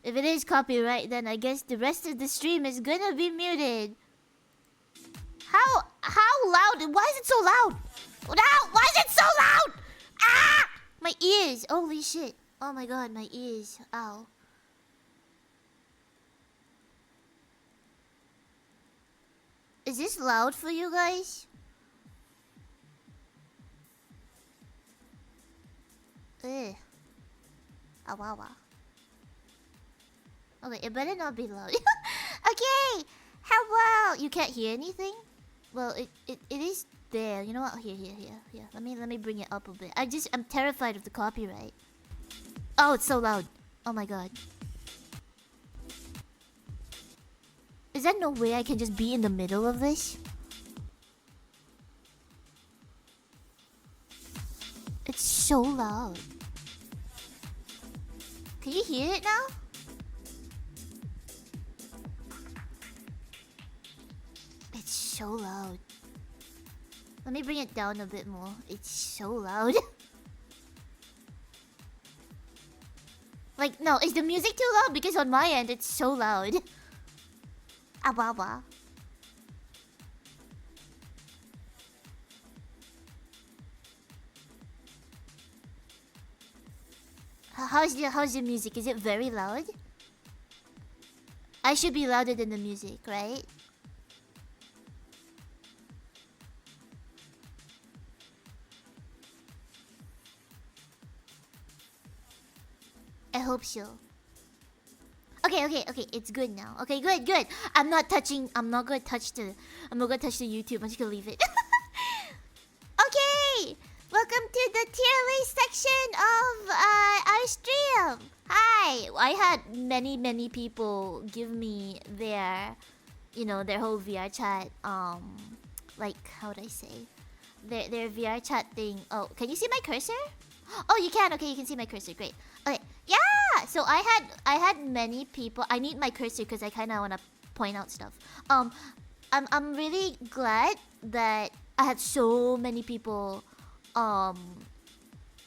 If it is copyright, then I guess the rest of the stream is gonna be muted. How loud? Why is it so loud? Now, why is it so loud? Ah! My ears. Holy shit. Oh my god, my ears. Ow. Is this loud for you guys? Ugh. Ah, wow, wow. Okay, it better not be loud. Okay! Hello! You can't hear anything? Well, it is there. You know what? Here. Let me bring it up a bit. I'm terrified of the copyright. Oh, it's so loud. Oh my god. Is there no way I can just be in the middle of this? It's so loud. Can you hear it now? It's so loud. Let me bring it down a bit more. It's so loud. Like, no, is the music too loud? Because on my end, it's so loud. Ah, wah, wah. How's the music? Is it very loud? I should be louder than the music, right? I hope so. Okay, it's good now. Okay, good. I'm not gonna touch the YouTube. I'm just gonna leave it. Okay! Welcome to the tier list section of our stream. Hi! I had many people give me their whole VRChat like, how would I say? Their VRChat thing. Oh, can you see my cursor? Oh, you can. Okay, you can see my cursor. Great. Okay. Yeah. So I had many people. I need my cursor because I kind of want to point out stuff. I'm really glad that I had so many people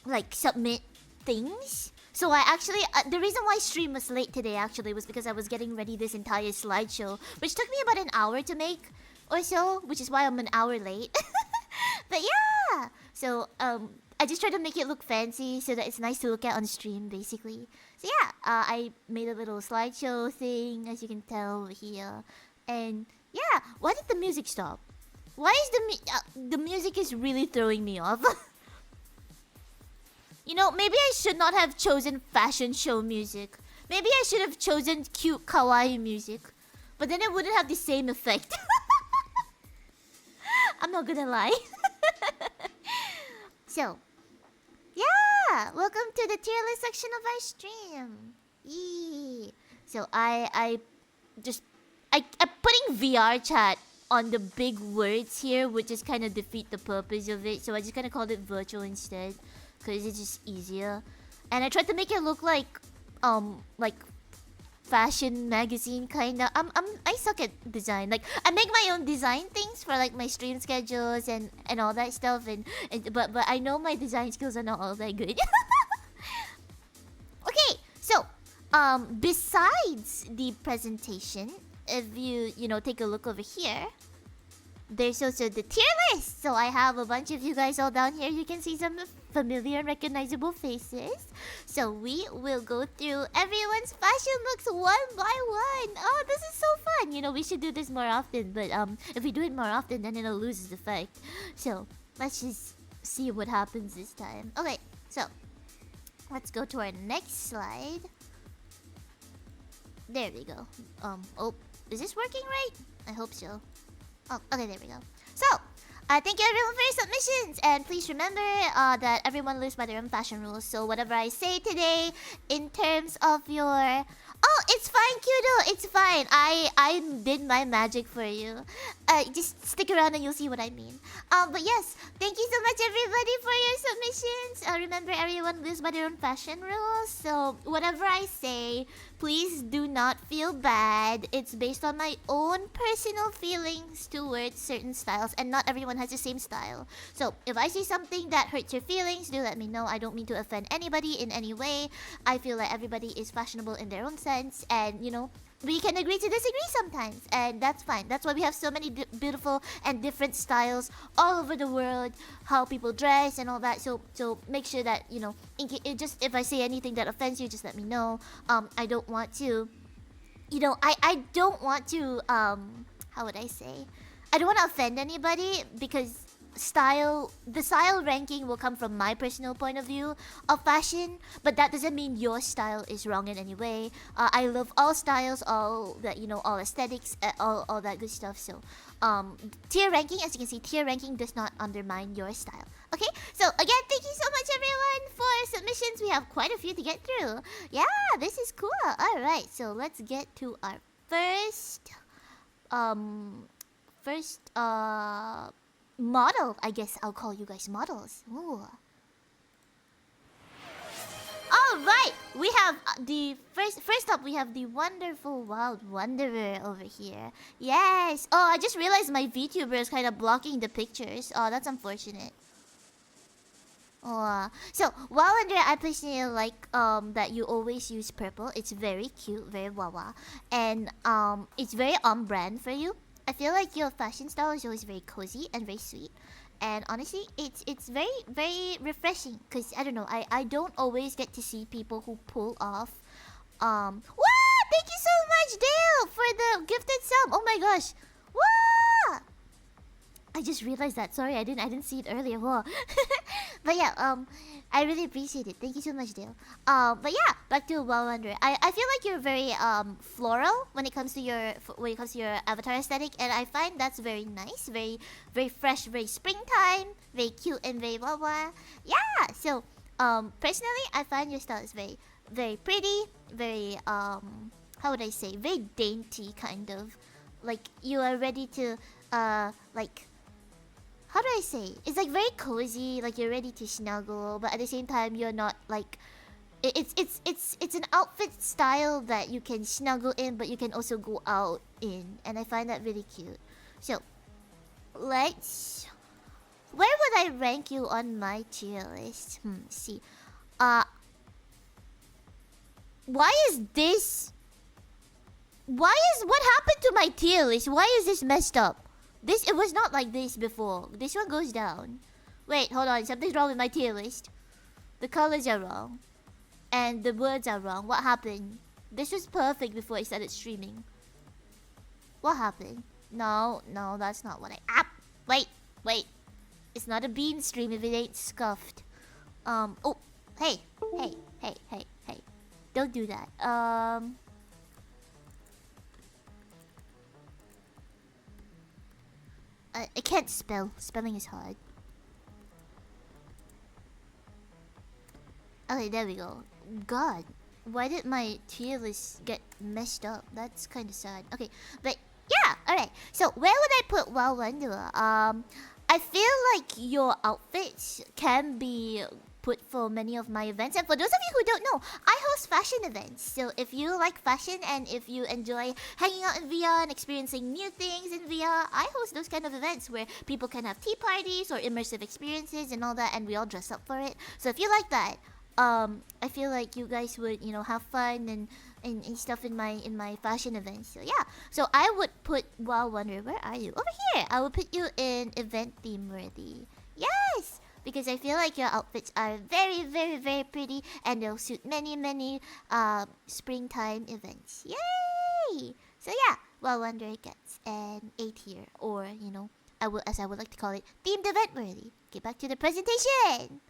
like submit things. So I actually the reason why stream was late today actually was because I was getting ready this entire slideshow, which took me about an hour to make or so, which is why I'm an hour late. But yeah. So I just tried to make it look fancy so that it's nice to look at on stream, basically. So yeah, I made a little slideshow thing, as you can tell here. And yeah, why did the music stop? Why is the music is really throwing me off? You know, maybe I should not have chosen fashion show music. Maybe I should have chosen cute kawaii music. But then it wouldn't have the same effect. I'm not gonna lie. So, yeah! Welcome to the tier list section of our stream. Yee. So I'm putting VRChat on the big words here would just kind of defeat the purpose of it. So I just kind of called it virtual instead, because it's just easier. And I tried to make it look like fashion magazine kind of. I suck at design. Like, I make my own design things for like my stream schedules and all that stuff. But I know my design skills are not all that good. Okay, so besides the presentation, if you take a look over here, there's also the tier list. So I have a bunch of you guys all down here. You can see some familiar and recognizable faces. So we will go through everyone's fashion looks one by one. Oh, this is so fun. We should do this more often. But if we do it more often, then it'll lose its effect. So let's just see what happens this time. Okay, so let's go to our next slide. There we go. Oh, is this working right? I hope so. Oh, okay, there we go. So, thank you everyone for your submissions. And please remember that everyone lives by their own fashion rules. So whatever I say today in terms of your... Oh, it's fine, Kudo. It's fine. I did my magic for you. Just stick around and you'll see what I mean. But yes, thank you so much everybody for your submissions. Remember, everyone lives by their own fashion rules. So whatever I say, Please do not feel bad. It's based on my own personal feelings towards certain styles, and not everyone has the same style. So if I see something that hurts your feelings, do let me know. I don't mean to offend anybody in any way. I feel like everybody is fashionable in their own sense, and we can agree to disagree sometimes, and that's fine. That's why we have so many beautiful and different styles all over the world, how people dress and all that. So make sure that just if I say anything that offends you, just let me know. I don't want to, I don't want to how would I say? I don't want to offend anybody, because the style ranking will come from my personal point of view of fashion, but that doesn't mean your style is wrong in any way. I love all styles, all that, all aesthetics, all that good stuff. So tier ranking, as you can see, tier ranking does not undermine your style. Okay, so again, thank you so much everyone for submissions. We have quite a few to get through. Yeah, this is cool. All right, so let's get to our first model. I guess I'll call you guys models. Ooh. All right, we have the first up. We have the wonderful Wild Wanderer over here. Yes. Oh, I just realized my VTuber is kind of blocking the pictures. Oh, that's unfortunate. Oh, so Wild Wanderer, I personally like that you always use purple. It's very cute, very wawa, and it's very on brand for you. I feel like your fashion style is always very cozy and very sweet. And honestly, it's very, very refreshing. Because, I don't know, I don't always get to see people who pull off... Wow! Thank you so much, Dale, for the gifted sub! Oh my gosh! Wow! I just realized that. Sorry, I didn't see it earlier. Whoa. But yeah, I really appreciate it. Thank you so much, Dale. But yeah, back to Wild Wanderer. I feel like you're very floral when it comes to your avatar aesthetic, and I find that's very nice, very very fresh, very springtime, very cute, and very wawa. Yeah. So personally, I find your style is very very pretty, very how would I say, very dainty kind of. Like you are ready to like. How do I say? It's like very cozy, like you're ready to snuggle, but at the same time you're not like it's an outfit style that you can snuggle in, but you can also go out in, and I find that really cute. So where would I rank you on my tier list? See. What happened to my tier list? Why is this messed up? It was not like this before. This one goes down. Wait, hold on. Something's wrong with my tier list. The colors are wrong. And the words are wrong. What happened? This was perfect before I started streaming. What happened? No, that's not what wait. It's not a bean stream if it ain't scuffed. Oh, hey. Don't do that. I can't spell. Spelling is hard. Okay, there we go. God, why did my tier list get messed up? That's kind of sad. Okay, but yeah, alright. So where would I put Wild Wanderer? I feel like your outfits can be put for many of my events. And for those of you who don't know, I host fashion events. So if you like fashion and if you enjoy hanging out in VR and experiencing new things in VR, I host those kind of events where people can have tea parties or immersive experiences and all that, and we all dress up for it. So if you like that, I feel like you guys would, have fun and stuff in my fashion events. So yeah. So I would put Wild Wanderer. Where are you? Over here. I will put you in event theme worthy. Yes! Because I feel like your outfits are very, very, very pretty, and they'll suit many, many springtime events. Yay! So yeah, Wild Wanderer gets an A tier, or as I would like to call it, themed event worthy. Get back to the presentation.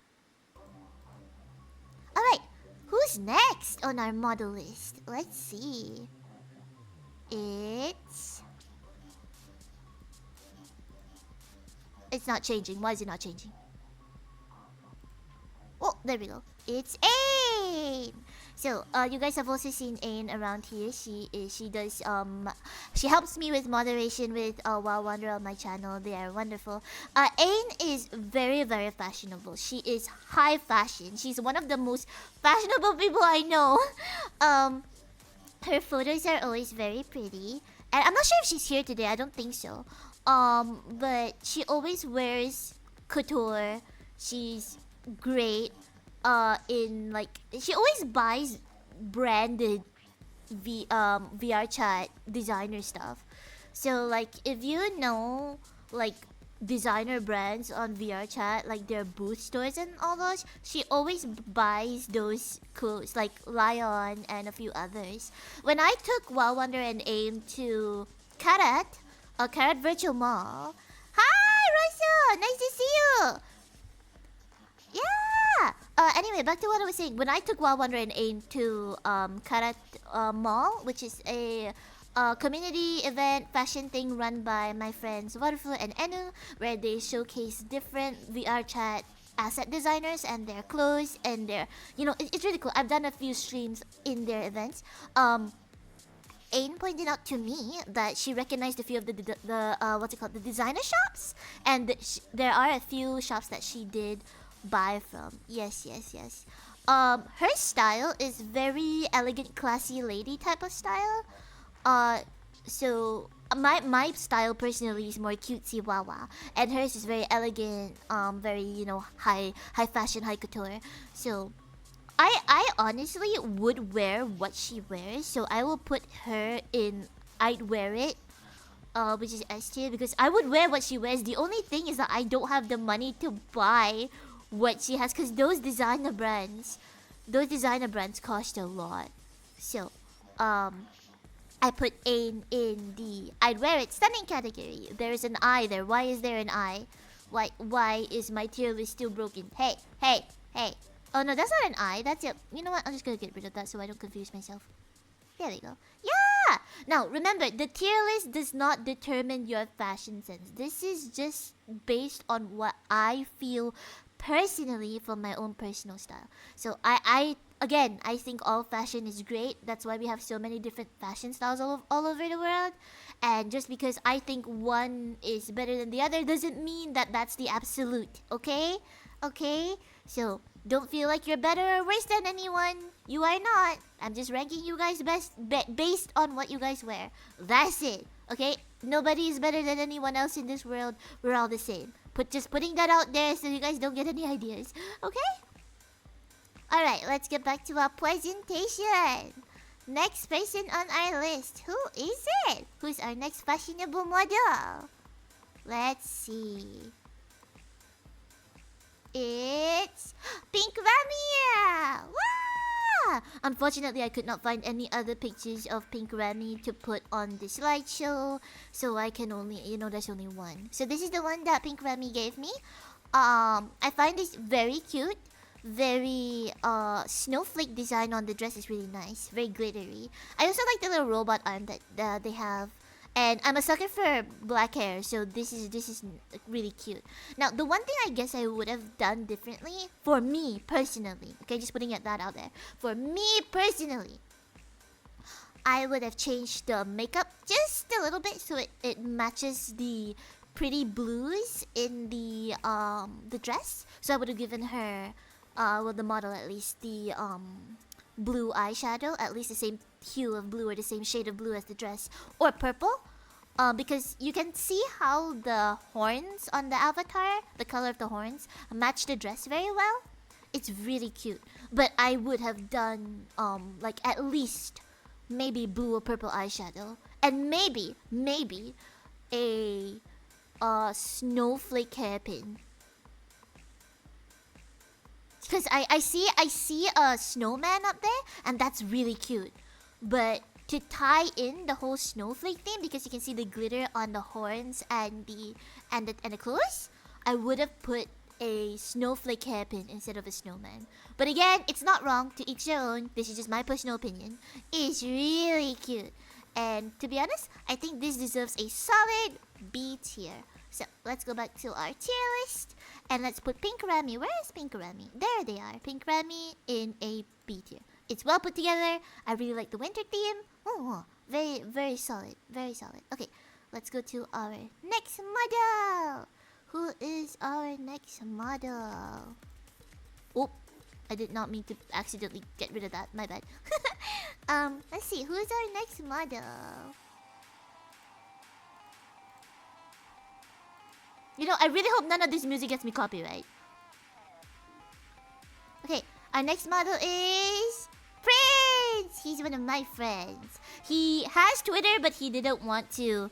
All right, who's next on our model list? Let's see. It's not changing. Why is it not changing? Oh, there we go. It's Ain. So, you guys have also seen Ain around here. She helps me with moderation with Wild Wanderer on my channel. They are wonderful. Ain is very, very fashionable. She is high fashion. She's one of the most fashionable people I know. Her photos are always very pretty. And I'm not sure if she's here today. I don't think so. But she always wears couture. She's great. In like she always buys branded VRChat designer stuff. So like if you know like designer brands on VRChat, like their booth stores and all those, she always buys those clothes like Lion and a few others. When I took Wow Wonder and AIM to Karat Virtual Mall. Hi Russell! Nice to see you! Yeah! Anyway, back to what I was saying. When I took Wow Wonder and AIM to Karat Mall, which is a community event fashion thing run by my friends Waterful and Enu, where they showcase different VRChat asset designers and their clothes and their, it's really cool. I've done a few streams in their events. Ain pointed out to me that she recognized a few of the the designer shops, and there are a few shops that she did buy from. Yes. Her style is very elegant, classy lady type of style. So my style personally is more cutesy wawa, and hers is very elegant, very high fashion, high couture. So I honestly would wear what she wears, so I will put her in I'd wear it, which is S tier, because I would wear what she wears. The only thing is that I don't have the money to buy what she has, because those designer brands cost a lot. So I put Ain in the I'd wear it stunning category. There is an I there. Why is there an I? Why is my tier list still broken? Hey. Oh no, that's not an I. That's it. You know what? I'm just gonna get rid of that so I don't confuse myself. There we go. Yeah! Now, remember, the tier list does not determine your fashion sense. This is just based on what I feel personally from my own personal style. So I think all fashion is great. That's why we have so many different fashion styles all over the world. And just because I think one is better than the other doesn't mean that that's the absolute. Okay? So don't feel like you're better or worse than anyone. You are not. I'm just ranking you guys based on what you guys wear. That's it. Okay? Nobody is better than anyone else in this world. We're all the same. Just putting that out there so you guys don't get any ideas. Okay? Alright, let's get back to our presentation. Next person on our list. Who is it? Who's our next fashionable model? Let's see. It's Pink Ramia! Wow! Unfortunately, I could not find any other pictures of Pink Rami to put on the slideshow, so I can only, there's only one. So this is the one that Pink Rami gave me. I find this very cute. Very snowflake design on the dress is really nice. Very glittery. I also like the little robot arm that they have. And I'm a sucker for black hair, so this is really cute. Now, the one thing I guess I would have done differently, for me personally, okay, just putting that out there. For me personally, I would have changed the makeup just a little bit so it matches the pretty blues in the dress. So I would have given her, the model at least, the blue eyeshadow, at least the same hue of blue or the same shade of blue as the dress, or purple, because you can see how the horns on the avatar, the color of the horns, match the dress very well. It's really cute, but I would have done like at least maybe blue or purple eyeshadow, and maybe a snowflake hairpin. Because I see a snowman up there, and that's really cute. But to tie in the whole snowflake thing, because you can see the glitter on the horns and the clothes, I would have put a snowflake hairpin instead of a snowman. But again, it's not wrong, to each their own. This is just my personal opinion. It's really cute. And to be honest, I think this deserves a solid B tier. So let's go back to our tier list, and let's put Pink Rami. Where is Pink Rami? There they are. Pink Rami in a B tier. It's well put together. I really like the winter theme. Oh, very, very solid. Very solid. Okay, let's go to our next model. Who is our next model? Oh, I did not mean to accidentally get rid of that. My bad. Let's see. Who is our next model? You know, I really hope none of this music gets me copyright. Okay, our next model is Prince. He's one of my friends. He has Twitter, but he didn't want to.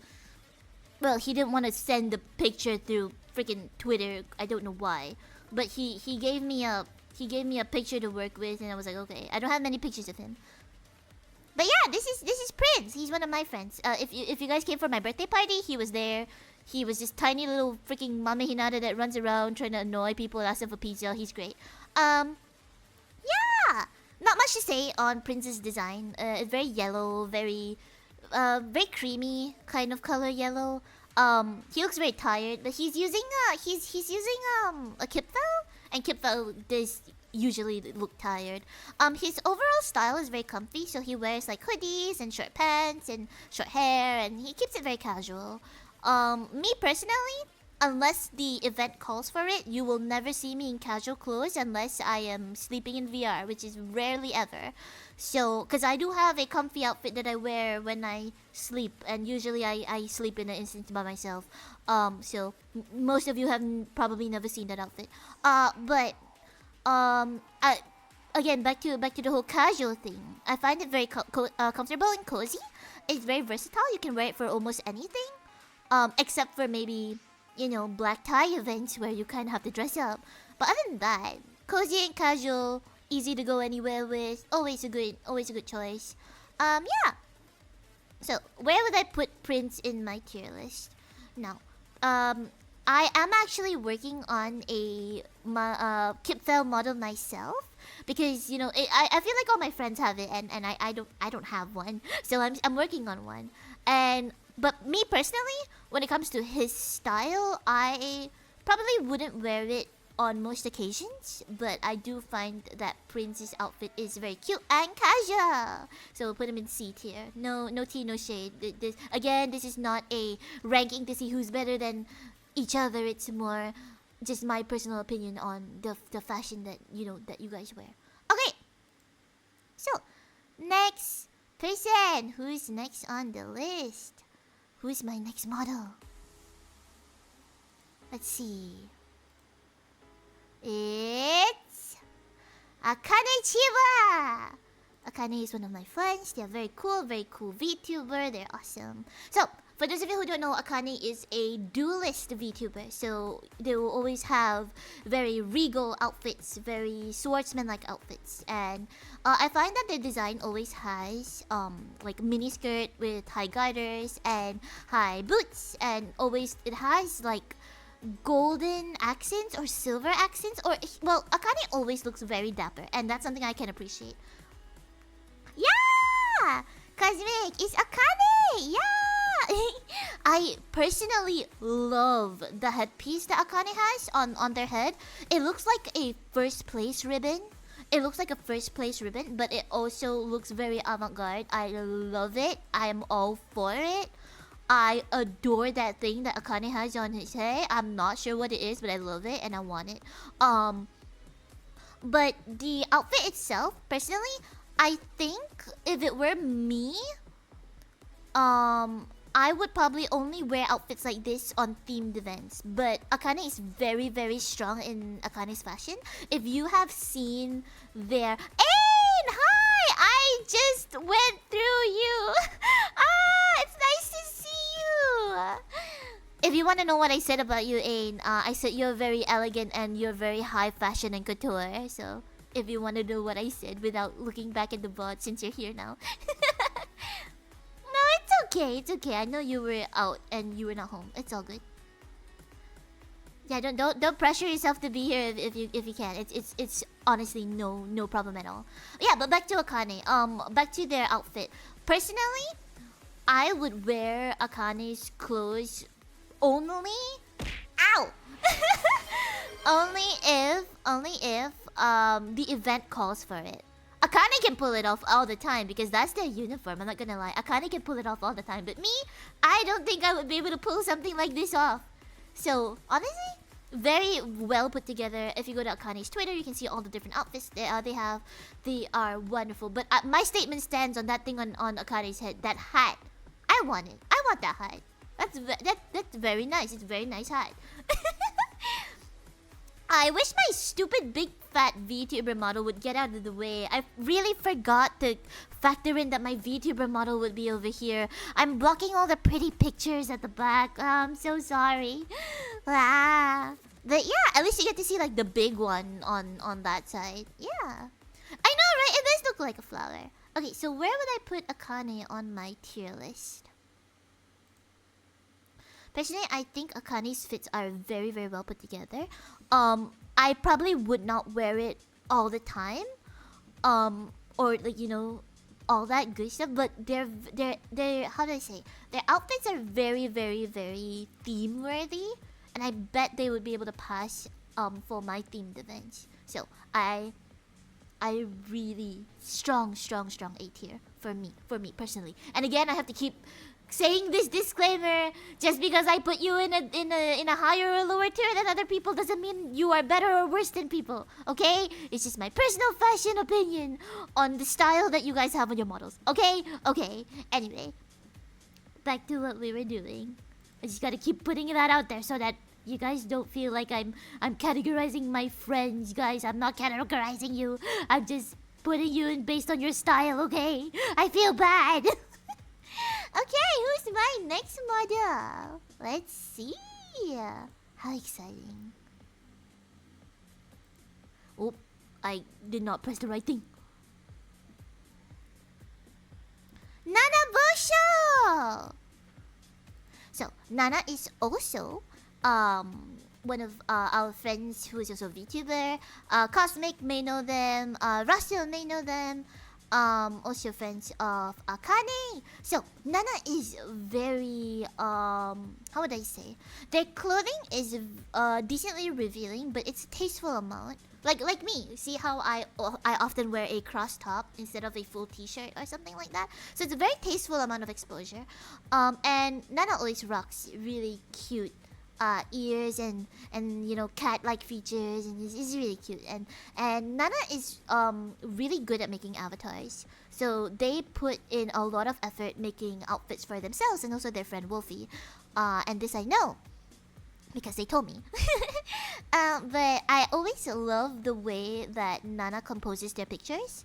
Well, he didn't want to send the picture through freaking Twitter. I don't know why, but he gave me a picture to work with, and I was like, okay. I don't have many pictures of him, but yeah, this is Prince. He's one of my friends. If you guys came for my birthday party, he was there. He was this tiny little freaking Mama Hinata that runs around trying to annoy people and ask them for pizza. He's great. Yeah, not much to say on Prince's design. It's very yellow, very creamy kind of color yellow. He looks very tired, but he's using a Kipfel, and Kipfel does usually look tired. His overall style is very comfy, so he wears like hoodies and short pants and short hair, and he keeps it very casual. Me personally, unless the event calls for it, you will never see me in casual clothes unless I am sleeping in VR, which is rarely ever. So, because I do have a comfy outfit that I wear when I sleep, and usually I sleep in an instance by myself. So most of you have probably never seen that outfit. Again, back to the whole casual thing. I find it very comfortable and cozy. It's very versatile. You can wear it for almost anything, except for maybe, you know, black tie events where you kind of have to dress up. But other than that, cozy and casual, easy to go anywhere with. Always a good choice. Yeah. So where would I put Prince in my tier list? Now, I am actually working on a Kipfel model myself, because you know I feel like all my friends have it, and I don't have one, so I'm working on one. But me personally, when it comes to his style, I probably wouldn't wear it on most occasions, but I do find that Prince's outfit is very cute and casual. So we'll put him in C tier. No tea, no shade. This is not a ranking to see who's better than each other. It's more just my personal opinion on the fashion that you guys wear. Okay. So, next person. Who's next on the list? Who's my next model? Let's see. It's Akane Chiba! Akane is one of my friends. They're very cool VTuber. They're awesome. So, for those of you who don't know, Akane is a duelist VTuber. So, they will always have very regal outfits, very swordsman-like outfits. And I find that their design always has like mini skirt with high garters and high boots. And always, it has like golden accents or silver accents, or well, Akane always looks very dapper, and that's something I can appreciate. Yeah, Cosmic is Akane. Yeah, I personally love the headpiece that Akane has on their head. It looks like a first place ribbon. But it also looks very avant-garde. I love it. I am all for it. I adore that thing that Akane has on his head. I'm not sure what it is, but I love it and I want it. But the outfit itself, personally, I think if it were me, I would probably only wear outfits like this on themed events. But Akane is very, very strong in Akane's fashion. If you have seen their... Ain! Hi! I just went through you! It's nice to see you! If you want to know what I said about you, Ain, I said you're very elegant and you're very high fashion and couture. So, if you want to know what I said without looking back at the VOD since you're here now. No, it's okay. I know you were out and you were not home. It's all good. Yeah, don't pressure yourself to be here if you can. It's honestly no problem at all. Yeah, but back to Akane. Back to their outfit. Personally, I would wear Akane's clothes only only if the event calls for it. Akane can pull it off all the time because that's their uniform. I'm not gonna lie. Akane can pull it off all the time, but me, I don't think I would be able to pull something like this off. So honestly, very well put together. If you go to Akane's Twitter, you can see all the different outfits they have. They are wonderful. But my statement stands on that thing on Akane's head. That hat, I want it. I want that hat. That's very nice. It's a very nice hat. I wish my stupid big fat VTuber model would get out of the way. I really forgot to factor in that my VTuber model would be over here. I'm blocking all the pretty pictures at the back. Oh, I'm so sorry. But yeah, at least you get to see like the big one on that side. Yeah. I know, right? It does look like a flower. Okay, so where would I put Akane on my tier list? Personally, I think Akane's fits are very, very well put together. I probably would not wear it all the time. Or like, you know, all that good stuff. But they're how do I say? Their outfits are very, very, very theme worthy. And I bet they would be able to pass for my themed events. So I really strong A tier for me personally. And again, I have to keep saying this disclaimer. Just because I put you in a higher or lower tier than other people doesn't mean you are better or worse than people. Okay? It's just my personal fashion opinion on the style that you guys have on your models. Okay? Okay. Anyway, back to what we were doing. I just gotta keep putting that out there so that you guys don't feel like I'm categorizing my friends, guys. I'm not categorizing you. I'm just putting you in based on your style, okay? I feel bad. Okay, who's my next model? Let's see. How exciting. Oh, I did not press the right thing. Nana Busho! So, Nana is also one of our friends who is also a VTuber. Cosmic may know them. Russell may know them. Also friends of Akane. So Nana is very how would I say? Their clothing is decently revealing, but it's a tasteful amount. Like me. See how I often wear a cross top instead of a full t-shirt or something like that. So it's a very tasteful amount of exposure. And Nana always rocks really cute ears and you know, cat-like features, and it's really cute. And Nana is really good at making avatars, so they put in a lot of effort making outfits for themselves and also their friend Wolfie. And this I know because they told me. But I always love the way that Nana composes their pictures.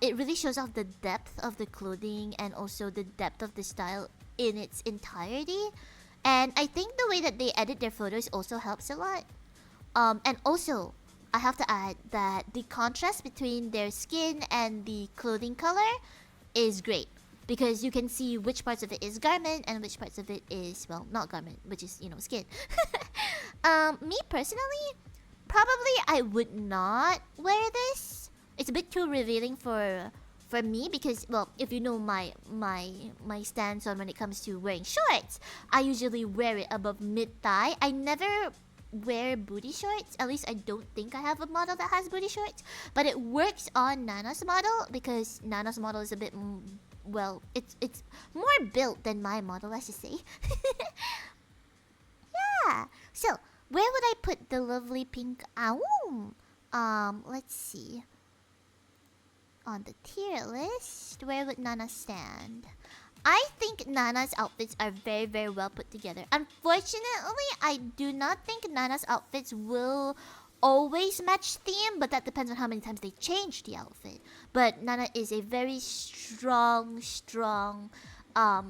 It really shows off the depth of the clothing and also the depth of the style in its entirety. And I think the way that they edit their photos also helps a lot. And also, I have to add that the contrast between their skin and the clothing color is great. Because you can see which parts of it is garment and which parts of it is, well, not garment, which is, you know, skin. Me personally, probably I would not wear this. It's a bit too revealing for me because, well, if you know my stance on when it comes to wearing shorts, I usually wear it above mid-thigh. I never wear booty shorts. At least I don't think I have a model that has booty shorts. But it works on Nana's model because Nana's model is a bit, well, it's more built than my model, let's just say. Yeah. So, where would I put the lovely pink Aum? Let's see. On the tier list, where would Nana stand? I think Nana's outfits are very, very well put together. Unfortunately, I do not think Nana's outfits will always match theme, but that depends on how many times they change the outfit. But Nana is a very strong, how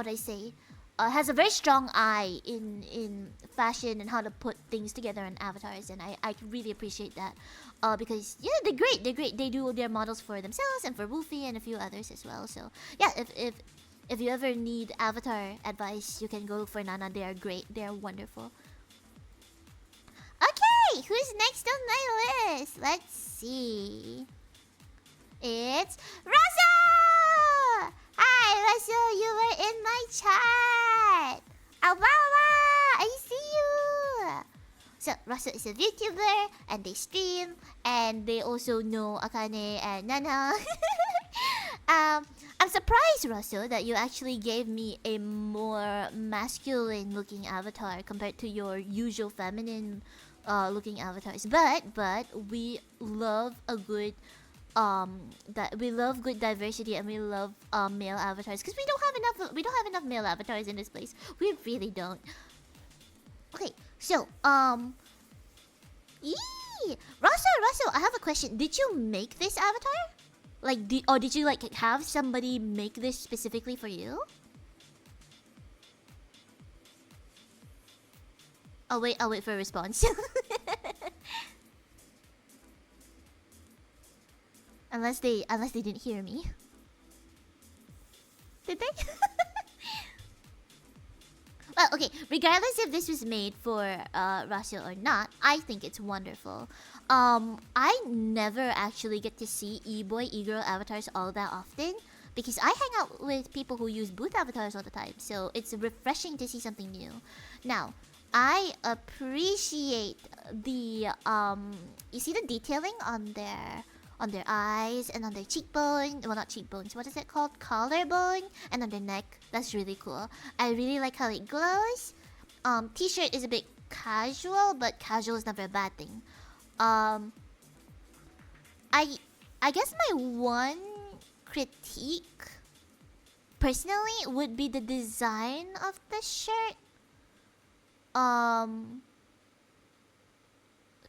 do I say? Has a very strong eye in fashion and how to put things together in avatars, and I really appreciate that. Because yeah, they're great. They do their models for themselves and for Wolfie and a few others as well. So yeah, if you ever need avatar advice, you can go look for Nana. They are great. They are wonderful. Okay, who's next on my list? Let's see. It's Russell! Hi, Russell, you were in my chat. Awawa, I see you. So, Russell is a VTuber, and they stream, and they also know Akane and Nana. I I'm surprised, Russell, that you actually gave me a more masculine-looking avatar compared to your usual feminine looking avatars. But we love a good that we love good diversity, and we love male avatars because we don't have enough male avatars in this place. We really don't. Okay, so Russell, I have a question. Did you make this avatar? Like, did you like have somebody make this specifically for you? I'll wait for a response. unless they didn't hear me. Did they? Well, okay, regardless if this was made for Russell or not, I think it's wonderful. I never actually get to see e-boy, e-girl avatars all that often because I hang out with people who use booth avatars all the time, so it's refreshing to see something new. Now, I appreciate the you see the detailing on their eyes and on their cheekbone. Well, not cheekbones. What is it called? Collarbone and on their neck. That's really cool. I really like how it glows. T-shirt is a bit casual, but casual is never a bad thing. I guess my one critique personally would be the design of the shirt.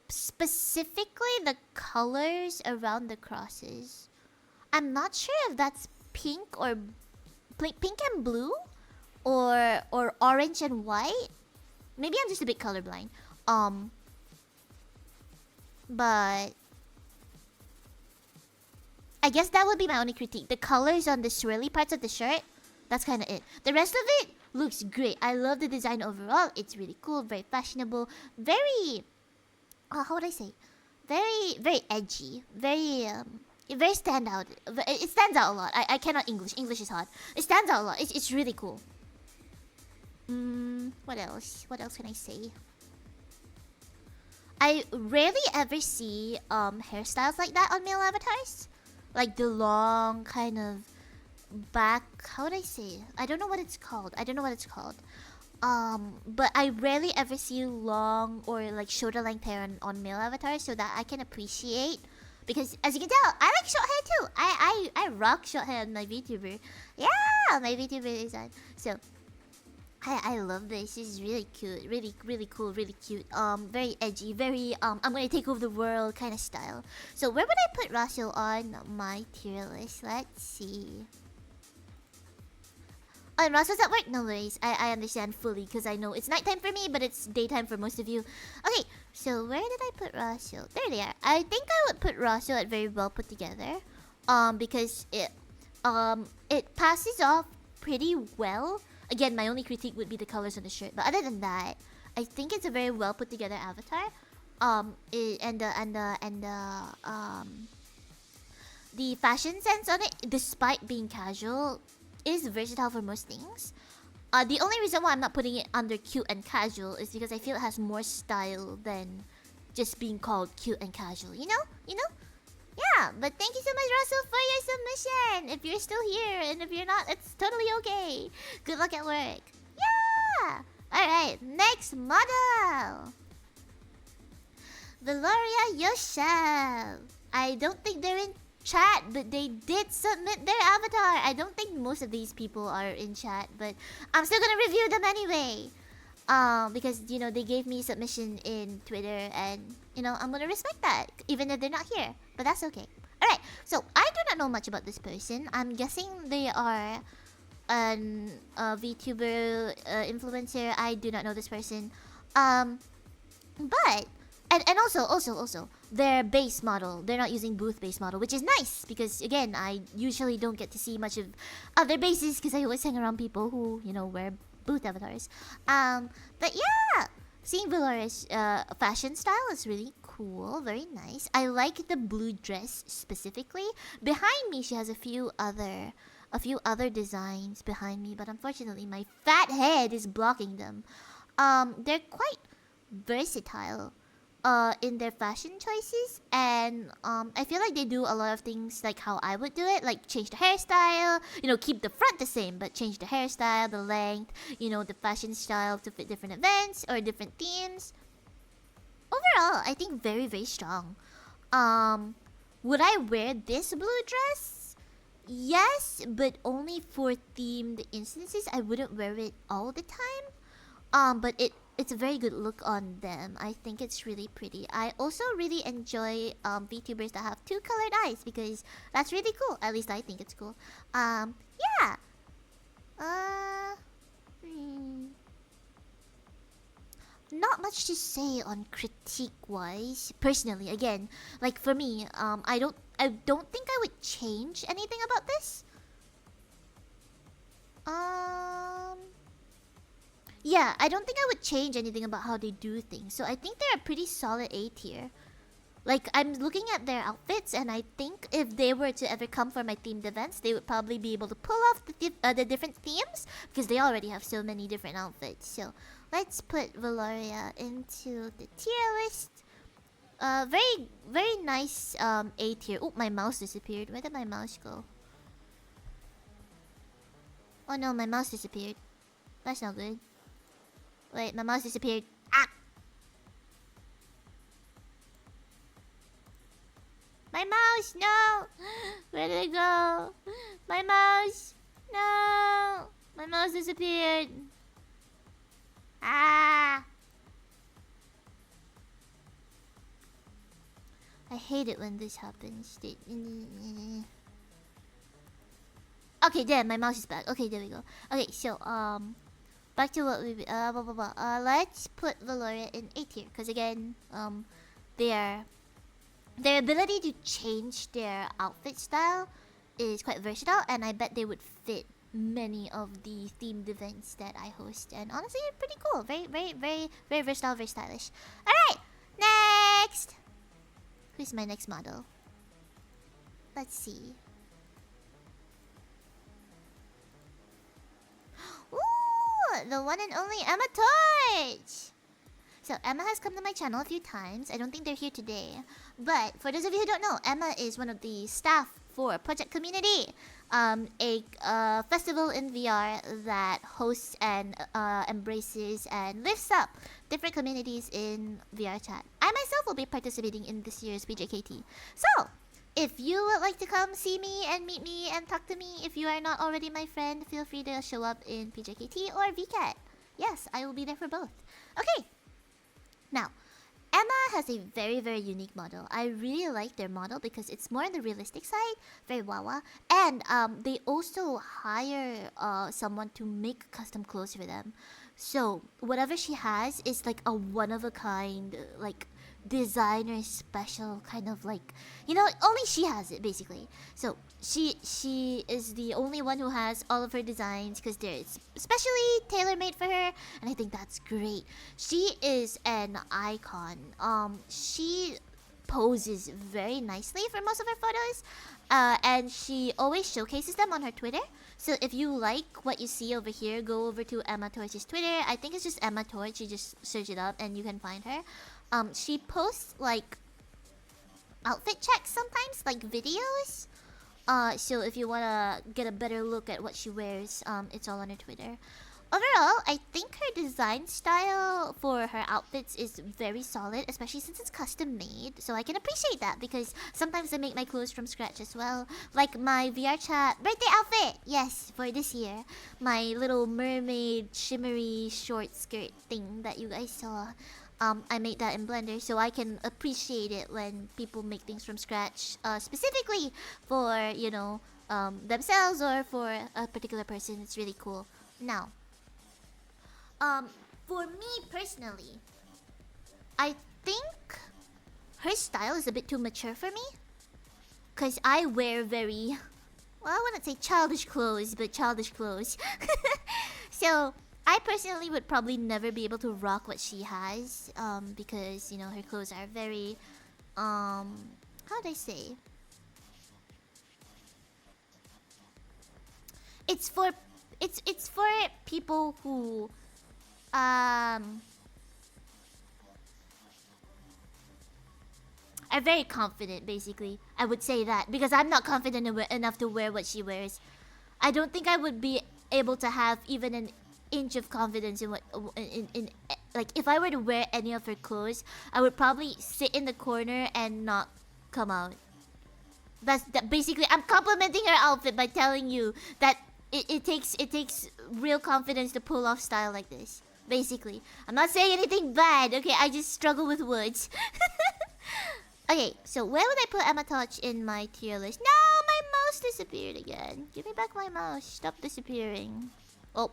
Specifically the colors around the crosses. I'm not sure if that's pink and blue or orange and white. Maybe I'm just a bit colorblind. But I guess that would be my only critique. The colors on the swirly parts of the shirt, that's kind of it. The rest of it looks great. I love the design overall. It's really cool, very fashionable, very how would I say? Very edgy, very standout. It stands out a lot. I cannot English. English is hard. It stands out a lot. It's really cool. What else? What else can I say? I rarely ever see hairstyles like that on male avatars. Like the long kind of back. How would I say? I don't know what it's called. But I rarely ever see long or like shoulder length hair on male avatars, so that I can appreciate. Because as you can tell, I like short hair too. I rock short hair on my VTuber. Yeah, my VTuber design. So I love this. This is really cute, really cool, really cute. Very edgy, very I'm gonna take over the world kind of style. So where would I put Russell on my tier list? Let's see. Oh, and Russell's at work? No worries. I understand fully because I know it's nighttime for me, but it's daytime for most of you. Okay, so where did I put Russell? There they are. I think I would put Russell at very well put together. Because it passes off pretty well. Again, my only critique would be the colors on the shirt, but other than that, I think it's a very well put together avatar. The fashion sense on it, despite being casual, is versatile for most things. The only reason why I'm not putting it under cute and casual is because I feel it has more style than just being called cute and casual. You know? Yeah, but thank you so much, Russell, for your submission. If you're still here, and if you're not, it's totally okay. Good luck at work. Yeah! Alright, next model. Valoria Yoshel. I don't think they're in chat, but they did submit their avatar. I don't think most of these people are in chat, but I'm still gonna review them anyway. Because, you know, they gave me submission in Twitter, and, you know, I'm gonna respect that, even if they're not here. But that's okay. Alright, so I do not know much about this person. I'm guessing they are an VTuber influencer. I do not know this person. But and also their base model, they're not using booth base model, which is nice because again, I usually don't get to see much of other bases because I always hang around people who, you know, wear booth avatars. But yeah, seeing Valoria's fashion style is really cool, very nice. I like the blue dress specifically. Behind me, she has a few other designs behind me, but unfortunately, my fat head is blocking them. They're quite versatile. in their fashion choices, and I feel like they do a lot of things like how I would do it, like change the hairstyle, keep the front the same, but change the hairstyle, the length, the fashion style to fit different events or different themes. Overall, I think very, very strong. Would I wear this blue dress? Yes, but only for themed instances. I wouldn't wear it all the time. But it's a very good look on them. I think it's really pretty. I also really enjoy VTubers that have two colored eyes because that's really cool. At least I think it's cool. Yeah. Not much to say on critique-wise. Personally, again, like for me, I don't think I would change anything about this. Yeah, I don't think I would change anything about how they do things. So I think they're a pretty solid A tier. Like, I'm looking at their outfits, and I think if they were to ever come for my themed events, they would probably be able to pull off the different themes because they already have so many different outfits. So let's put Valoria into the tier list. Very, very nice A tier. Oh, my mouse disappeared. Where did my mouse go? Oh no, my mouse disappeared. That's not good. Wait, my mouse disappeared. Ah! My mouse, no! Where did it go? My mouse! No! My mouse disappeared. Ah! I hate it when this happens. Okay, there, my mouse is back. Okay, there we go. Okay, so, back to what we let's put Valoria in A tier because again, their ability to change their outfit style is quite versatile, and I bet they would fit many of the themed events that I host. And honestly, pretty cool. Very, very, very, very versatile, very stylish. All right, next. Who's my next model? Let's see. Ooh, the one and only Emma Torch! So Emma has come to my channel a few times. I don't think they're here today. But for those of you who don't know, Emma is one of the staff for Project Community. A festival in VR that hosts and embraces and lifts up different communities in VRChat. I myself will be participating in this year's PJKT. So, if you would like to come see me and meet me and talk to me, if you are not already my friend, feel free to show up in PJKT or VCAT. Yes, I will be there for both. Okay. Now, Emma has a very, very unique model. I really like their model because it's more on the realistic side, very wawa. And they also hire someone to make custom clothes for them. So whatever she has is like a one-of-a-kind, like designer special kind of like, only she has it basically. So she is the only one who has all of her designs because they're specially tailor-made for her, and I think that's great. She is an icon. She poses very nicely for most of her photos, and she always showcases them on her Twitter. So if you like what you see over here, go over to Emma Torch's Twitter. I think it's just Emma Torch. You just search it up and you can find her. She posts like outfit checks sometimes, like videos. So if you wanna get a better look at what she wears, it's all on her Twitter. Overall, I think her design style for her outfits is very solid, especially since it's custom made. So I can appreciate that because sometimes I make my clothes from scratch as well. Like my VRChat birthday outfit, yes, for this year. My little mermaid shimmery short skirt thing that you guys saw. I made that in Blender, so I can appreciate it when people make things from scratch, specifically for, themselves or for a particular person. It's really cool. Now, for me personally, I think her style is a bit too mature for me. Because I wear very, well, I wouldn't say childish clothes, but childish clothes. So, I personally would probably never be able to rock what she has, because, her clothes are very, how do I say? It's for people who, are very confident, basically. I would say that. Because I'm not confident enough to wear what she wears. I don't think I would be able to have even an inch of confidence in what... like, if I were to wear any of her clothes, I would probably sit in the corner and not come out. Basically, I'm complimenting her outfit by telling you that it takes real confidence to pull off style like this. Basically, I'm not saying anything bad. Okay, I just struggle with words. Okay, so where would I put Emma Touch in my tier list? No, my mouse disappeared again. Give me back my mouse. Stop disappearing. Oh.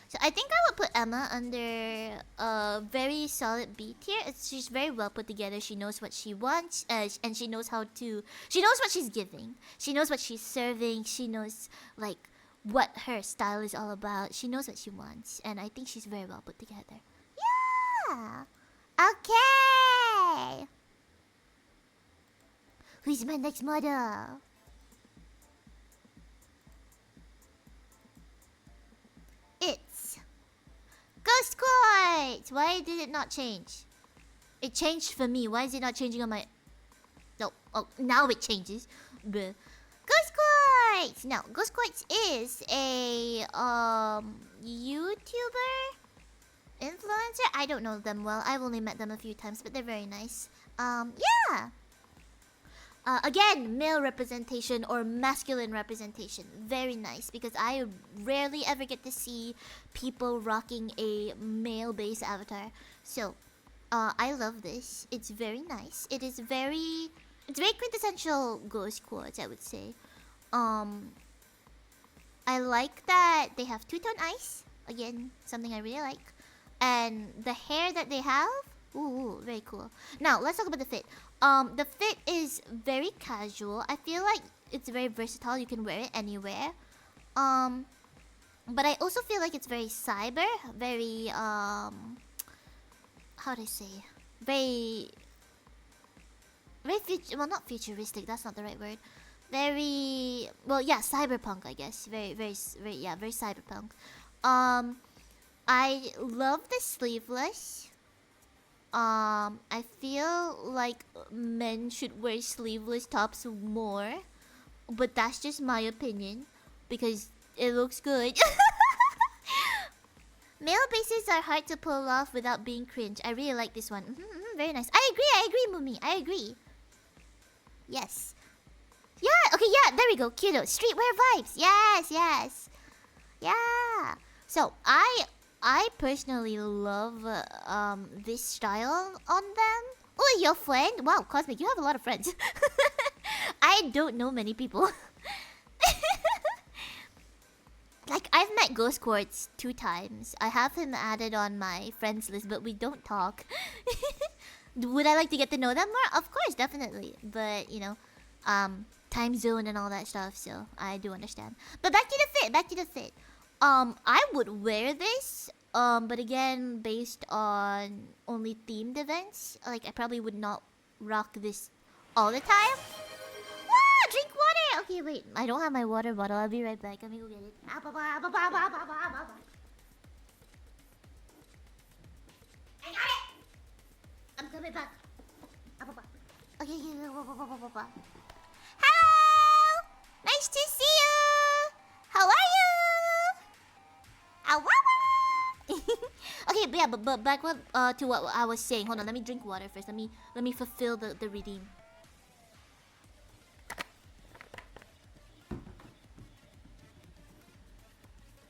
So I think I would put Emma under a very solid B tier. She's very well put together. She knows what she wants, and she knows how to. She knows what she's giving. She knows what she's serving. She knows like what her style is all about. She knows what she wants, and I think she's very well put together. Yeah. Okay. Who's my next model? It's Ghost Quartz! Why did it not change? It changed for me. Why is it not changing on my... No. Oh, now it changes. Bleh. Ghost Quartz! No, Ghost Quartz is a YouTuber? Influencer? I don't know them well. I've only met them a few times, but they're very nice. Yeah! Again, male representation or masculine representation. Very nice, because I rarely ever get to see people rocking a male-based avatar. So, I love this. It's very nice. It's very quintessential Ghost Quartz, I would say. I like that they have two-tone eyes. Again, something I really like. And the hair that they have, ooh, very cool. Now, let's talk about the fit. The fit is very casual. I feel like it's very versatile. You can wear it anywhere. But I also feel like it's very cyber. Very, how do I say? Very well, not futuristic. That's not the right word. Very, well, yeah, cyberpunk, I guess. Very, yeah, very cyberpunk. I love the sleeveless. I feel like men should wear sleeveless tops more, but that's just my opinion because it looks good. Male bases are hard to pull off without being cringe. I really like this one. Very nice. I agree, Mumi. I agree. Yes. Yeah, okay, yeah, there we go. Kiddo. Streetwear vibes. Yes. Yeah. So, I personally love this style on them. Oh, your friend? Wow, Cosmic, you have a lot of friends. I don't know many people. Like, I've met Ghost Quartz 2 times. I have him added on my friends list, but we don't talk. Would I like to get to know them more? Of course, definitely. But, you know, time zone and all that stuff, so I do understand. But back to the fit. I would wear this, but again, based on only themed events. Like, I probably would not rock this all the time. Ah, drink water! Okay, wait, I don't have my water bottle. I'll be right back. Let me go get it. I got it! I'm coming back. Okay, hello! Nice to see you! How are you? Okay, but yeah, but back to what I was saying. Hold on, let me drink water first. Let me fulfill the redeem.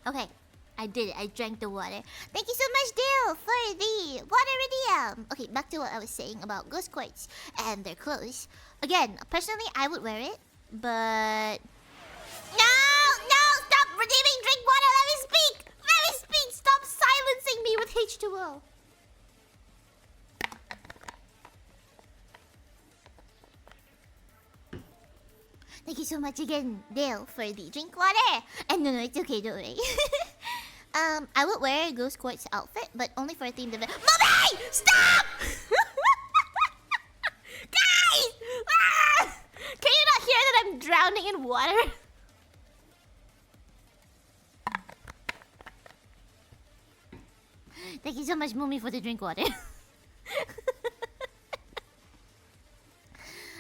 Okay, I did it. I drank the water. Thank you so much, Dale, for the water redeem. Okay, back to what I was saying about Ghost Quartz and their clothes. Again, personally, I would wear it, but no, stop redeeming drink water. Let me speak. Stop silencing me with H2O. Thank you so much again, Dale, for the drink water. And no, it's okay, don't worry. I would wear a Ghost Quartz outfit, but only for a themed event. Mommy! Stop! Guys! Ah! Can you not hear that I'm drowning in water? Thank you so much, Mumi, for the drink water.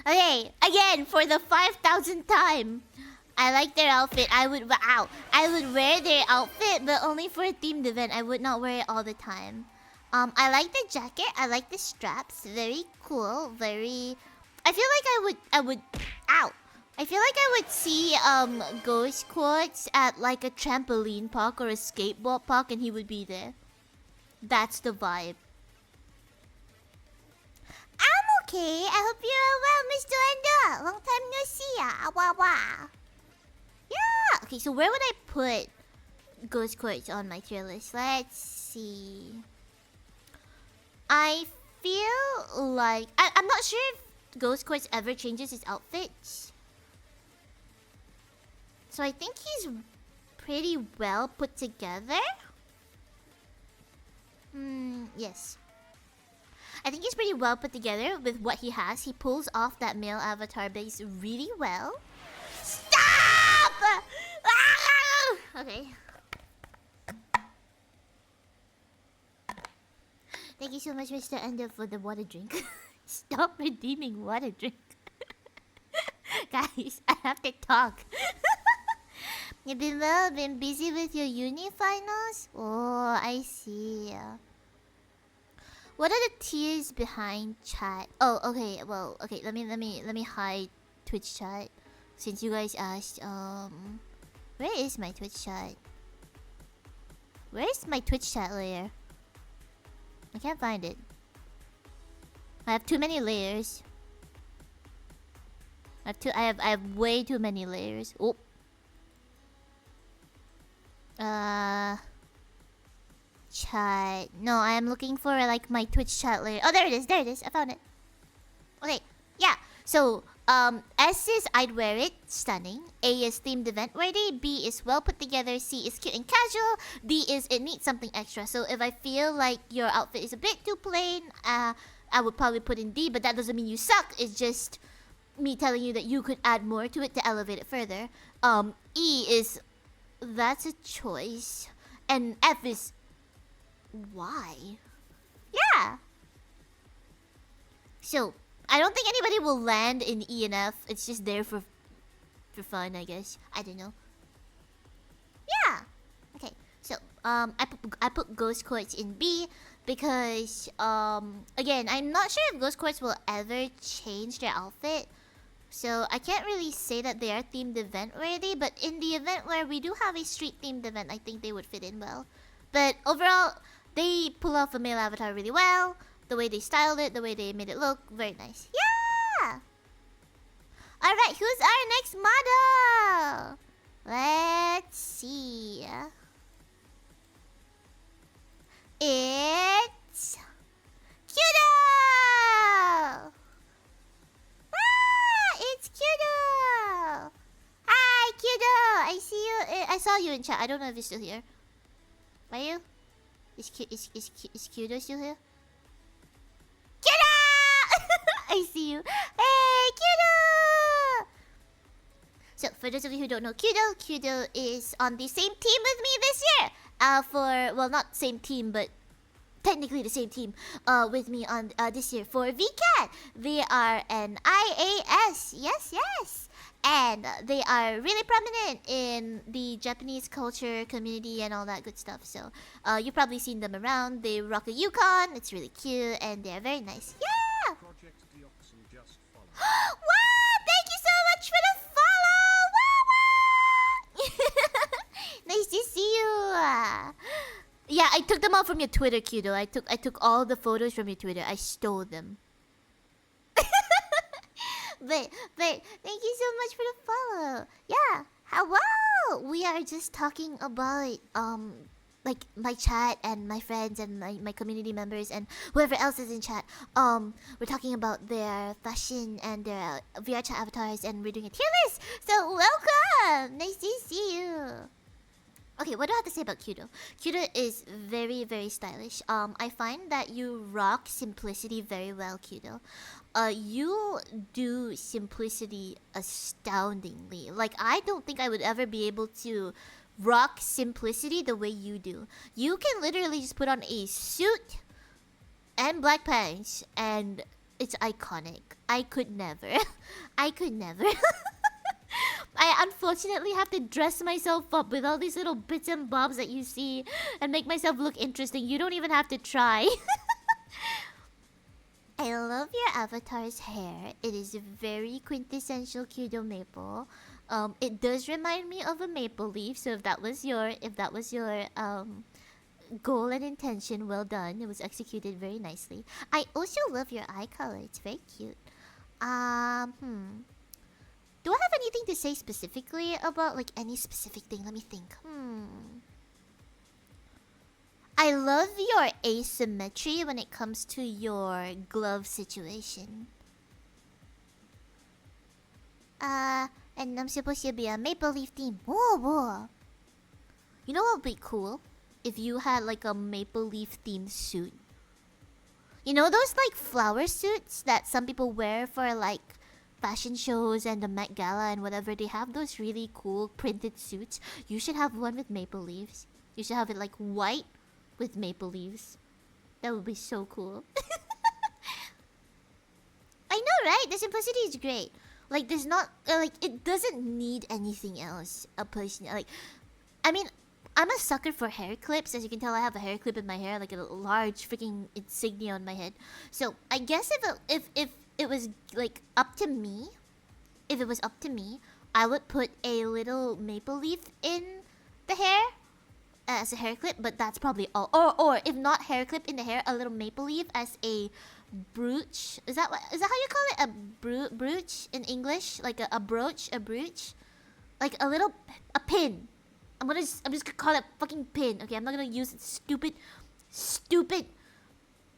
Okay, again, for the 5,000th time. I like their outfit. I would wear their outfit, but only for a themed event. I would not wear it all the time. I like the jacket. I like the straps. Very cool. Very. I feel like I would. Ow. I feel like I would see Ghost Quartz at like a trampoline park or a skateboard park, and he would be there. That's the vibe. I'm okay. I hope you're well, Mr. Ender. Long time no see ya. Wah wah. Yeah. Okay, so where would I put Ghost Quartz on my tier list? Let's see. I feel like I'm not sure if Ghost Quartz ever changes his outfits. So I think he's pretty well put together. Yes. I think he's pretty well put together with what he has. He pulls off that male avatar base really well. Stop! Ah! Okay. Thank you so much, Mr. Ender, for the water drink. Stop redeeming water drink. Guys, I have to talk. You've been busy with your uni finals? Oh, I see. What are the tiers behind chat? Oh, okay. Well, okay. Let me hide Twitch chat, since you guys asked. Where is my Twitch chat? Where is my Twitch chat layer? I can't find it. I have too many layers. I have way too many layers. Oh. Chat. No, I am looking for like my Twitch chat layer. Oh, there it is. There it is. I found it. Okay. Yeah. So, S is I'd wear it. Stunning. A is themed event worthy. B is well put together. C is cute and casual. D is it needs something extra. So if I feel like your outfit is a bit too plain, I would probably put in D, but that doesn't mean you suck. It's just me telling you that you could add more to it to elevate it further. E is that's a choice. And F is why? Yeah. So, I don't think anybody will land in E and F. It's just there for fun, I guess. I don't know. Yeah. Okay. So, I put Ghost Quartz in B because again, I'm not sure if Ghost Quartz will ever change their outfit. So I can't really say that they are themed event worthy, but in the event where we do have a street themed event, I think they would fit in well. But overall, they pull off a male avatar really well. The way they styled it, the way they made it look, very nice. Yeah! Alright, who's our next model? Let's see. It's Kudo! It's Kudo! Hi, Kudo! I see you. I saw you in chat. I don't know if you're still here. Are you? Is Kudo still here? Kudo! I see you. Hey, Kudo! So, for those of you who don't know Kudo is on the same team with me this year. Well, not same team, but technically the same team with me on this year for VCat. They are an IAS. Yes. And they are really prominent in the Japanese culture, community, and all that good stuff. So, you've probably seen them around. They rock a Yukon. It's really cute, and they're very nice. Yeah! Wow! Thank you so much for the follow! Wow! Nice to see you! Yeah, I took them all from your Twitter, Kudo. I took all the photos from your Twitter. I stole them. But thank you so much for the follow. Yeah. Hello. We are just talking about like my chat and my friends and my community members and whoever else is in chat. We're talking about their fashion and their VRChat avatars, and we're doing a tier list. So welcome. Nice to see you. Okay, what do I have to say about Kudo? Kudo is very, very stylish. I find that you rock simplicity very well, Kudo. You do simplicity astoundingly. Like, I don't think I would ever be able to rock simplicity the way you do. You can literally just put on a suit and black pants and it's iconic. I could never. I could never. I unfortunately have to dress myself up with all these little bits and bobs that you see and make myself look interesting. You don't even have to try. I love your avatar's hair. It is very quintessential Kudo maple. It does remind me of a maple leaf. So if that was your goal and intention, well done. It was executed very nicely. I also love your eye color. It's very cute. Do I have anything to say specifically about like any specific thing? Let me think. I love your asymmetry when it comes to your glove situation. And I'm supposed to be a maple leaf theme. Whoa. You know what would be cool? If you had like a maple leaf themed suit. You know those like flower suits that some people wear for like fashion shows and the Met Gala and whatever? They have those really cool printed suits. You should have one with maple leaves. You should have it like white with maple leaves. That would be so cool. I know, right? The simplicity is great. Like there's not like it doesn't need anything else. A person like, I mean, I'm a sucker for hair clips. As you can tell, I have a hair clip in my hair, like a large freaking insignia on my head. So I guess if it was like up to me, I would put a little maple leaf in the hair as a hair clip. But that's probably all. Or if not hair clip in the hair, a little maple leaf as a brooch. Is that how you call it? A brooch in English? Like a brooch, like a pin. I'm just gonna call it fucking pin. Okay, I'm not gonna use it stupid.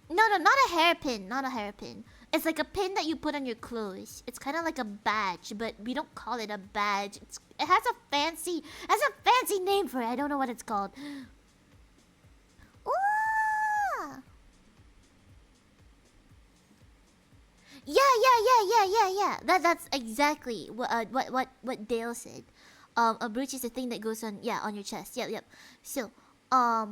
No, not a hairpin. It's like a pin that you put on your clothes. It's kind of like a badge, but we don't call it a badge. It has a fancy name for it. I don't know what it's called. Ooh. Yeah. That's exactly what Dale said. A brooch is a thing that goes on your chest. Yep. So, I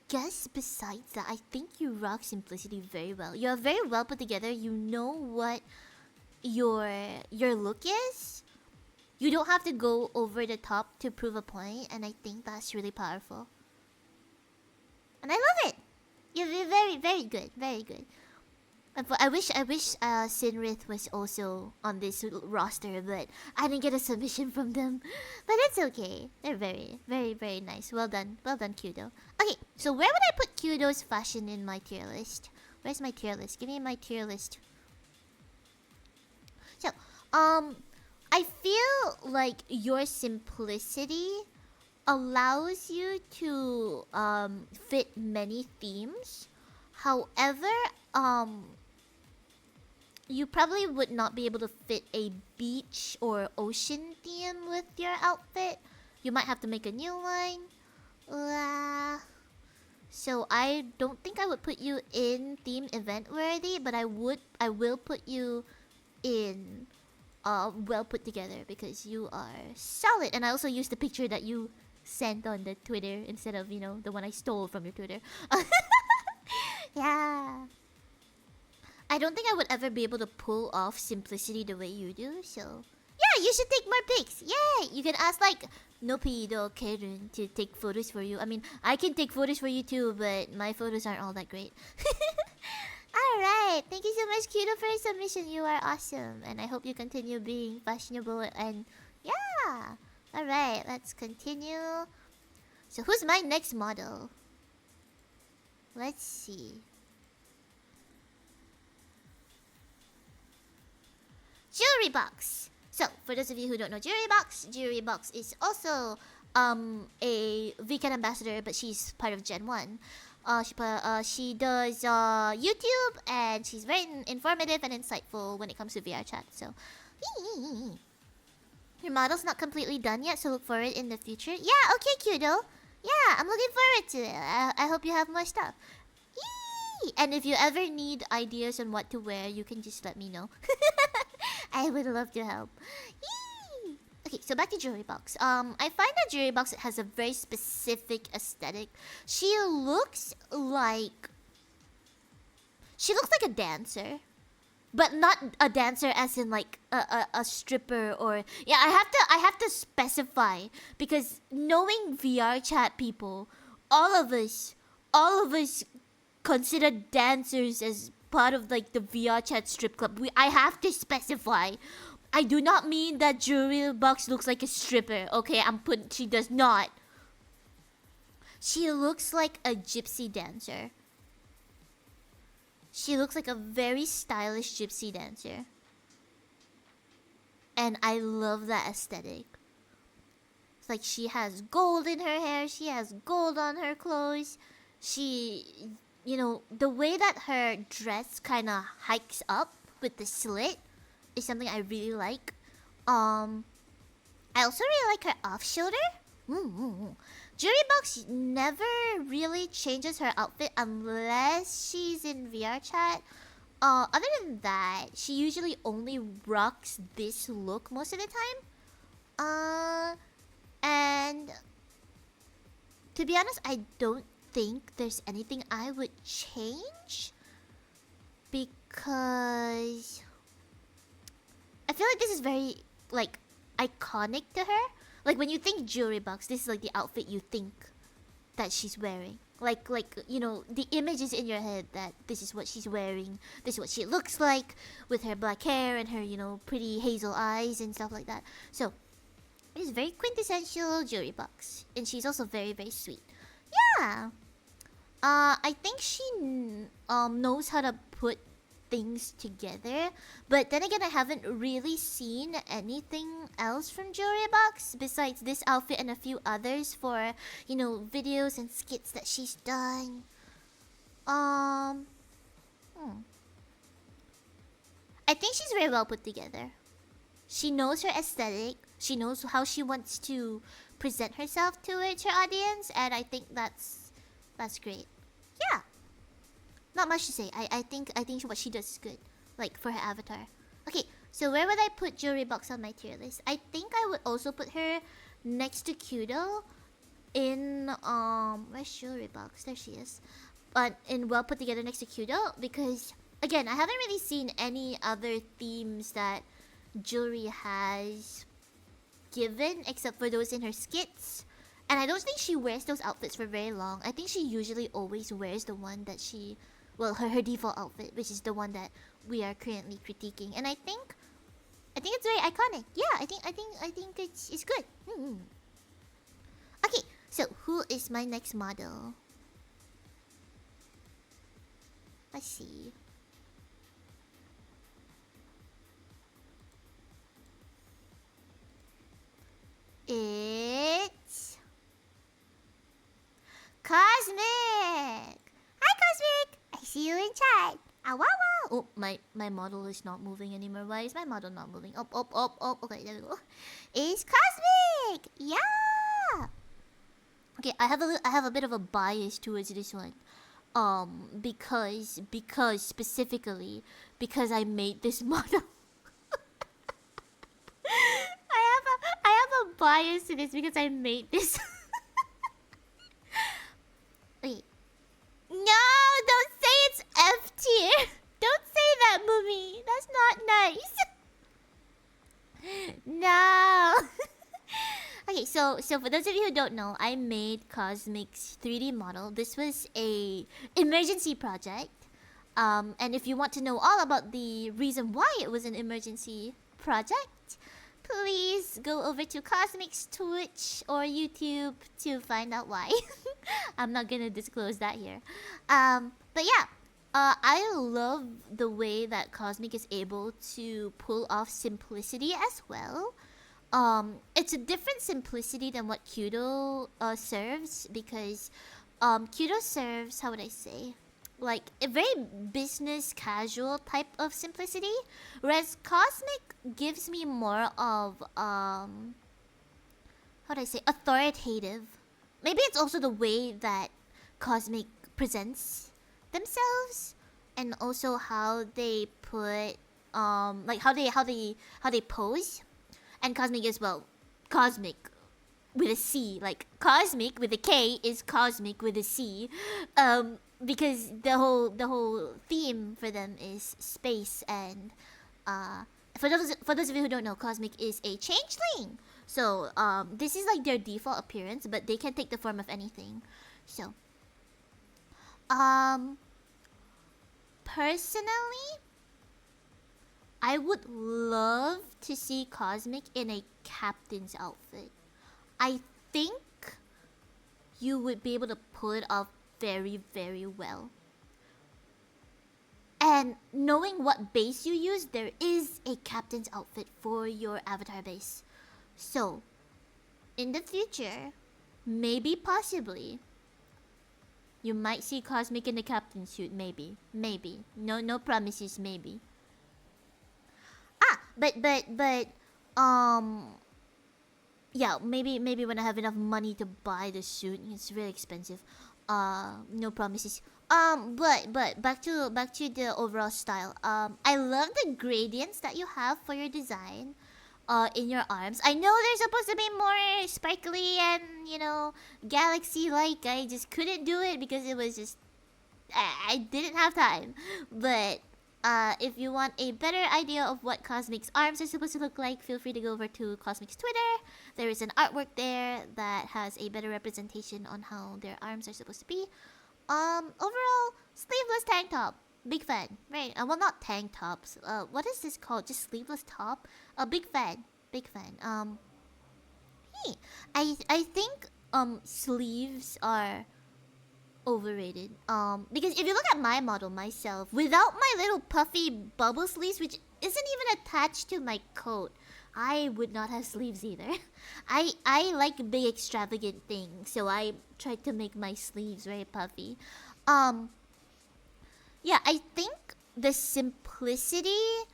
guess besides that, I think you rock simplicity very well. You're very well put together. You know what your look is. You don't have to go over the top to prove a point, and I think that's really powerful. And I love it. You're very, very good. Very good. I wish Sinrith was also on this roster, but I didn't get a submission from them. But it's okay. They're very, very, very nice. Well done, Kudo. Okay, so where would I put Kudo's fashion in my tier list? Where's my tier list? Give me my tier list. So, I feel like your simplicity allows you to fit many themes. However, you probably would not be able to fit a beach or ocean theme with your outfit. You might have to make a new one. So I don't think I would put you in theme event worthy, but I will put you in well put together because you are solid. And I also used the picture that you sent on the Twitter instead of, the one I stole from your Twitter. Yeah. I don't think I would ever be able to pull off simplicity the way you do, so... Yeah, you should take more pics! Yay! You can ask, like, Nopido Kerun to take photos for you. I mean, I can take photos for you too, but my photos aren't all that great. Alright, thank you so much, Kudo, for your submission. You are awesome, and I hope you continue being fashionable and... Yeah! Alright, let's continue. So who's my next model? Let's see. Jewelry box. So, for those of you who don't know Jewelry box is also a VCAT ambassador, but she's part of Gen 1. She does YouTube, and she's very informative and insightful when it comes to VRChat. So, your model's not completely done yet, so look for it in the future. Yeah, okay, Kudo. Yeah, I'm looking forward to it. I hope you have more stuff. Yee! And if you ever need ideas on what to wear, you can just let me know. I would love to help. Yee! Okay, so back to Jewelry box. I find that Jewelry box has a very specific aesthetic. She looks like she looks like a dancer. But not a dancer as in like a stripper or yeah, I have to specify because knowing VRChat people, all of us consider dancers as part of like the VRChat strip club. I have to specify. I do not mean that Jewelry Box looks like a stripper. Okay, she does not. She looks like a gypsy dancer. She looks like a very stylish gypsy dancer. And I love that aesthetic. It's like she has gold in her hair, she has gold on her clothes. She, you know, the way that her dress kind of hikes up with the slit is something I really like. I also really like her off-shoulder. Jewelry Box never really changes her outfit unless she's in VRChat. Other than that, she usually only rocks this look most of the time. And to be honest, I don't think there's anything I would change because I feel like this is very like iconic to her. Like when you think Jewelry Box, this is like the outfit you think that she's wearing. Like you know, the image is in your head that this is what she's wearing. This is what she looks like with her black hair and her, you know, pretty hazel eyes and stuff like that. So it is very quintessential Jewelry Box, and she's also very very sweet. Yeah. I think she knows how to put things together, but then again I haven't really seen anything else from Jewelry Box besides this outfit and a few others for, you know, videos and skits that she's done. I think she's very well put together. She knows her aesthetic, she knows how she wants to present herself to her audience, and I think that's great. Yeah. Not much to say. I think what she does is good. Like for her avatar. Okay, so where would I put Jewelry Box on my tier list? I think I would also put her next to Kudo in where's Jewelry Box? There she is. But in well put together next to Kudo because again, I haven't really seen any other themes that Jewelry has given except for those in her skits. And I don't think she wears those outfits for very long. I think she usually always wears the one that she, well, her default outfit, which is the one that we are currently critiquing. And I think it's very iconic. Yeah, I think it's good. Okay, so who is my next model? Let's see. It's Cosmic! Hi, Cosmic! I see you in chat. Ah, wow, wow. Oh, my model is not moving anymore. Why is my model not moving? Up. Okay, there we go. It's Cosmic! Yeah! Okay, I have a bit of a bias towards this one. Because specifically, because I made this model. I have a bias to this because I made this. Okay. No, don't say it's F tier. Don't say that, Mumi. That's not nice. No. Okay, so for those of you who don't know, I made Cosmic's 3D model. This was a emergency project. And if you want to know all about the reason why it was an emergency project, please go over to Cosmic's Twitch or YouTube to find out why. I'm not gonna disclose that here. But yeah, I love the way that Cosmic is able to pull off simplicity as well. It's a different simplicity than what Kudo serves because Kudo serves, how would I say, like a very business casual type of simplicity, whereas Cosmic gives me more of how do I say, authoritative. Maybe it's also the way that Cosmic presents themselves and also how they put like how they pose. And Cosmic as well. Cosmic with a C. Like cosmic with a K is cosmic with a C. Because the whole theme for them is space, and for those of you who don't know, cosmic is a changeling. So this is like their default appearance, but they can take the form of anything. So personally, I would love to see Cosmic in a captain's outfit. I think you would be able to pull it off very, very well. And knowing what base you use, there is a captain's outfit for your avatar base. So, in the future, maybe possibly, you might see Cosmic in the captain suit. Maybe. No promises, maybe. But yeah, maybe when I have enough money to buy the suit. It's really expensive. No promises. But back to the overall style. I love the gradients that you have for your design. In your arms. I know they're supposed to be more sparkly and, galaxy-like. I just couldn't do it because it was just... I didn't have time. But if you want a better idea of what Cosmic's arms are supposed to look like, feel free to go over to Cosmic's Twitter. There is an artwork there that has a better representation on how their arms are supposed to be. Overall, sleeveless tank top. Big fan, right? Well, not tank tops. What is this called? Just sleeveless top? Big fan. I think sleeves are overrated. Because if you look at my model myself, without my little puffy bubble sleeves, which isn't even attached to my coat, I would not have sleeves either. I like big extravagant things, so I tried to make my sleeves very puffy. Yeah, I think the simplicity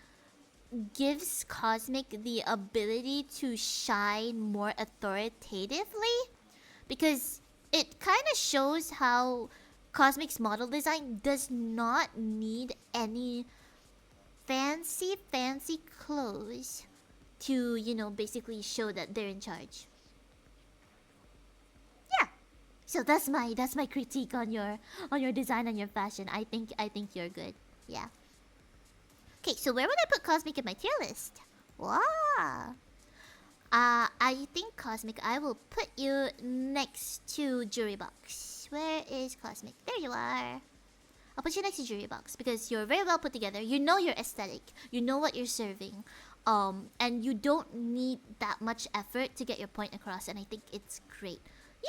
gives Cosmic the ability to shine more authoritatively, because it kind of shows how Cosmic's model design does not need any fancy clothes to, basically show that they're in charge. So that's my critique on your design and your fashion. I think you're good. Yeah. Okay, so where would I put Cosmic in my tier list? Wow. I think Cosmic, I will put you next to Jury Box. Where is Cosmic? There you are. I'll put you next to Jury Box because you're very well put together. You know your aesthetic. You know what you're serving. And you don't need that much effort to get your point across, and I think it's great.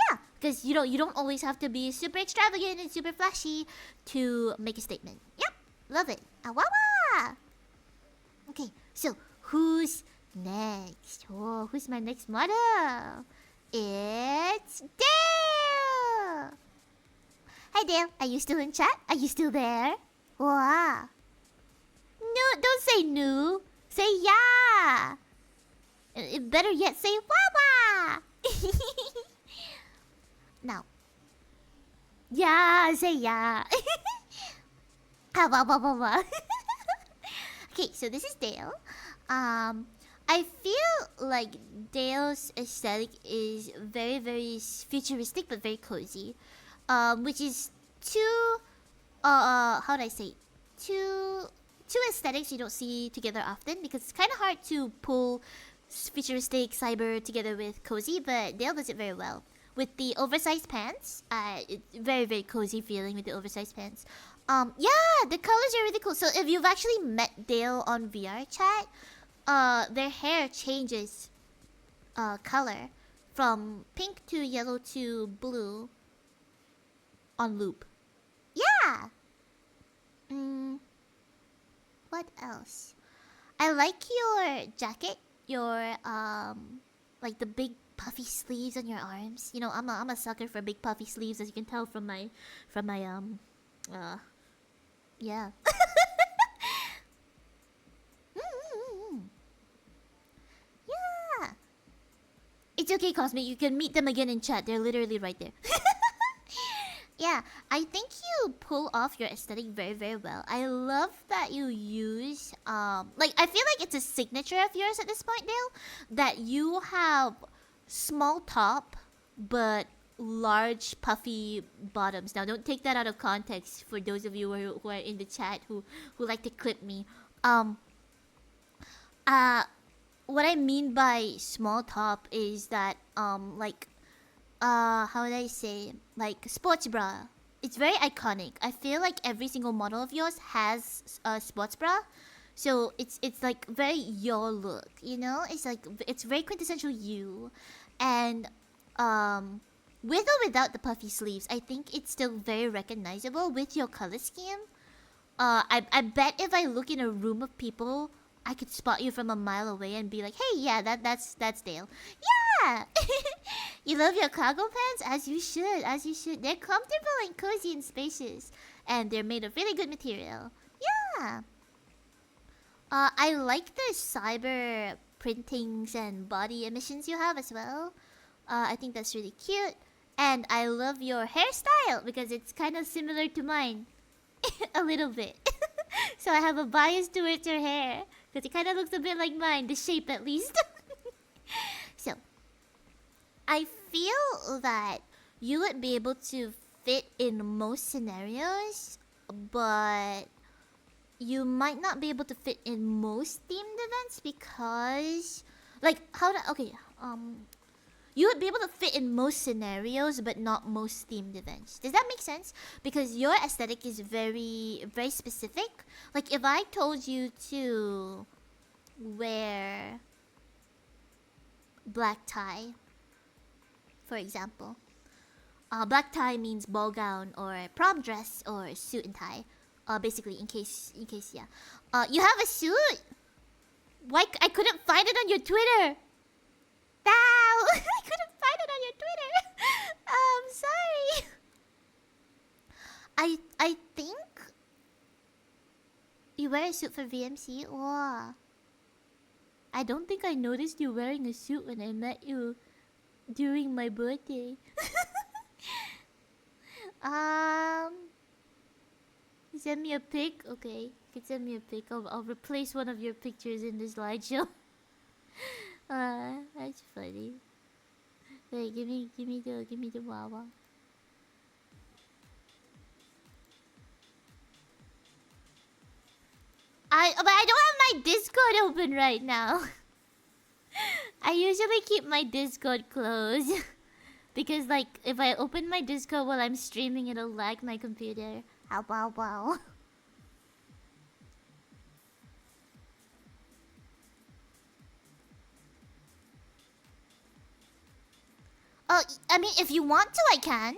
Yeah, because you don't always have to be super extravagant and super flashy to make a statement. Yep, love it. Awawa! Okay, so who's next? Oh, who's my next model? It's Dale! Hi Dale, are you still in chat? Are you still there? Wow. No, don't say no. Say yeah. Better yet, say wawa. Now. Yeah, say yeah. Okay, so this is Dale. I feel like Dale's aesthetic is very, very futuristic but very cozy. Which is two how do I say? Two aesthetics you don't see together often, because it's kind of hard to pull futuristic cyber together with cozy, but Dale does it very well. With the oversized pants, it's very, very cozy feeling with the oversized pants. Yeah, the colors are really cool. So if you've actually met Dale on VRChat, their hair changes color from pink to yellow to blue on loop. Yeah. What else? I like your jacket. Your like the big puffy sleeves on your arms. You know, I'm a sucker for big puffy sleeves, as you can tell from my yeah. Yeah. It's okay, Cosmic. You can meet them again in chat. They're literally right there. Yeah, I think you pull off your aesthetic very, very well. I love that you use like, I feel like it's a signature of yours at this point, Dale, that you have small top, but large puffy bottoms. Now, don't take that out of context for those of you who are in the chat who like to clip me. Um, what I mean by small top is that like how would I say, like sports bra. It's very iconic. I feel like every single model of yours has a sports bra. So it's like very your look, you know? It's like it's very quintessential you. And with or without the puffy sleeves, I think it's still very recognizable with your color scheme. I bet if I look in a room of people, I could spot you from a mile away and be like, "Hey, yeah, that's Dale." Yeah. You love your cargo pants, as you should, as you should. They're comfortable and cozy and spacious, and they're made of really good material. Yeah. I like the cyber printings and body emissions you have as well. I think that's really cute. And I love your hairstyle because it's kind of similar to mine. A little bit. So I have a bias towards your hair. Because it kind of looks a bit like mine, the shape at least. So, I feel that you would be able to fit in most scenarios, but you might not be able to fit in most themed events because, like, you would be able to fit in most scenarios, but not most themed events. Does that make sense? Because your aesthetic is very, very specific. Like, if I told you to wear black tie, for example, black tie means ball gown or prom dress or suit and tie. Basically, in case, yeah. You have a suit. Why I couldn't find it on your Twitter. Ow! I couldn't find it on your Twitter. Sorry. I think you wear a suit for VMC. Wow. I don't think I noticed you wearing a suit when I met you during my birthday. Send me a pic. Okay, you can send me a pic. I'll replace one of your pictures in the slideshow. That's funny. Wait, give me the Wawa. But I don't have my Discord open right now. I usually keep my Discord closed. Because, like, if I open my Discord while I'm streaming, it'll lag my computer. Wow. I mean, if you want to, I can.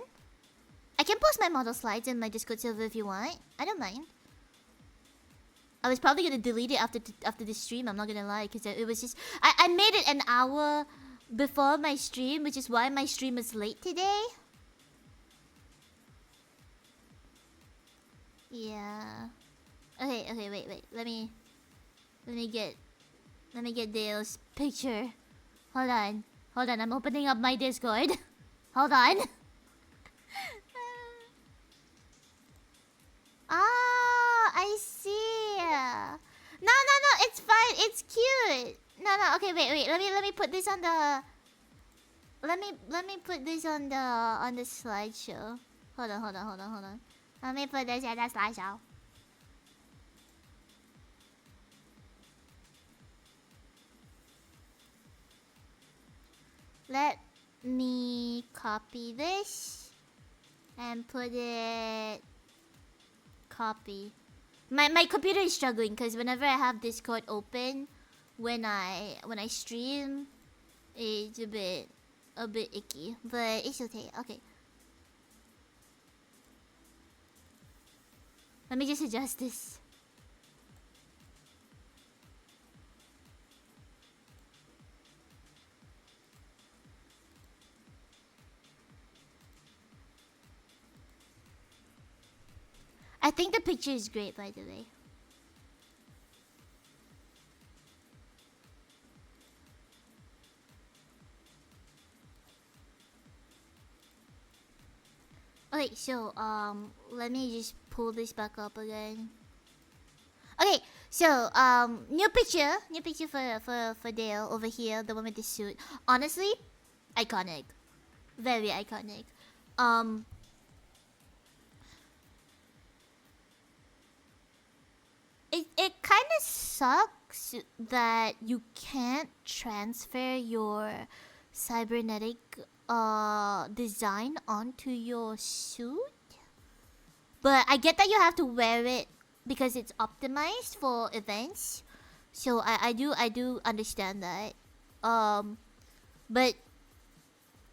I can post my model slides in my Discord server if you want. I don't mind. I was probably gonna delete it after the stream. I'm not gonna lie, because it was just I made it an hour before my stream, which is why my stream is late today. Yeah. Okay. Wait. Let me get Dale's picture. Hold on. I'm opening up my Discord. Hold on. I see. No, it's fine. It's cute. No. Okay, wait. Let me put this on the. Let me put this on the slideshow. Hold on. Let me put this on the slideshow. Let me copy this and put it. Copy. My computer is struggling because whenever I have Discord open, when I stream, it's a bit icky, but it's okay. Okay. Let me just adjust this. I think the picture is great, by the way. Okay, so let me just pull this back up again. Okay, so new picture for Dale over here, the one with the suit. Honestly, iconic. Very iconic. It kind of sucks that you can't transfer your cybernetic design onto your suit. But I get that you have to wear it because it's optimized for events. So I do understand that. But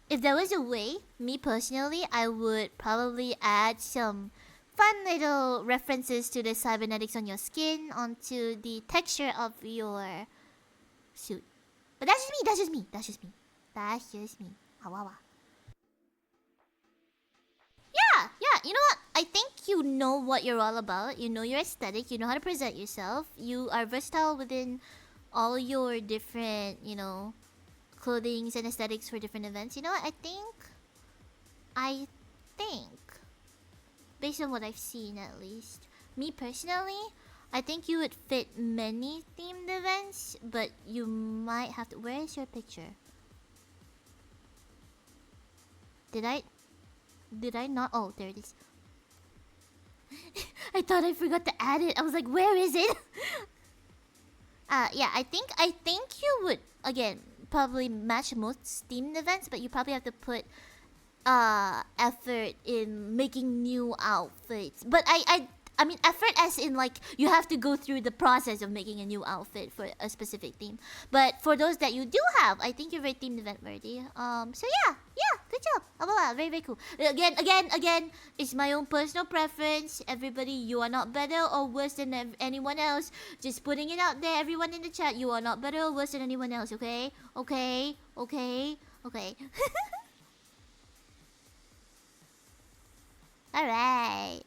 if there was a way, me personally, I would probably add some fun little references to the cybernetics on your skin onto the texture of your suit. But that's just me, that's just me, that's just me. That's just me. Hawawa. Yeah, you know what? I think you know what you're all about. You know your aesthetic, you know how to present yourself. You are versatile within all your different, clothings and aesthetics for different events. You know what? I think, based on what I've seen at least, me personally, I think you would fit many themed events, but you might have to. Where is your picture? Did I not? Oh, there it is. I thought I forgot to add it. I was like, where is it? Yeah, I think you would again probably match most themed events, but you probably have to put effort in making new outfits. But I mean effort as in like you have to go through the process of making a new outfit for a specific theme. But for those that you do have, I think you're very themed event worthy. So yeah, good job. Very, very cool. Again, it's my own personal preference. Everybody, you are not better or worse than anyone else. Just putting it out there, everyone in the chat, you are not better or worse than anyone else, okay? Okay. Alright.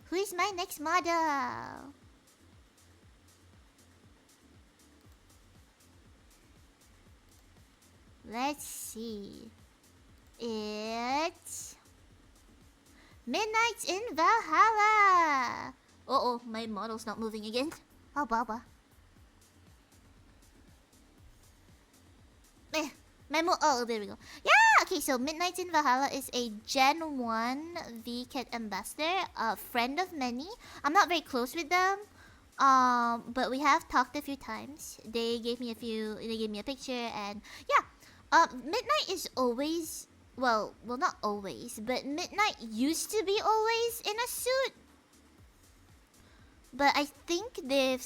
Who is my next model? Let's see. It's Midnight in Valhalla. Oh, my model's not moving again. Oh, baba. Oh, there we go. Yeah, okay, so Midnight in Valhalla is a Gen 1 VCat ambassador, a friend of many. I'm not very close with them, but we have talked a few times. They gave me a picture, and yeah, Midnight is always, well, not always, but Midnight used to be always in a suit. But I think they've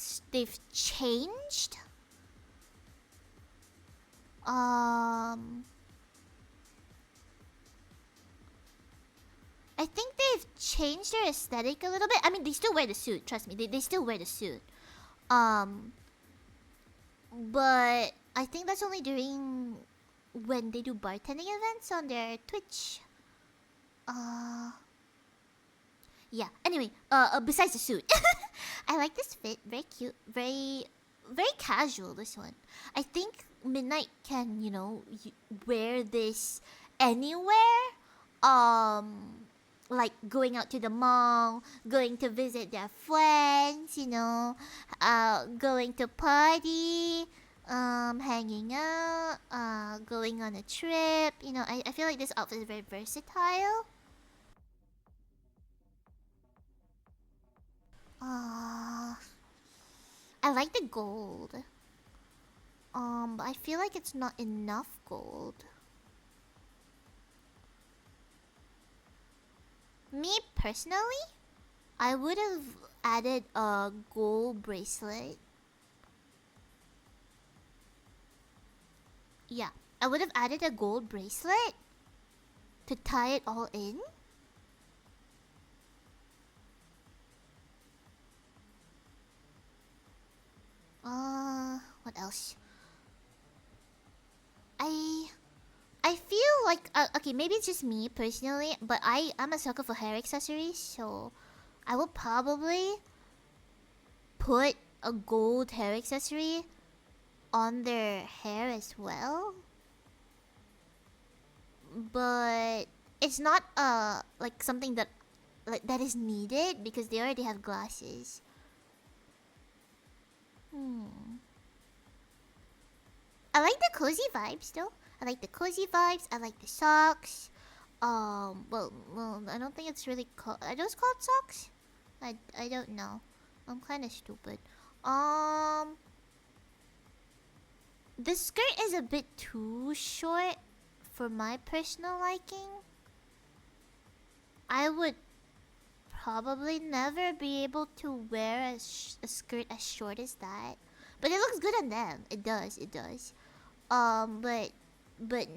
changed. I think they've changed their aesthetic a little bit. I mean, they still wear the suit. Trust me, they still wear the suit. But I think that's only during when they do bartending events on their Twitch. Yeah. Anyway, besides the suit, I like this fit. Very cute. Very casual. This one. I think Midnight can, wear this anywhere. Like going out to the mall, going to visit their friends, going to party, hanging out, going on a trip. I feel like this outfit is very versatile. I like the gold. But I feel like it's not enough gold. Me personally, I would have added a gold bracelet. Yeah, I would have added a gold bracelet to tie it all in. What else? I feel like okay, maybe it's just me personally, but I'm a sucker for hair accessories, so I will probably put a gold hair accessory on their hair as well. But it's not like something that is needed because they already have glasses. I like the cozy vibes though. I like the cozy vibes. I like the socks. Well, I don't think it's really called. Are those called socks? I don't know. I'm kind of stupid. The skirt is a bit too short for my personal liking. I would probably never be able to wear a skirt as short as that. But it looks good on them. It does. It does. But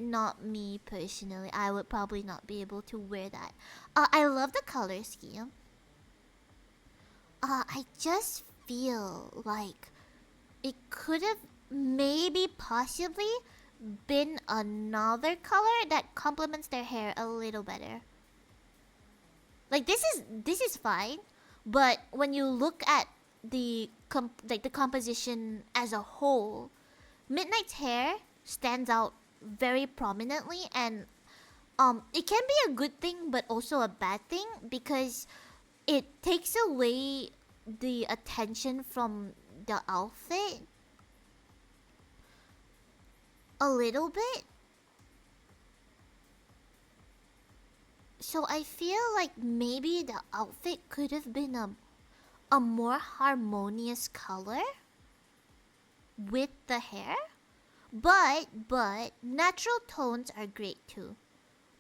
not me personally. I would probably not be able to wear that. I love the color scheme. I just feel like it could have maybe possibly been another color that complements their hair a little better. Like this is fine, but when you look at the composition as a whole, Midnight's hair stands out very prominently, and it can be a good thing but also a bad thing because it takes away the attention from the outfit a little bit. So I feel like maybe the outfit could have been a more harmonious color with the hair. But natural tones are great too.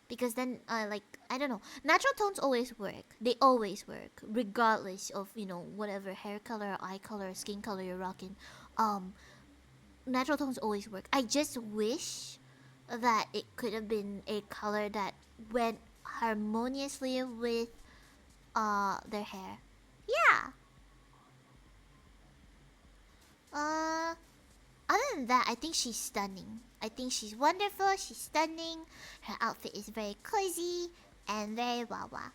Because then I don't know, natural tones always work. They always work regardless of, whatever hair color, eye color, skin color you're rocking. Natural tones always work. I just wish that it could have been a color that went harmoniously with their hair. Yeah. Other than that, I think she's stunning. I think she's wonderful. She's stunning. Her outfit is very cozy and very wawa.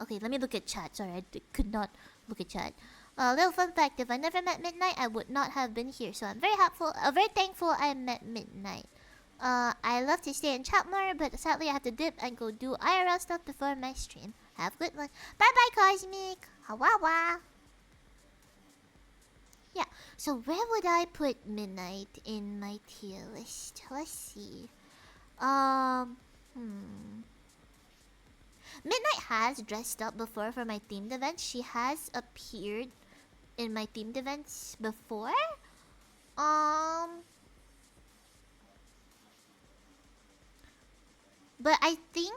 Okay, let me look at chat. Sorry, I could not look at chat. A little fun fact: if I never met Midnight, I would not have been here. So I'm very thankful I met Midnight. I love to stay and chat more, but sadly I have to dip and go do IRL stuff before my stream. Have a good one. Bye bye, Cosmic. Hawawa. Yeah, so where would I put Midnight in my tier list? Let's see. Midnight has dressed up before for my themed events. She has appeared in my themed events before. But I think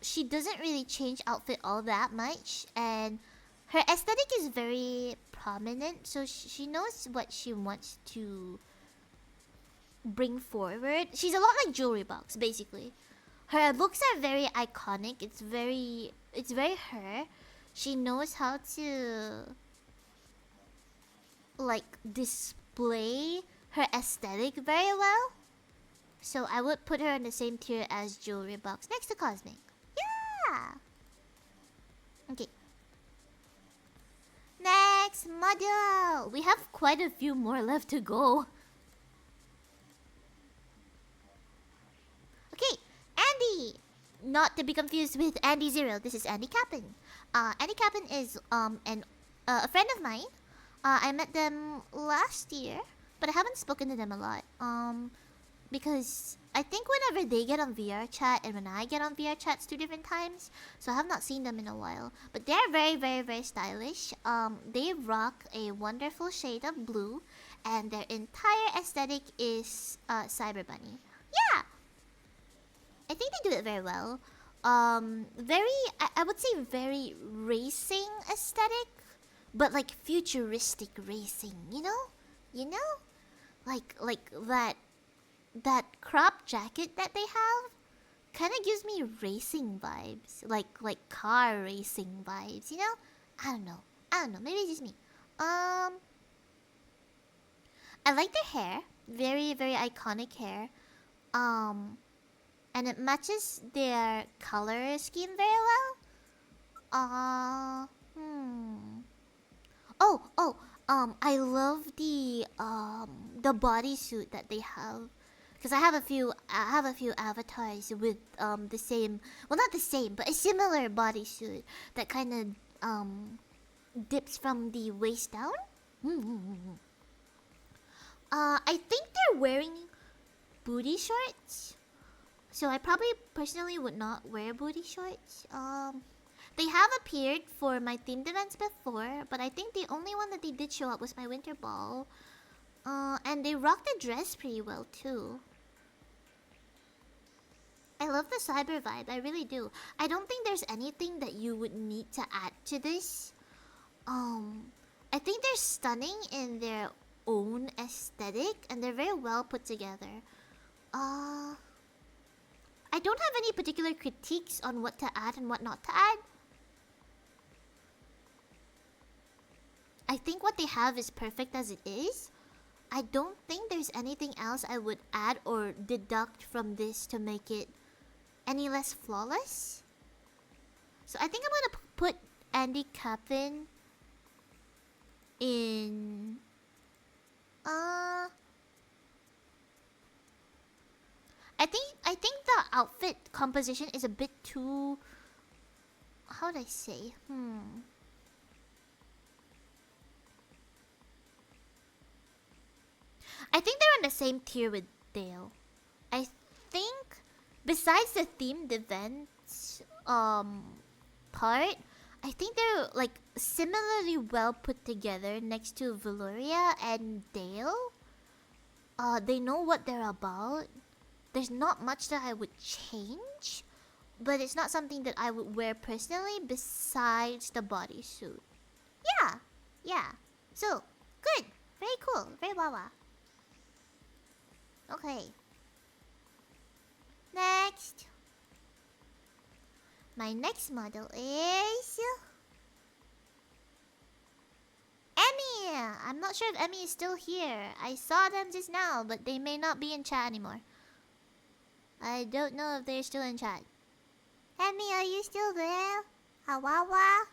she doesn't really change outfit all that much, and her aesthetic is very prominent, so she knows what she wants to bring forward. She's a lot like Jewelry Box, basically. Her looks are very iconic. It's very her. She knows how to display her aesthetic very well. So I would put her in the same tier as Jewelry Box, next to Cosmic. Yeah. Okay. Next model. We have quite a few more left to go. Okay, Andy. Not to be confused with Andy Zero. This is Andy Capin. Andy Capin is a friend of mine. I met them last year, but I haven't spoken to them a lot. Because I think whenever they get on VRChat and when I get on VRChat, it's 2 different times. So I have not seen them in a while. But they're very, very, very stylish. They rock a wonderful shade of blue, and their entire aesthetic is Cyber Bunny. Yeah, I think they do it very well. I would say very racing aesthetic, but like futuristic racing. You know, like that crop jacket that they have kind of gives me racing vibes, like car racing vibes, I don't know, maybe it's just me. I like their hair, very, very iconic hair, and it matches their color scheme very well. I love the bodysuit that they have. Because I have a few avatars with the same, well, not the same, but a similar bodysuit that kind of dips from the waist down. I think they're wearing booty shorts. So I probably personally would not wear booty shorts. They have appeared for my themed events before, but I think the only one that they did show up was my winter ball. And they rocked the dress pretty well too. I love the cyber vibe, I really do. I don't think there's anything that you would need to add to this. I think they're stunning in their own aesthetic, and they're very well put together. I don't have any particular critiques on what to add and what not to add. I think what they have is perfect as it is. I don't think there's anything else I would add or deduct from this to make it any less flawless. So I think I'm gonna put Andy Capin in... I think the outfit composition is a bit too... How would I say? I think they're on the same tier with Dale. I think besides the themed events part, I think they're like similarly well put together next to Valoria and Dale. They know what they're about. There's not much that I would change, but it's not something that I would wear personally besides the bodysuit. Yeah. So, good. Very cool. Very wawa. Okay. Next. My next model is... Emmy! I'm not sure if Emmy is still here. I saw them just now, but they may not be in chat anymore. I don't know if they're still in chat. Emmy, are you still there? Hawawa?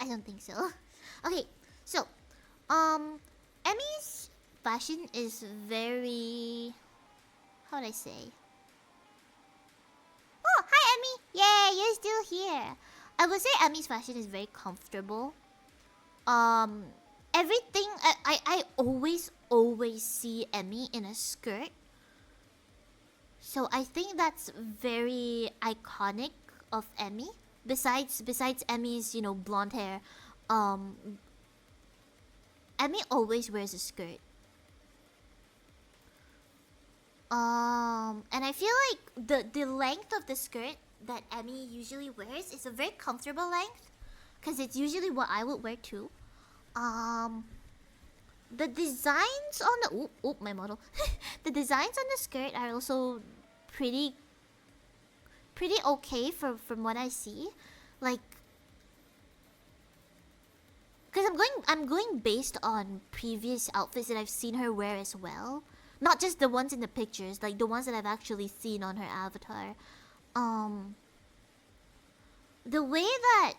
I don't think so. Okay, so Emmy's fashion is very... How would I say? Oh, hi Emmy! Yay, you're still here. I would say Emmy's fashion is very comfortable. Everything... I always see Emmy in a skirt. So I think that's very iconic of Emmy. Besides Emmy's, you know, blonde hair, Emmy always wears a skirt. And I feel like the length of the skirt that Emmy usually wears is a very comfortable length, because it's usually what I would wear too. The designs on the my model. The designs on the skirt are also pretty okay from what I see. Like, because I'm going based on previous outfits that I've seen her wear as well. Not just the ones in the pictures, like the ones that I've actually seen on her avatar. The way that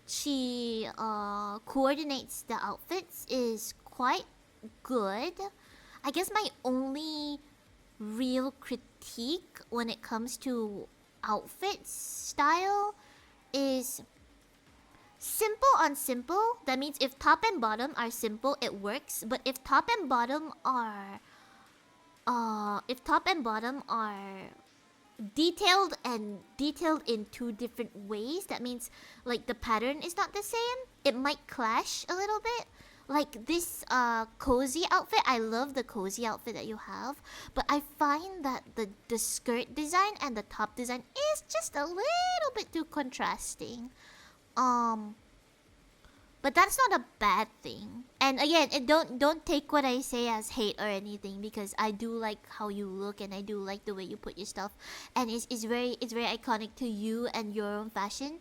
she coordinates the outfits is quite good. I guess my only real critique when it comes to outfit style is simple on simple. That means if top and bottom are simple, it works. But if top and bottom are detailed in two different ways, that means like the pattern is not the same, it might clash a little bit. Like this cozy outfit, I love the cozy outfit that you have, but I find that the skirt design and the top design is just a little bit too contrasting. But that's not a bad thing. And again, don't take what I say as hate or anything, because I do like how you look and I do like the way you put your stuff, and it's very iconic to you and your own fashion.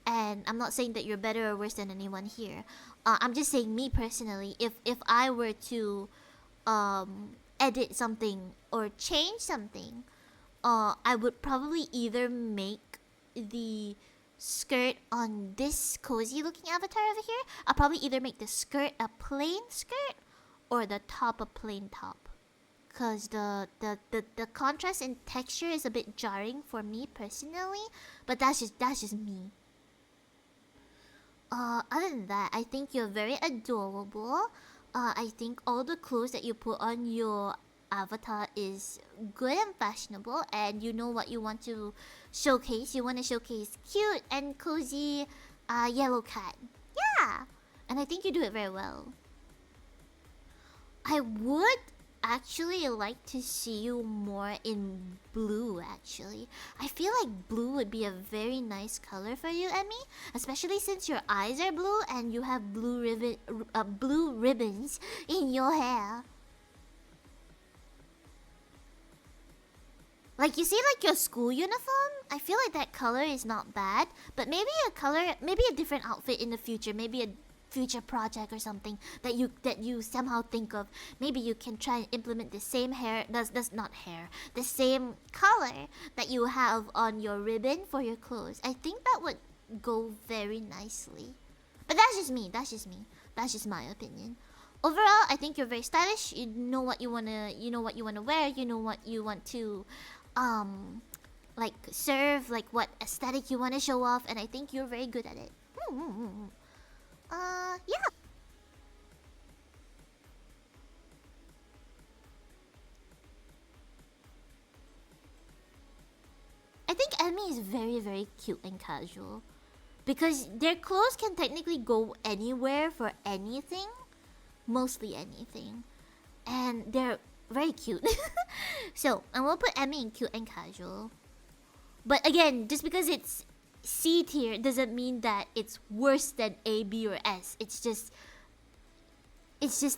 And I'm not saying that you're better or worse than anyone here. I'm just saying, me personally, if I were to edit something or change something, I would probably either make the skirt on this cozy looking avatar over here, I'll probably either make the skirt a plain skirt or the top a plain top, because the contrast in texture is a bit jarring for me personally, but that's just me. Other than that, I think you're very adorable. I think all the clothes that you put on your avatar is good and fashionable, and you know what you want to showcase. You want to showcase cute and cozy, yellow cat. Yeah, and I think you do it very well. I would actually like to see you more in blue, actually. I feel like blue would be a very nice color for you, Emmy. Especially since your eyes are blue and you have blue ribbons in your hair. Like, you see, like, your school uniform? I feel like that color is not bad. But maybe maybe a different outfit in the future. Maybe a future project or something that you somehow think of. Maybe you can try and implement the same that's not hair, the same color that you have on your ribbon for your clothes. I think that would go very nicely. But that's just me. That's just my opinion. Overall, I think you're very stylish. You know what you wanna wear. You know what you want to like serve, like what aesthetic you want to show off, and I think you're very good at it. Yeah. I think Emmy is very, very cute and casual. Because their clothes can technically go anywhere for anything. Mostly anything. And they're very cute. So, I will put Emmy in cute and casual. But again, just because it's C tier doesn't mean that it's worse than A, B, or S. It's just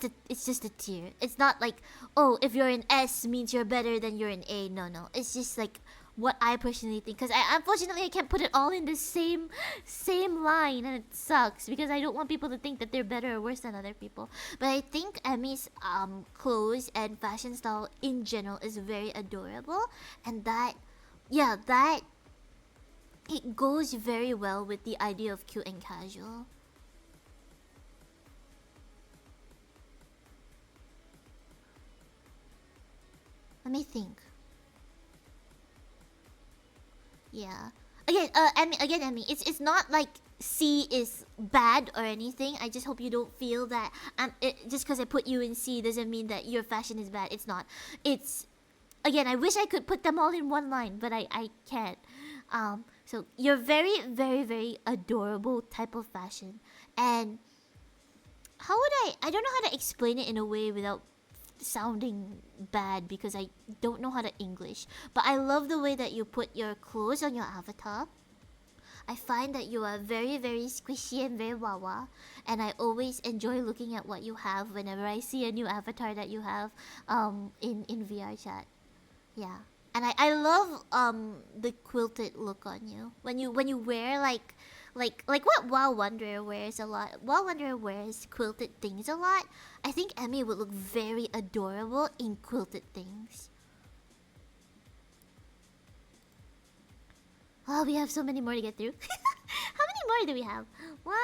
a tier. It's not like, oh, if you're an S means you're better than you're an A. No. It's just like what I personally think. Because unfortunately I can't put it all in the same line, and it sucks because I don't want people to think that they're better or worse than other people. But I think Emmy's clothes and fashion style in general is very adorable, and that it goes very well with the idea of cute and casual. Let me think. Yeah. Emmy, it's not like C is bad or anything. I just hope you don't feel that just because I put you in C doesn't mean that your fashion is bad. It's not. It's again, I wish I could put them all in one line, but I can't. So you're very, very, very adorable type of fashion. And how would I don't know how to explain it in a way without sounding bad because I don't know how to English. But I love the way that you put your clothes on your avatar. I find that you are very, very squishy and very wawa. And I always enjoy looking at what you have whenever I see a new avatar that you have in VRChat. Yeah. And I love the quilted look on you. When you wear like what WoW Wanderer wears a lot. WoW Wanderer wears quilted things a lot. I think Emmy would look very adorable in quilted things. Oh, we have so many more to get through. How many more do we have? 1,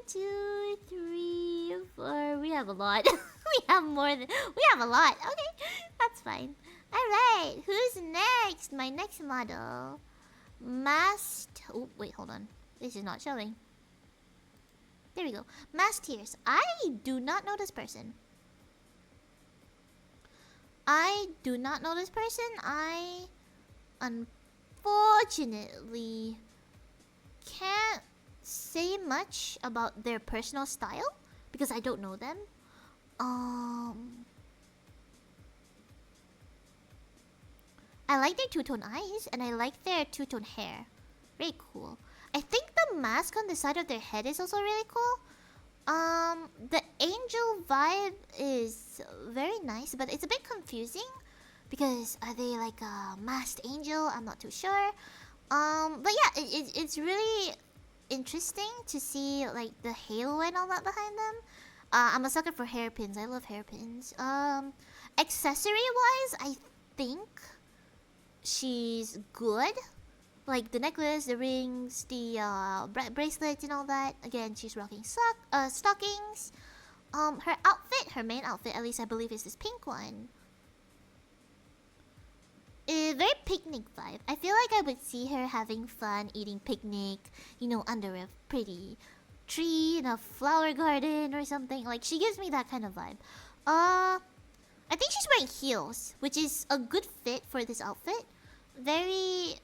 2, 3, 4. We have a lot. We have a lot. Okay, that's fine. Alright, who's next? My next model. Oh, wait, hold on. This is not showing. There we go. Mass Tears. I do not know this person. I unfortunately can't say much about their personal style because I don't know them. I like their two-tone eyes and I like their two-tone hair. Very cool. I think the mask on the side of their head is also really cool. The angel vibe is very nice, but it's a bit confusing because are they like a masked angel? I'm not too sure. But yeah, it's really interesting to see like the halo and all that behind them. I'm a sucker for hairpins. I love hairpins. Accessory-wise, I think she's good. Like the necklace, the rings, the bracelets and all that. Again, she's rocking stockings. Her main outfit, at least I believe, is this pink one. Very picnic vibe. I feel like I would see her having fun, eating picnic, under a pretty tree in a flower garden or something. Like, she gives me that kind of vibe. I think she's wearing heels, which is a good fit for this outfit. Very,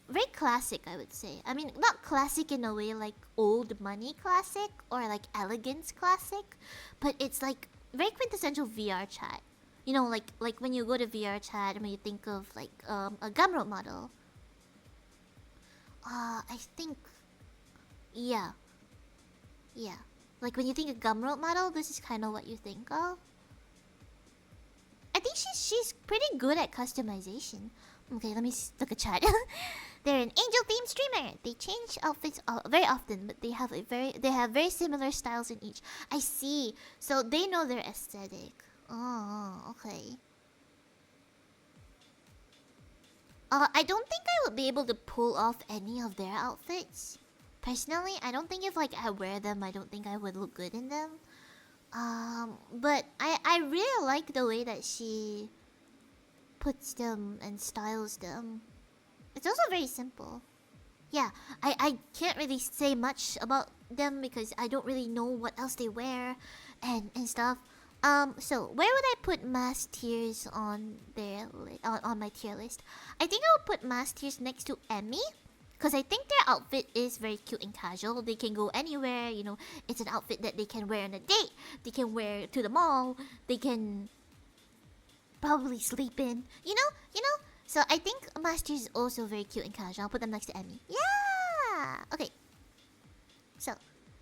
very classic, I would say. I mean, not classic in a way like old money classic or like elegance classic, but it's like very quintessential VRChat. You know, like when you go to VRChat and when you think of like a Gumroad model. I think, yeah, yeah. Like when you think of Gumroad model, this is kind of what you think of. I think she's pretty good at customization. Okay, let me look at chat. They're an angel themed streamer. They change outfits very often, but they have very similar styles in each. I see. So they know their aesthetic. Oh, okay. I don't think I would be able to pull off any of their outfits. Personally, I don't think if like I wear them, I don't think I would look good in them. But I really like the way that she puts them and styles them. It's also very simple. Yeah, I can't really say much about them because I don't really know what else they wear and stuff. So where would I put mass tiers on their on my tier list? I think I would put mass tiers next to Emmy. Because I think their outfit is very cute and casual. They can go anywhere, you know. It's an outfit that they can wear on a date. They can wear to the mall. They can probably sleep in. You know? So I think Master is also very cute and casual. I'll put them next to Emmy. Yeah! Okay. So,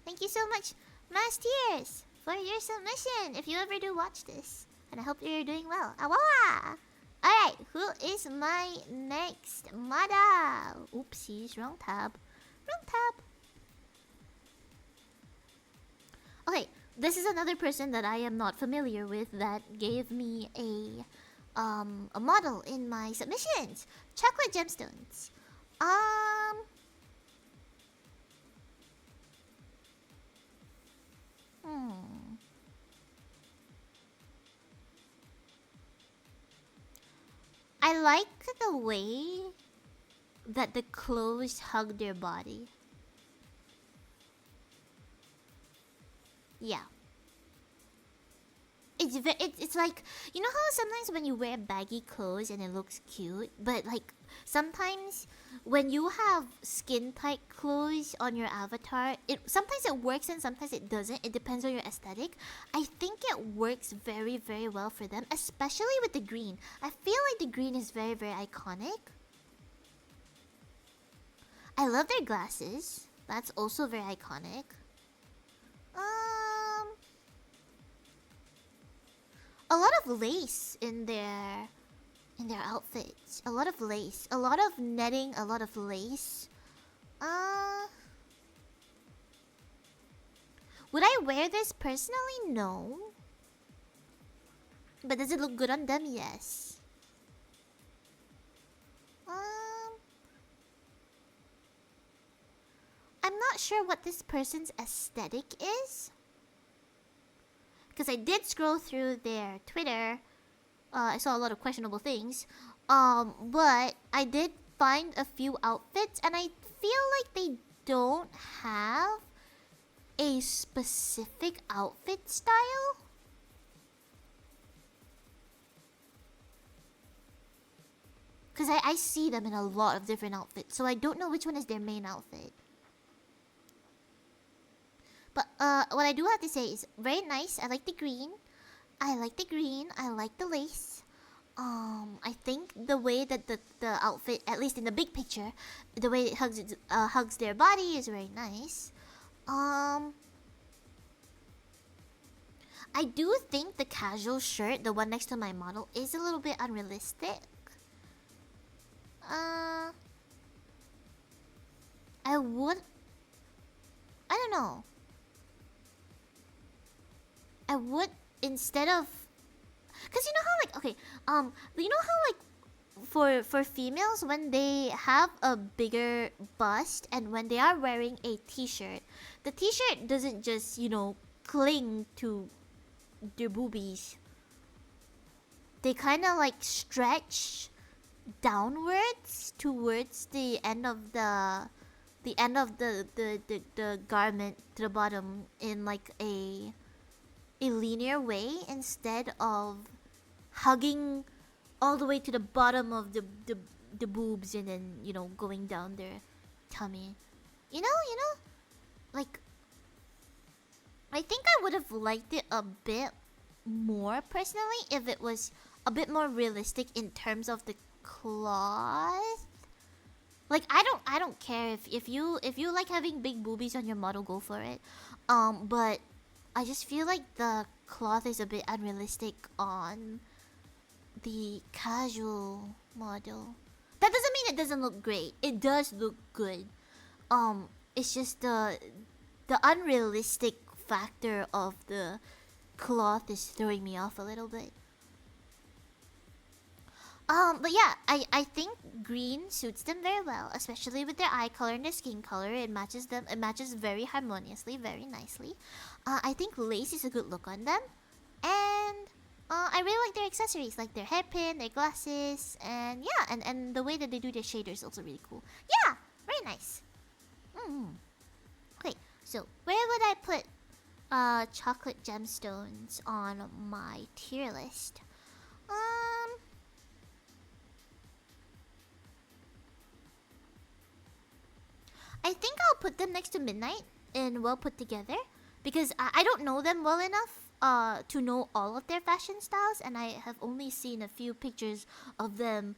thank you so much, Masters, for your submission. If you ever do watch this. And I hope you're doing well. Awawa! Alright, who is my next model? Oopsies, wrong tab. Wrong tab. Okay, this is another person that I am not familiar with that gave me a model in my submissions. Chocolate gemstones. I like the way that the clothes hug their body. Yeah. It's like, you know how sometimes when you wear baggy clothes and it looks cute, but like sometimes when you have skin tight clothes on your avatar, sometimes it works and sometimes it doesn't. It depends on your aesthetic. I think it works very, very well for them, especially with the green. I feel like the green is very, very iconic. I love their glasses. That's also very iconic. A lot of lace in their outfits. A lot of lace. A lot of netting, a lot of lace. Would I wear this personally? No. But does it look good on them? Yes. I'm not sure what this person's aesthetic is. Because I did scroll through their Twitter. I saw a lot of questionable things. But I did find a few outfits, and I feel like they don't have a specific outfit style. Because I see them in a lot of different outfits, so I don't know which one is their main outfit. But what I do have to say is very nice. I like the green. I like the green. I like the lace. I think the way that the outfit, at least in the big picture, the way it hugs their body is very nice. I do think the casual shirt, the one next to my model, is a little bit unrealistic. I don't know. I would, instead of, cause you know how like, okay, you know how like for females when they have a bigger bust and when they are wearing a t-shirt, the t-shirt doesn't just, you know, cling to their boobies. They kind of like stretch downwards towards the end of the the end of the garment to the bottom in like a linear way instead of hugging all the way to the bottom of the boobs and then, you know, going down their tummy. You know, like I think I would have liked it a bit more personally if it was a bit more realistic in terms of the cloth. Like I don't care if you like having big boobies on your model, go for it. But I just feel like the cloth is a bit unrealistic on the casual model. That doesn't mean it doesn't look great. It does look good. It's just the unrealistic factor of the cloth is throwing me off a little bit. But yeah, I think green suits them very well, especially with their eye color and their skin color. It matches them. It matches very harmoniously, very nicely. I think lace is a good look on them, and I really like their accessories, like their hairpin, their glasses, and yeah, and the way that they do their shaders is also really cool. Yeah, very nice. Okay, so where would I put chocolate gemstones on my tier list? I think I'll put them next to Midnight and well put together because I don't know them well enough to know all of their fashion styles, and I have only seen a few pictures of them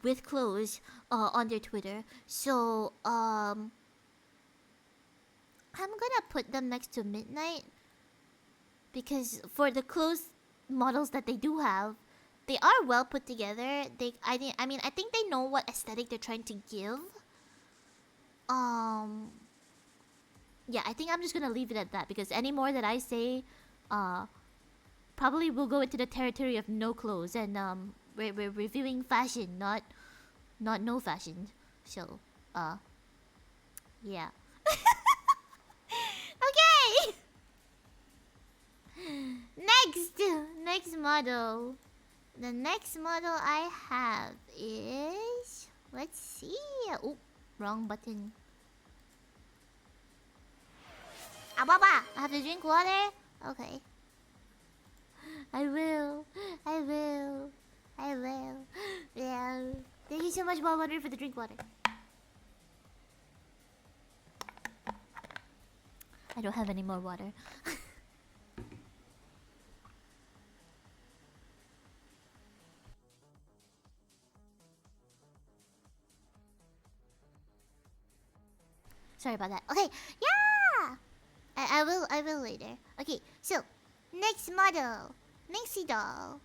with clothes on their Twitter. So I'm gonna put them next to Midnight because for the clothes models that they do have, they are well put together. I think they know what aesthetic they're trying to give. Yeah, I think I'm just gonna leave it at that because any more that I say, probably will go into the territory of no clothes, and we're reviewing fashion, not no fashion. So, yeah. Okay. Next model. The next model I have is, let's see. Oh, wrong button. Ababa, I have to drink water? Okay. I will. Yeah. Thank you so much, Bob Wonder, for the drink water. I don't have any more water. Sorry about that. Okay, yeah! I will later. Okay, so next model, Nixie doll.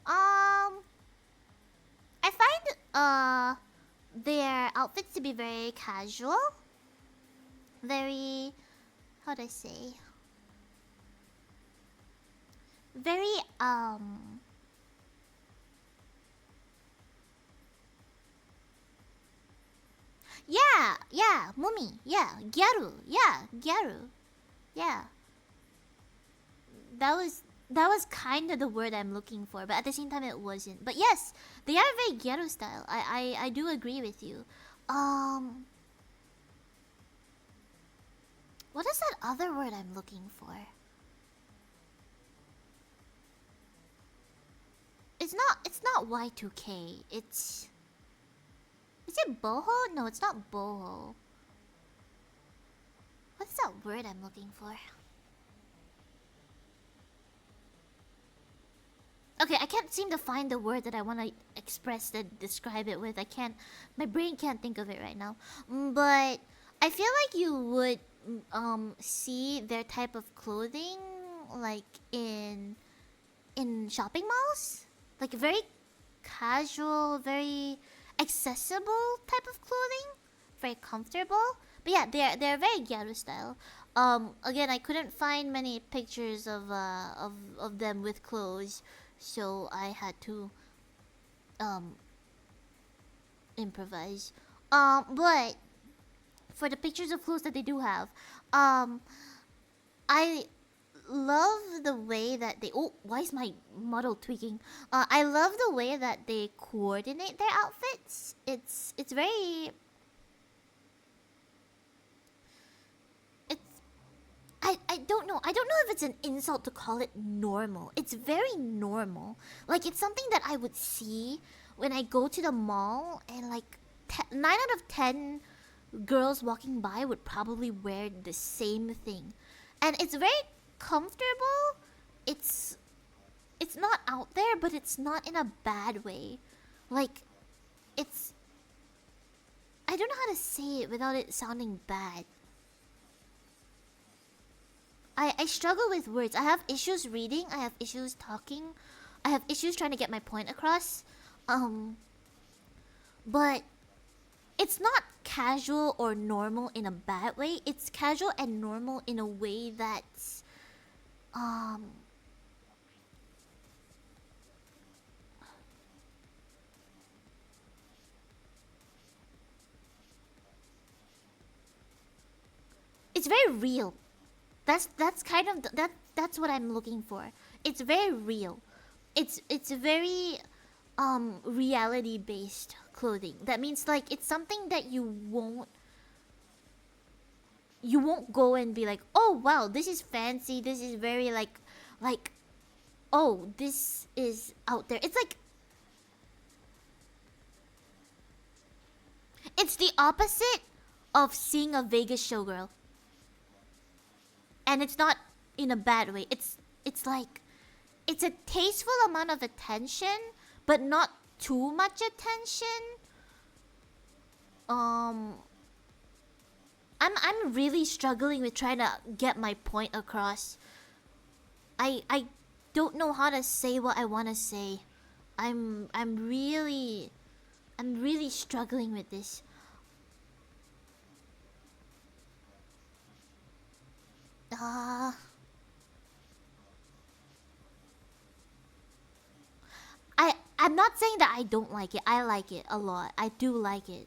I find their outfits to be very casual, very, how do I say? Very yeah, Mumi, yeah, Gyaru, yeah, Gyaru, yeah. That was kind of the word I'm looking for, but at the same time it wasn't. But yes, they are very ghetto style. I do agree with you. What is that other word I'm looking for? It's not Y2K. Is it boho? No, it's not boho. What's that word I'm looking for? Okay, I can't seem to find the word that I want to express that describe it with. My brain can't think of it right now. But I feel like you would see their type of clothing like in shopping malls, like very casual, very accessible type of clothing, very comfortable. But yeah, they're very ghetto style. Again, I couldn't find many pictures of them with clothes, so I had to improvise. But for the pictures of clothes that they do have, I love the way that they. Oh, why is my model tweaking? I love the way that they coordinate their outfits. It's very. I don't know. I don't know if it's an insult to call it normal. It's very normal. Like, it's something that I would see when I go to the mall, and like 9 out of 10 girls walking by would probably wear the same thing. And it's very comfortable. It's not out there, but it's not in a bad way. Like, it's, I don't know how to say it without it sounding bad. I struggle with words. I have issues reading. I have issues talking. I have issues trying to get my point across. But it's not casual or normal in a bad way. It's casual and normal in a way that's it's very real. That's kind of that's what I'm looking for. It's very real. It's very reality based clothing. That means like it's something that you won't go and be like, "Oh wow, this is fancy. This is very like oh, this is out there." It's like it's the opposite of seeing a Vegas showgirl. And it's not in a bad way. It's like it's a tasteful amount of attention, but not too much attention. I'm really struggling with trying to get my point across. I don't know how to say what I want to say. I'm really struggling with this. I'm not saying that I don't like it. I like it a lot. I do like it.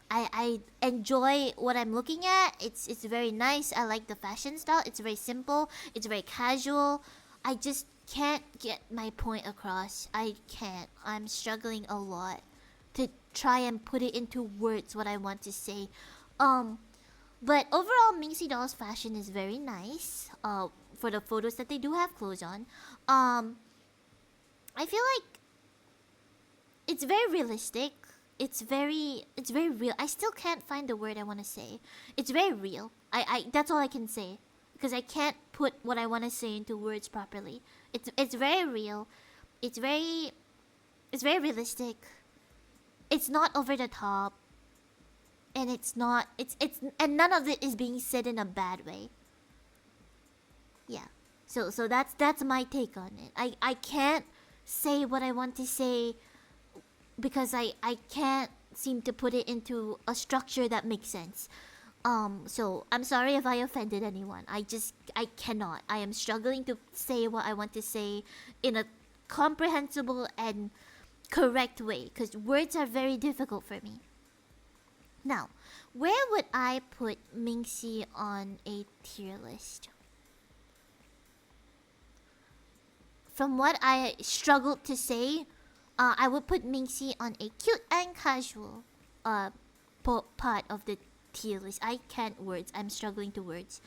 I enjoy what I'm looking at. It's very nice. I like the fashion style. It's very simple. It's very casual. I just can't get my point across. I can't. I'm struggling a lot to try and put it into words what I want to say. But overall, Minxie Doll's fashion is very nice. For the photos that they do have clothes on, I feel like it's very realistic. It's very real. I still can't find the word I want to say. It's very real. I that's all I can say because I can't put what I want to say into words properly. It's very real. It's very realistic. It's not over the top. And it's not and none of it is being said in a bad way. Yeah. So that's my take on it. I can't say what I want to say because I can't seem to put it into a structure that makes sense. So I'm sorry if I offended anyone. I cannot. I am struggling to say what I want to say in a comprehensible and correct way because words are very difficult for me. Now, where would I put Minxie on a tier list? From what I struggled to say, I would put Minxie on a cute and casual part of the tier list. I can't words. I'm struggling to words.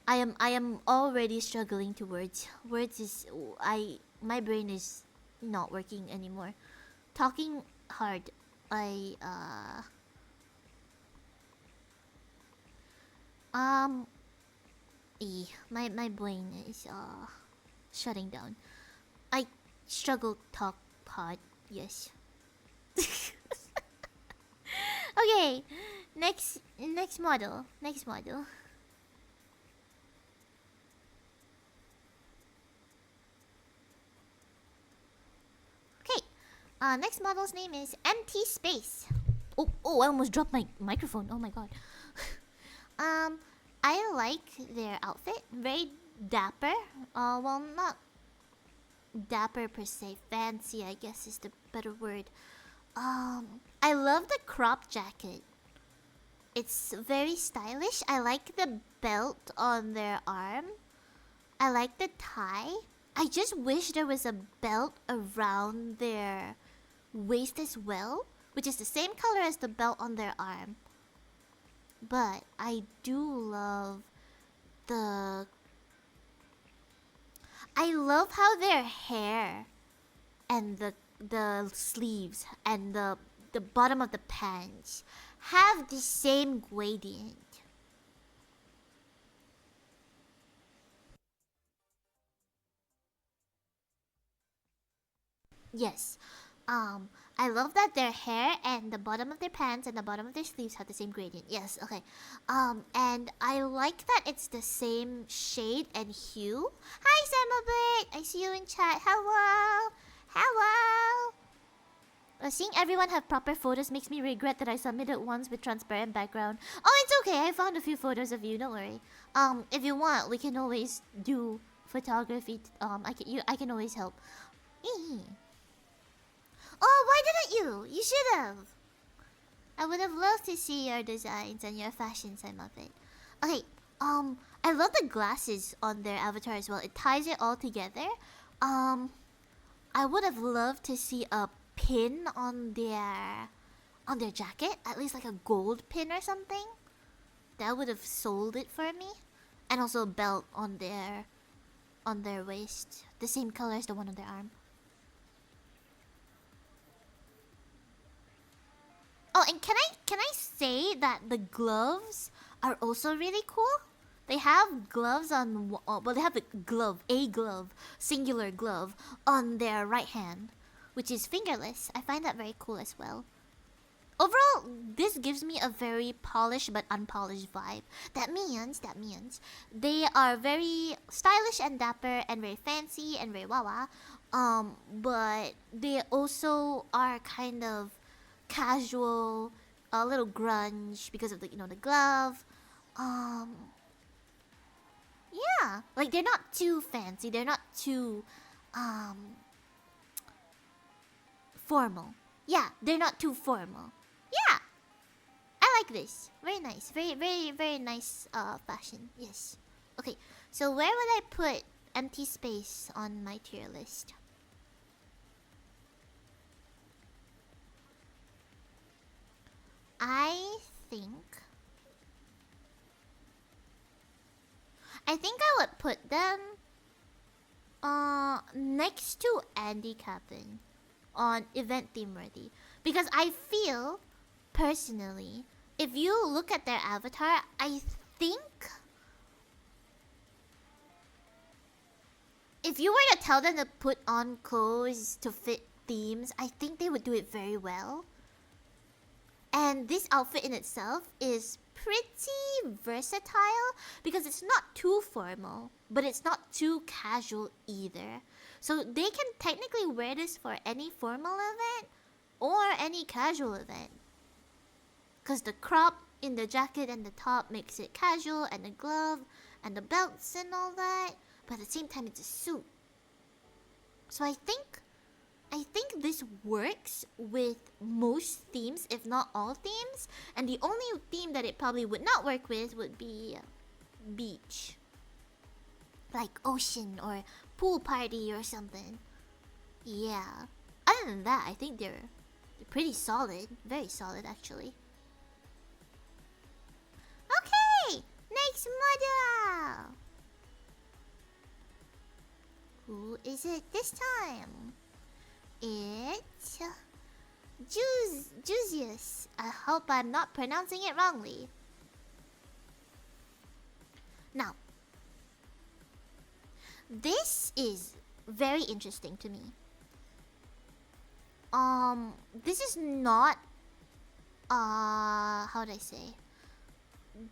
I am already struggling to words. Words is my brain is not working anymore. Talking hard. My brain is shutting down. I struggle talk hard. Yes. Okay, next model. Okay, next model's name is Empty Space. Oh, I almost dropped my microphone. Oh my god. I like their outfit. Very dapper. Well, not dapper per se. Fancy, I guess, is the better word. I love the crop jacket. It's very stylish. I like the belt on their arm. I like the tie. I just wish there was a belt around their waist as well, which is the same color as the belt on their arm. But I do love the I love how their hair and the sleeves and the bottom of the pants have the same gradient. Yes. I love that their hair and the bottom of their pants and the bottom of their sleeves have the same gradient. Yes, okay. And I like that it's the same shade and hue. Hi, Samabit! I see you in chat. Hello! Hello! Seeing everyone have proper photos makes me regret that I submitted ones with transparent background. Oh, it's okay. I found a few photos of you. Don't worry. If you want, we can always do photography. I can always help. Oh, why didn't you? You should have. I would have loved to see your designs and your fashions. I love it. Okay, I love the glasses on their avatar as well. It ties it all together. I would have loved to see a pin on their jacket, at least like a gold pin or something. That would have sold it for me. And also a belt on their waist, the same color as the one on their arm. Oh, and can I say that the gloves are also really cool? They have gloves on, well, they have a glove, singular glove, on their right hand, which is fingerless. I find that very cool as well. Overall, this gives me a very polished but unpolished vibe. That means they are very stylish and dapper and very fancy and very wawa. But they also are kind of casual, a little grunge because of the the glove. Yeah, like they're not too fancy. They're not too formal. Yeah, they're not too formal. Yeah, I like this. Very nice. Very nice fashion. Yes. Okay, so where would I put empty space on my tier list? I think I would put them next to Andy Captain on event theme worthy, because I feel personally, if you look at their avatar, I think if you were to tell them to put on clothes to fit themes, I think they would do it very well. And this outfit in itself is pretty versatile because it's not too formal, but it's not too casual either. So they can technically wear this for any formal event or any casual event. Because the crop in the jacket and the top makes it casual, and the glove and the belts and all that. But at the same time, it's a suit. So I think this works with most themes, if not all themes. And the only theme that it probably would not work with would be beach. Like ocean or pool party or something. Yeah. Other than that, I think they're pretty solid. Very solid, actually. Okay! Next model! Who is it this time? It's Juzius. I hope I'm not pronouncing it wrongly. Now, this is very interesting to me. This is not how do I say?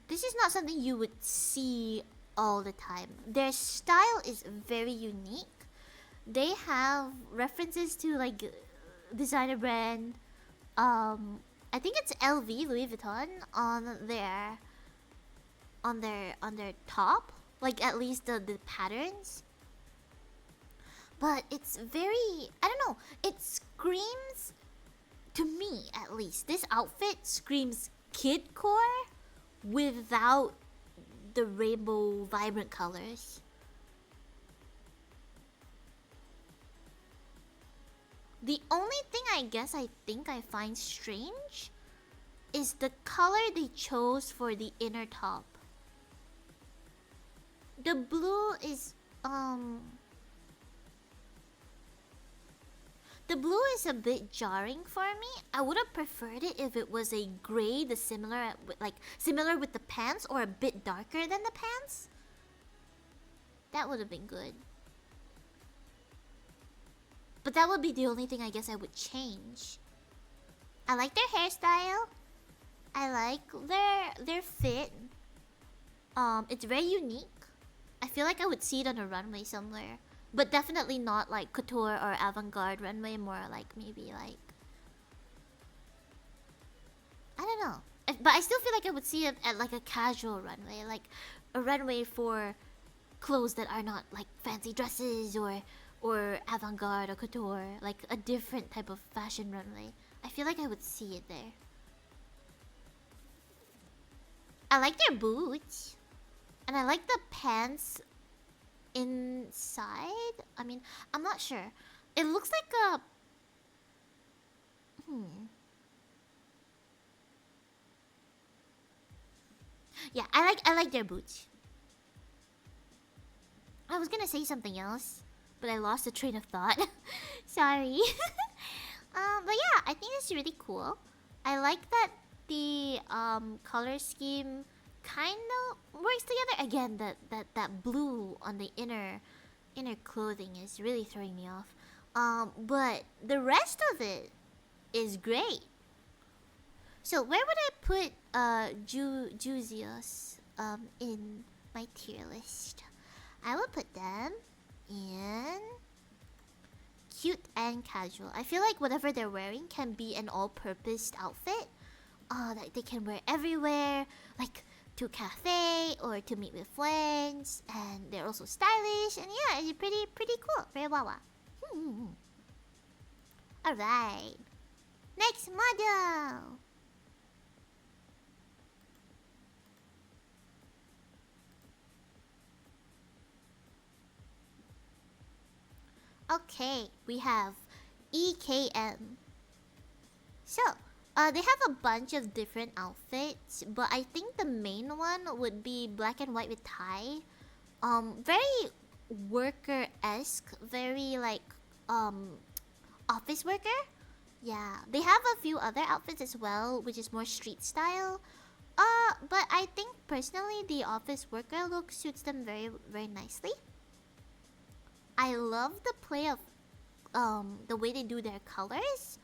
This is not something you would see all the time. Their style is very unique. They have references to like designer brand. I think it's LV, Louis Vuitton, on their top. Like at least the patterns. But it's very, I don't know, it screams, to me at least, this outfit screams kidcore without the rainbow vibrant colors. The only thing I think I find strange is the color they chose for the inner top. The blue is The blue is a bit jarring for me. I would have preferred it if it was a gray, similar with the pants, or a bit darker than the pants. That would have been good. But that would be the only thing I guess I would change. I like their hairstyle. I like their fit. It's very unique. I feel like I would see it on a runway somewhere. But definitely not like couture or avant-garde runway, more like maybe like... I don't know. But I still feel like I would see it at like a casual runway. Like a runway for clothes that are not like fancy dresses or avant-garde or couture. Like a different type of fashion runway. I feel like I would see it there. I like their boots. And I like the pants inside. I mean, I'm not sure. It looks like a... Yeah, I like their boots. I was gonna say something else, but I lost the train of thought. Sorry. But yeah, I think it's really cool. I like that the color scheme kind of works together. Again, that blue on the inner clothing is really throwing me off. But the rest of it is great. So where would I put Juzios in my tier list? I would put them in cute and casual. I feel like whatever they're wearing can be an all-purpose outfit. That they can wear everywhere, like to cafe or to meet with friends, and they're also stylish, and yeah, it's pretty cool. Very wawa. Alright. Next model. Okay, we have EKM. So, they have a bunch of different outfits, but I think the main one would be black and white with tie. Very worker-esque, very like office worker. Yeah, they have a few other outfits as well, which is more street style. But I think personally the office worker look suits them very nicely. I love the play of the way they do their colors,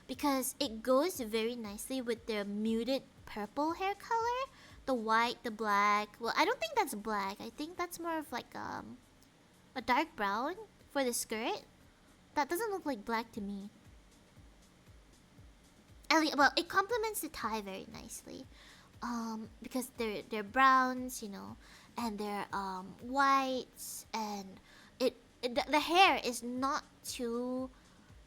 because it goes very nicely with their muted purple hair color. The white, the black. Well, I don't think that's black. I think that's more of like a dark brown for the skirt. That doesn't look like black to me. Well, it complements the tie very nicely. Because they're browns, you know, and they're whites, and the hair is not too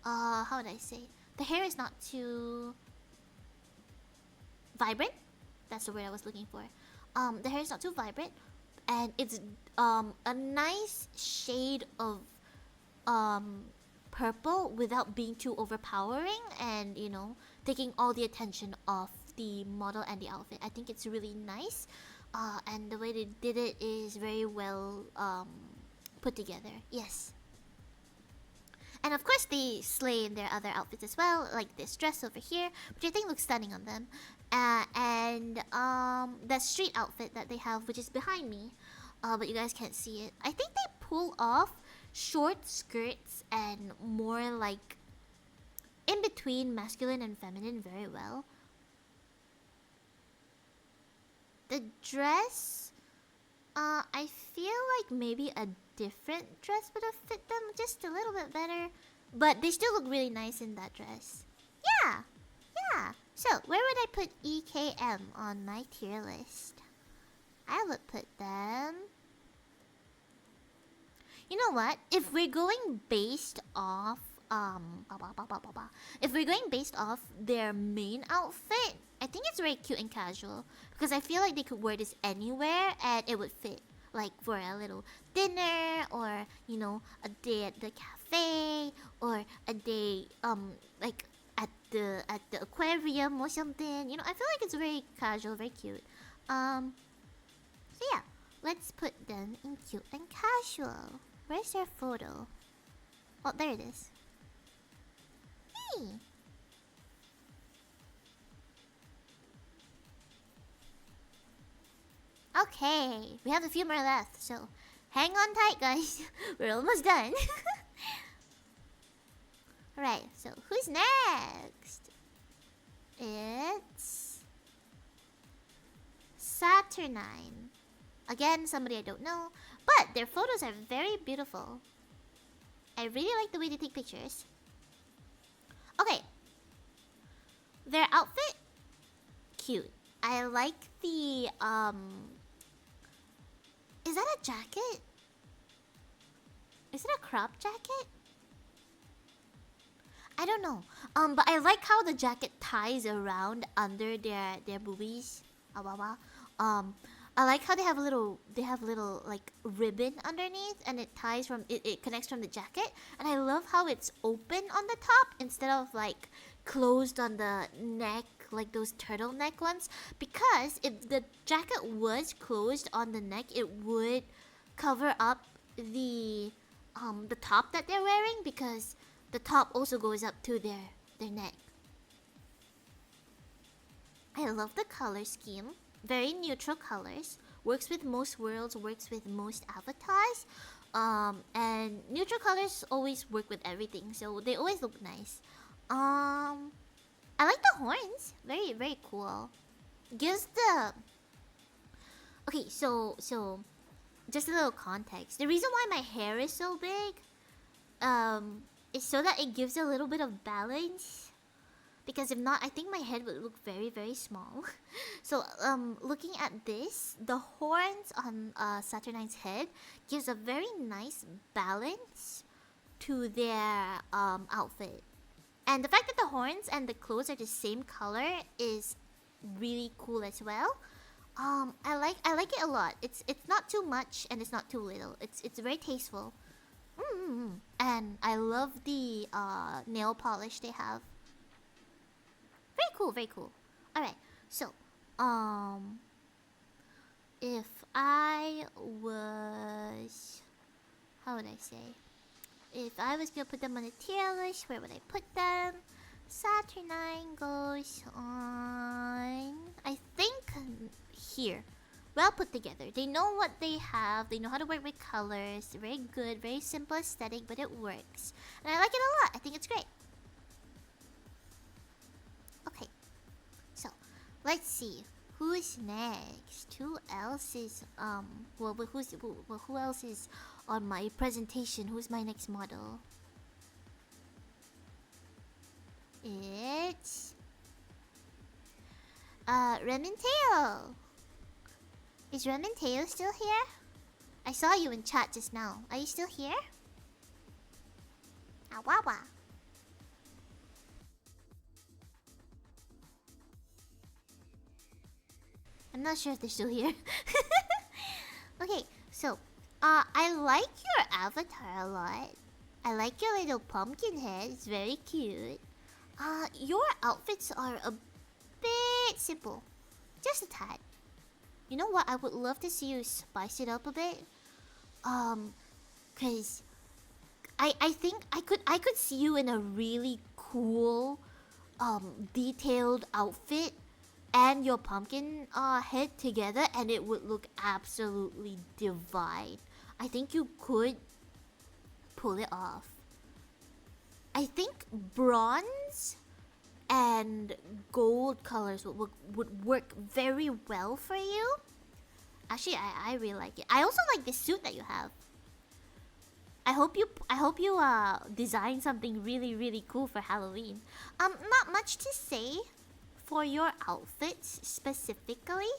how would I say? The hair is not too vibrant. That's the word I was looking for. The hair is not too vibrant, and it's a nice shade of purple without being too overpowering, and you know, taking all the attention off the model and the outfit. I think it's really nice, and the way they did it is very well put together. Yes. And of course they slay in their other outfits as well, like this dress over here, which I think looks stunning on them. And the street outfit that they have, which is behind me, but you guys can't see it. I think they pull off short skirts and more like in between masculine and feminine very well. The dress, I feel like maybe a different dress would have fit them just a little bit better, but they still look really nice in that dress. Yeah. So where would I put EKM on my tier list? I would put them... You know what? If we're going based off if we're going based off their main outfit, I think it's very cute and casual, because I feel like they could wear this anywhere and it would fit. Like for a little dinner, or you know, a day at the cafe, or a day like at the aquarium or something. You know, I feel like it's very casual, very cute. So yeah, let's put them in cute and casual. Where's their photo? Oh, there it is. me. Okay, we have a few more left, so hang on tight, guys. We're almost done. Alright, so who's next? It's Saturnine. Again, somebody I don't know, but their photos are very beautiful. I really like the way they take pictures. Okay. Their outfit, cute. I like the, is that a jacket? Is it a crop jacket? I don't know. But I like how the jacket ties around under their boobies. I like how they have little like ribbon underneath, and it ties from it connects from the jacket. And I love how it's open on the top instead of like closed on the neck, like those turtleneck ones. Because if the jacket was closed on the neck, it would cover up the top that they're wearing, because the top also goes up to their neck. I love the color scheme. Very neutral colors. Works with most worlds, works with most avatars. And neutral colors always work with everything, so they always look nice. I like the horns. Very, very cool. Gives the... Okay, so just a little context. The reason why my hair is so big is so that it gives a little bit of balance. Because if not, I think my head would look very, very small. So, looking at this, the horns on Saturnine's head gives a very nice balance to their outfit. And the fact that the horns and the clothes are the same color is really cool as well. I like it a lot. It's not too much and it's not too little. It's very tasteful. And I love the nail polish they have. Very cool, very cool. Alright, so, if I was... How would I say? If I was gonna put them on a tier list, where would I put them? Saturnine goes on... I think here. Well put together. They know what they have. They know how to work with colors. They're very good, very simple aesthetic, but it works. And I like it a lot. I think it's great. Okay, so let's see who's next. Who else is who else is on my presentation? Who's my next model? It's Reminteo. Is Reminteo still here? I saw you in chat just now. Are you still here? Awawa. I'm not sure if they're still here. Okay, so I like your avatar a lot. I like your little pumpkin head. It's very cute. Your outfits are a bit simple. Just a tad. You know what? I would love to see you spice it up a bit. Cause I think I could see you in a really cool detailed outfit and your pumpkin head together, and it would look absolutely divine. I think you could pull it off. I think bronze and gold colors would work very well for you. Actually, I really like it. I also like the suit that you have. I hope you design something really cool for Halloween. Not much to say for your outfits specifically,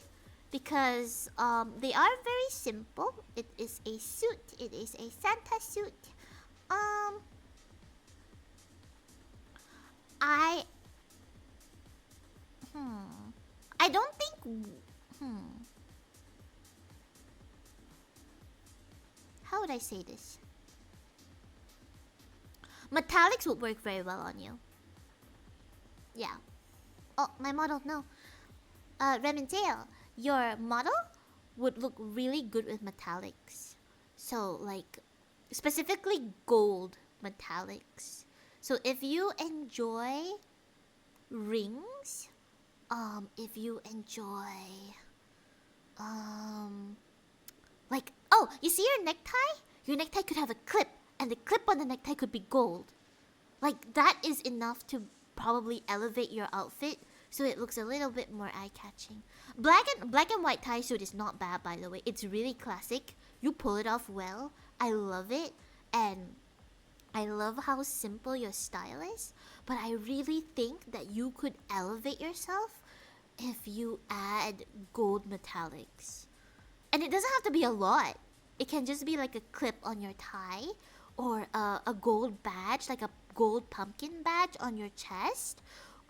because they are very simple. It is a suit. It is a Santa suit. I don't think... How would I say this? Metallics would work very well on you. Yeah. Oh, my model, no. Reminteo, your model would look really good with metallics. So, like, specifically gold metallics. So if you enjoy rings, if you enjoy, like, oh, you see your necktie? Your necktie could have a clip, and the clip on the necktie could be gold. Like, that is enough to probably elevate your outfit so it looks a little bit more eye-catching. Black and white tie suit is not bad, by the way. It's really classic. You pull it off well. I love it, and I love how simple your style is. But I really think that you could elevate yourself if you add gold metallics. And it doesn't have to be a lot. It can just be like a clip on your tie, or a gold badge, like a gold pumpkin badge on your chest,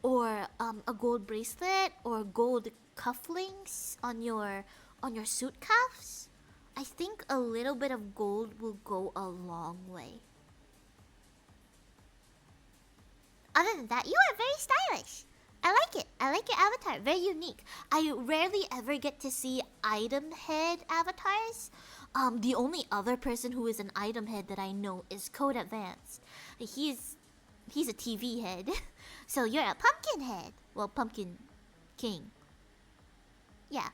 or a gold bracelet, or gold cufflinks on your suit cuffs. I think a little bit of gold will go a long way. Other than that, you are very stylish. I like it. I like your avatar. Very unique. I rarely ever get to see item head avatars. The only other person who is an item head that I know is Code Advanced. He's a TV head. So you're a pumpkin head. Well, pumpkin king. Yeah.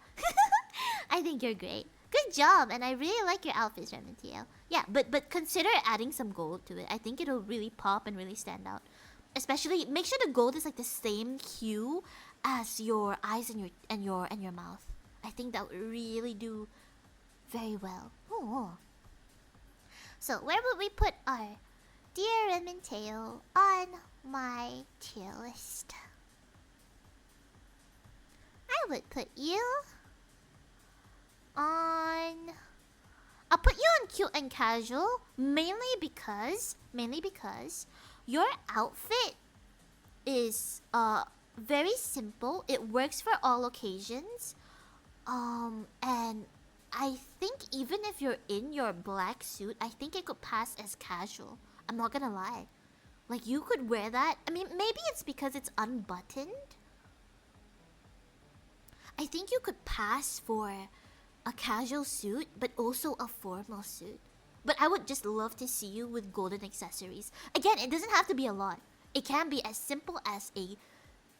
I think you're great. Good job, and I really like your outfits, Remintio. Yeah, but consider adding some gold to it. I think it'll really pop and really stand out. Especially, make sure the gold is like the same hue as your eyes and your mouth. I think that would really do very well. Oh. So where would we put our dear Remintio on my tier list? I would put you on... I'll put you on cute and casual, mainly because your outfit is very simple. It works for all occasions. And I think even if you're in your black suit, I think it could pass as casual. I'm not gonna lie. Like, you could wear that. I mean, maybe it's because it's unbuttoned. I think you could pass for a casual suit, but also a formal suit. But I would just love to see you with golden accessories. Again, it doesn't have to be a lot. It can be as simple as a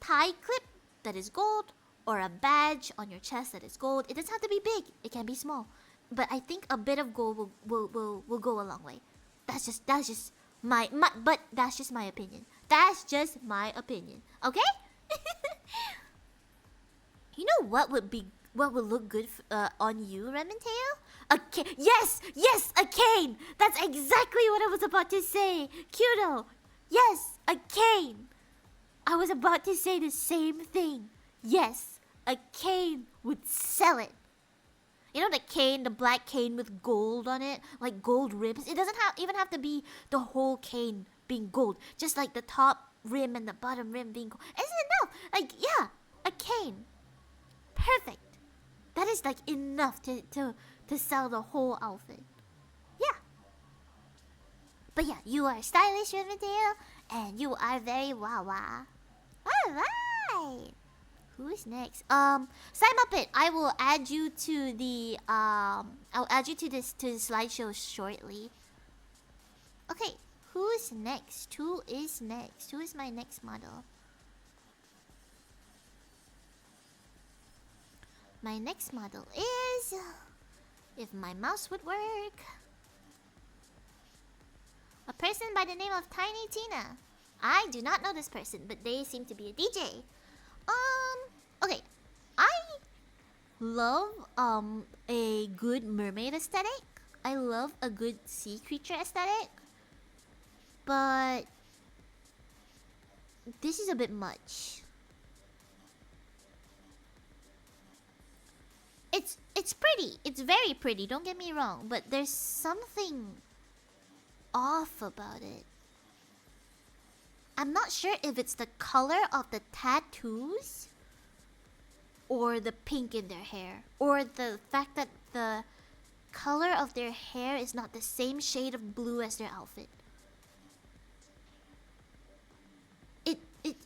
tie clip that is gold, or a badge on your chest that is gold. It doesn't have to be big. It can be small. But I think a bit of gold will go a long way. That's just my that's just my opinion. That's just my opinion. Okay? You know what would look good on you, Reminteo? A cane. Yes, a cane. That's exactly what I was about to say. Cudo. Yes, a cane. I was about to say the same thing. Yes, a cane would sell it. You know the cane, the black cane with gold on it, like gold rims. It doesn't even have to be the whole cane being gold. Just like the top rim and the bottom rim being gold. Isn't enough? Like, yeah, a cane. Perfect. That is like enough to sell the whole outfit. Yeah. But yeah, you are stylish, Riverdale, and you are very wawa. Alright. Who's next? Sign up it. I will add you to the I'll add you to the slideshow shortly. Okay, who's next? Who is next? Who is my next model? My next model is, if my mouse would work, a person by the name of Tiny Tina. I do not know this person, but they seem to be a DJ. Okay. I love a good mermaid aesthetic. I love a good sea creature aesthetic. But this is a bit much. It's pretty. It's very pretty, don't get me wrong, but there's something off about it. I'm not sure if it's the color of the tattoos, or the pink in their hair, or the fact that the color of their hair is not the same shade of blue as their outfit.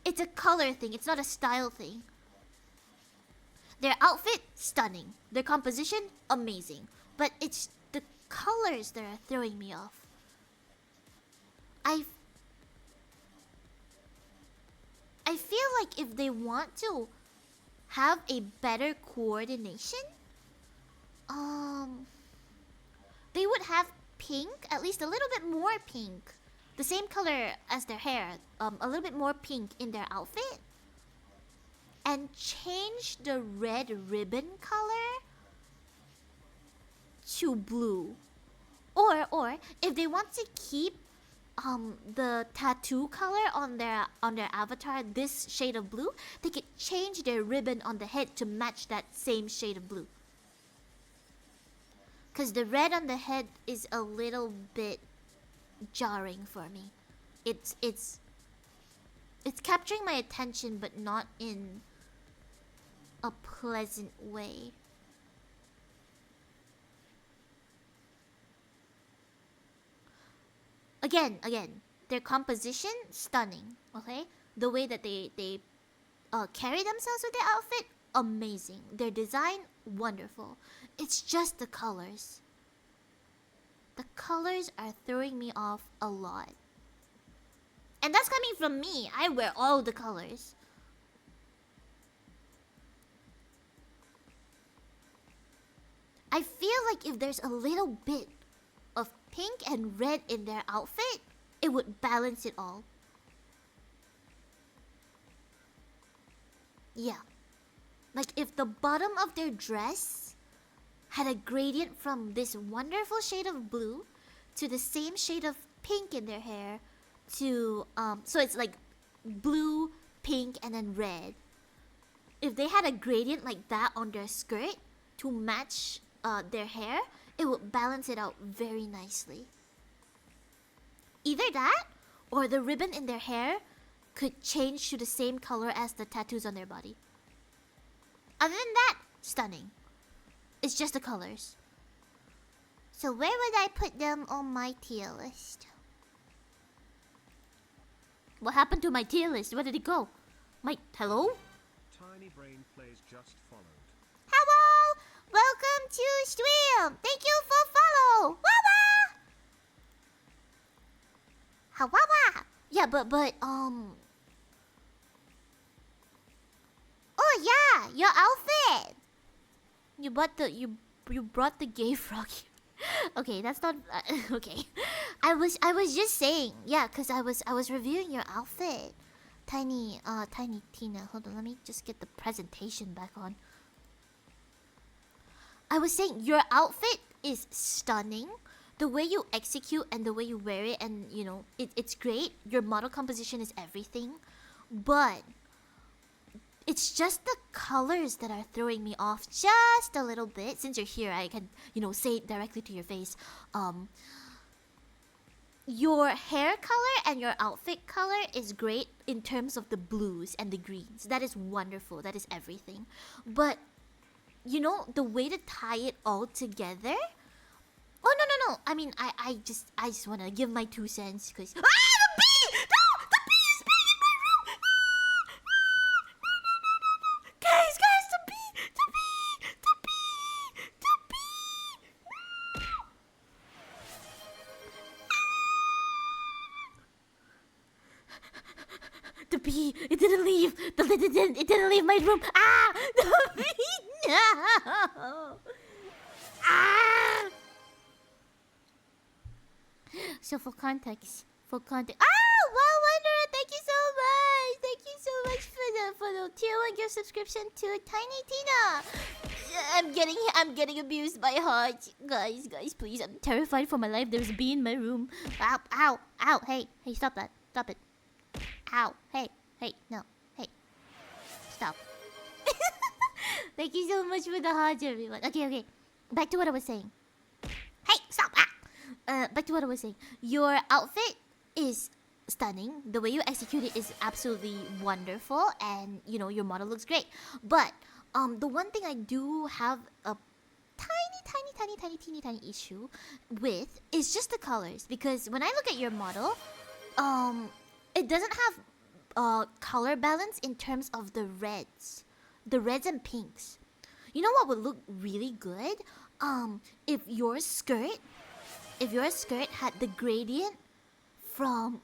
It's a color thing, it's not a style thing. Their outfit, stunning. Their composition, amazing. But it's the colors that are throwing me off. like if they want to have a better coordination, they would have pink, at least a little bit more pink, the same color as their hair, a little bit more pink in their outfit, and change the red ribbon color to blue. Or if they want to keep the tattoo color on their avatar this shade of blue, they could change their ribbon on the head to match that same shade of blue. Cause the red on the head is a little bit jarring for me. It's capturing my attention, but not in a pleasant way. Again, their composition stunning. Okay, the way that they carry themselves with their outfit, amazing. Their design, wonderful. It's just the colors. The colors are throwing me off a lot. And that's coming from me. I wear all the colors. I feel like if there's a little bit of pink and red in their outfit, it would balance it all. Yeah. Like if the bottom of their dress had a gradient from this wonderful shade of blue to the same shade of pink in their hair to so it's like blue, pink, and then red. If they had a gradient like that on their skirt to match their hair, it would balance it out very nicely. Either that or the ribbon in their hair could change to the same color as the tattoos on their body. Other than that, stunning. It's just the colors. So where would I put them on my tier list? What happened to my tier list? Where did it go? Hello? Tiny Brain Plays just followed. Hello! Welcome to stream! Thank you for follow! Wawa! Hawawa! Yeah, but oh yeah, your outfit! You brought the gay frog. Okay, that's not okay. I was just saying, yeah, cause I was reviewing your outfit. Tiny Tina. Hold on, let me just get the presentation back on. I was saying your outfit is stunning. The way you execute and the way you wear it, and you know, it's great. Your model composition is everything. But it's just the colors that are throwing me off just a little bit. Since you're here, I can, you know, say it directly to your face. Your hair color and your outfit color is great in terms of the blues and the greens. That is wonderful. That is everything. But you know, the way to tie it all together. Oh no! I mean, I just wanna give my 2 cents because the bee! No, the bee is being in my room. No. Guys, the bee. The bee, it didn't leave. It didn't leave my room. The bee, no. So for context. Wow, Wanderer, thank you so much. Thank you so much for the tier 1 gift subscription to Tiny Tina. I'm getting abused by heart. Guys, please. I'm terrified for my life. There's a bee in my room. Ow. Hey, stop that. Stop it. Ow. Hey, no. Hey. Stop. Thank you so much for the heart, everyone. Okay. Back to what I was saying. Hey, stop. Back to what I was saying. Your outfit is stunning. The way you execute it is absolutely wonderful, and you know your model looks great. But the one thing I do have a tiny issue with is just the colors, because when I look at your model, it doesn't have color balance in terms of the reds and pinks. You know what would look really good? If your skirt had the gradient from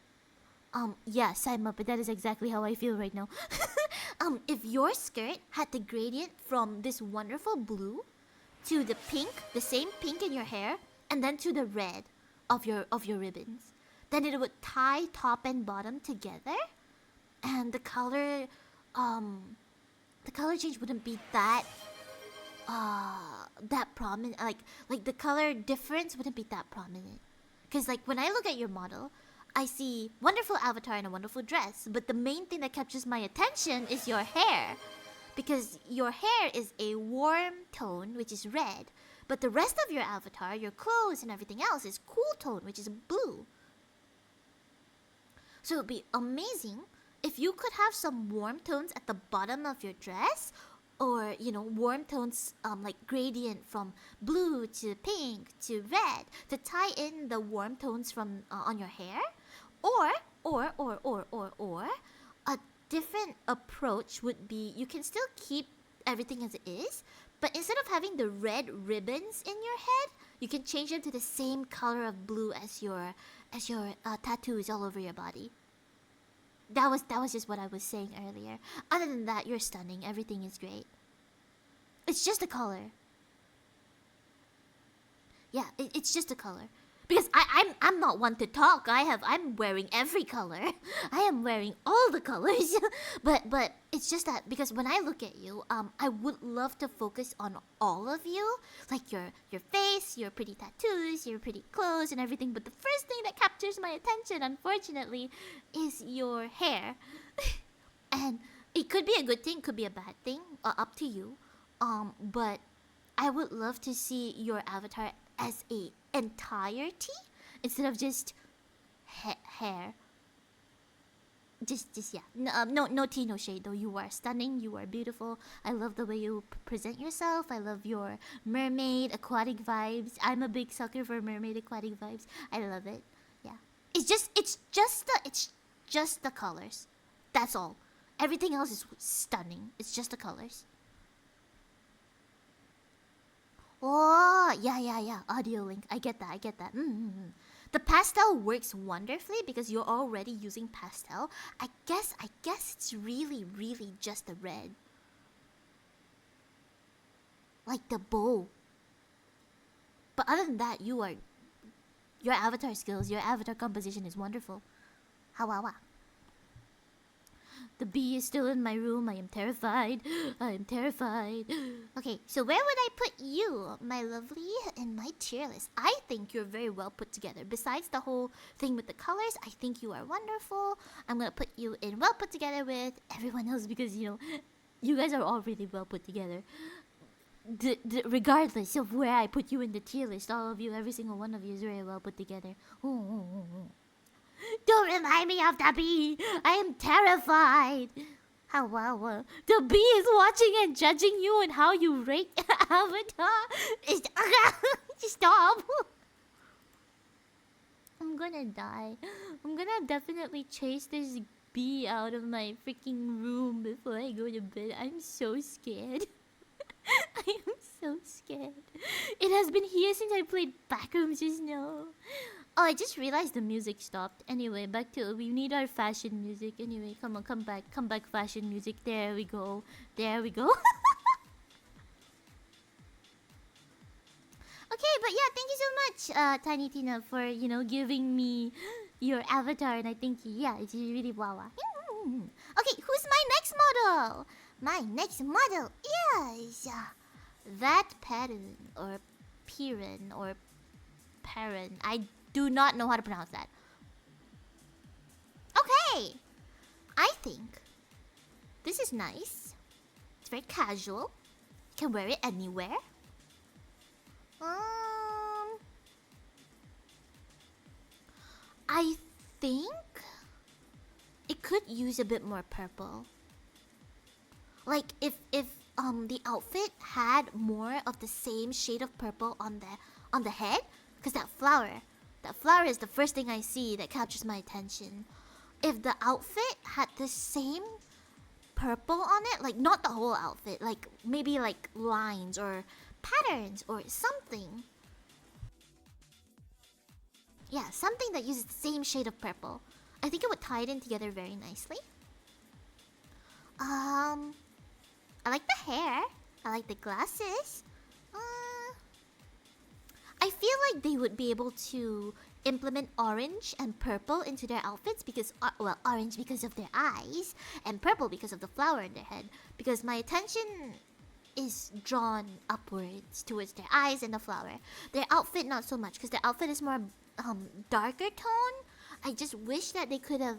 yeah, Simon, but that is exactly how I feel right now. if your skirt had the gradient from this wonderful blue to the pink, the same pink in your hair, and then to the red of your ribbons, then it would tie top and bottom together, and the color change wouldn't be that prominent. Like the color difference wouldn't be that prominent. Because like when I look at your model, I see wonderful avatar and a wonderful dress, but the main thing that captures my attention is your hair. Because your hair is a warm tone, which is red, but the rest of your avatar, your clothes and everything else, is cool tone, which is blue. So it would be amazing if you could have some warm tones at the bottom of your dress, or warm tones like gradient from blue to pink to red to tie in the warm tones from on your hair, or a different approach would be you can still keep everything as it is, but instead of having the red ribbons in your head, you can change them to the same color of blue as your tattoos all over your body. That was just what I was saying earlier. Other than that, you're stunning. Everything is great. It's just a color. Yeah, it's just a color. Because I'm not one to talk. I'm wearing every color. I am wearing all the colors. but it's just that because when I look at you, I would love to focus on all of you, like your face, your pretty tattoos, your pretty clothes and everything. But the first thing that captures my attention, unfortunately, is your hair. And it could be a good thing, could be a bad thing, up to you. But I would love to see your avatar as a entirety instead of just hair. Just yeah. No tea, no shade though. You are stunning. You are beautiful. I love the way you present yourself. I love your mermaid aquatic vibes. I'm a big sucker for mermaid aquatic vibes. I love it. Yeah. It's just the colors. That's all. Everything else is stunning. It's just the colors. Oh, yeah. Audio link. I get that. The pastel works wonderfully because you're already using pastel. I guess it's really just the red. Like the bow. But other than that, your avatar skills, your avatar composition is wonderful. Hawawa. The bee is still in my room. I am terrified. Okay, so where would I put you, my lovely, in my tier list? I think you're very well put together. Besides the whole thing with the colors, I think you are wonderful. I'm gonna put you in well put together with everyone else because, you guys are all really well put together. Regardless of where I put you in the tier list, all of you, every single one of you is very well put together. Don't remind me of the bee. I am terrified. Wow. The bee is watching and judging you and how you rate avatar. Stop. I'm gonna die. I'm gonna definitely chase this bee out of my freaking room before I go to bed. I'm so scared. I am so scared. It has been here since I played Backrooms just now. Oh, I just realized the music stopped. Anyway, back to... We need our fashion music. Anyway, come on, come back. Come back, fashion music. There we go. Okay, but yeah, thank you so much, Tiny Tina, for, giving me your avatar. And I think, yeah, it's really wawa. Okay, who's my next model? My next model is... that pattern, or Piran, or Parent. I do not know how to pronounce that. Okay. I think this is nice. It's very casual. Can wear it anywhere. I think it could use a bit more purple. Like if the outfit had more of the same shade of purple on the head, because that flower is the first thing I see that captures my attention. If the outfit had the same purple on it, like not the whole outfit, like maybe like lines or patterns or something. Yeah, something that uses the same shade of purple. I think it would tie it in together very nicely. like the glasses. I feel like they would be able to implement orange and purple into their outfits because, well, orange because of their eyes and purple because of the flower in their head. Because my attention is drawn upwards towards their eyes and the flower. Their outfit not so much because their outfit is more darker tone. I just wish that they could have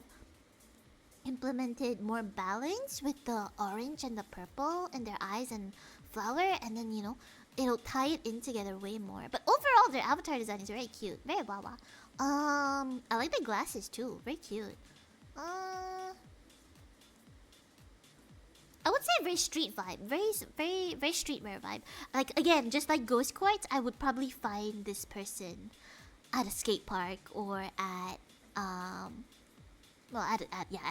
implemented more balance with the orange and the purple in their eyes and flower, and then it'll tie it in together way more. But overall, their avatar design is very cute, very wawa. I like the glasses too, very cute. I would say very street vibe, very streetwear vibe. Like again, just like Ghost Quartz, I would probably find this person at a skate park or at well, at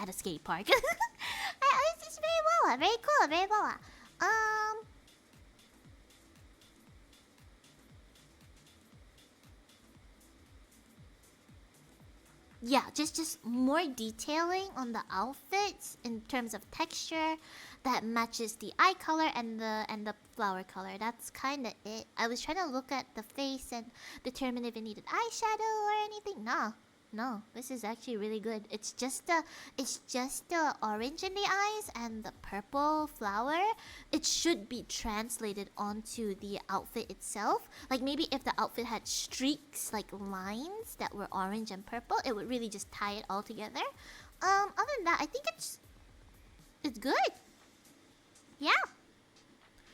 a skate park. It's very wawa, very cool, very wawa. Yeah, just more detailing on the outfits in terms of texture that matches the eye color and the flower color. That's kind of it. I was trying to look at the face and determine if it needed eyeshadow or anything. No, this is actually really good. It's just the orange in the eyes and the purple flower. It should be translated onto the outfit itself. Like maybe if the outfit had streaks, like lines that were orange and purple, it would really just tie it all together. Other than that, I think it's good. Yeah.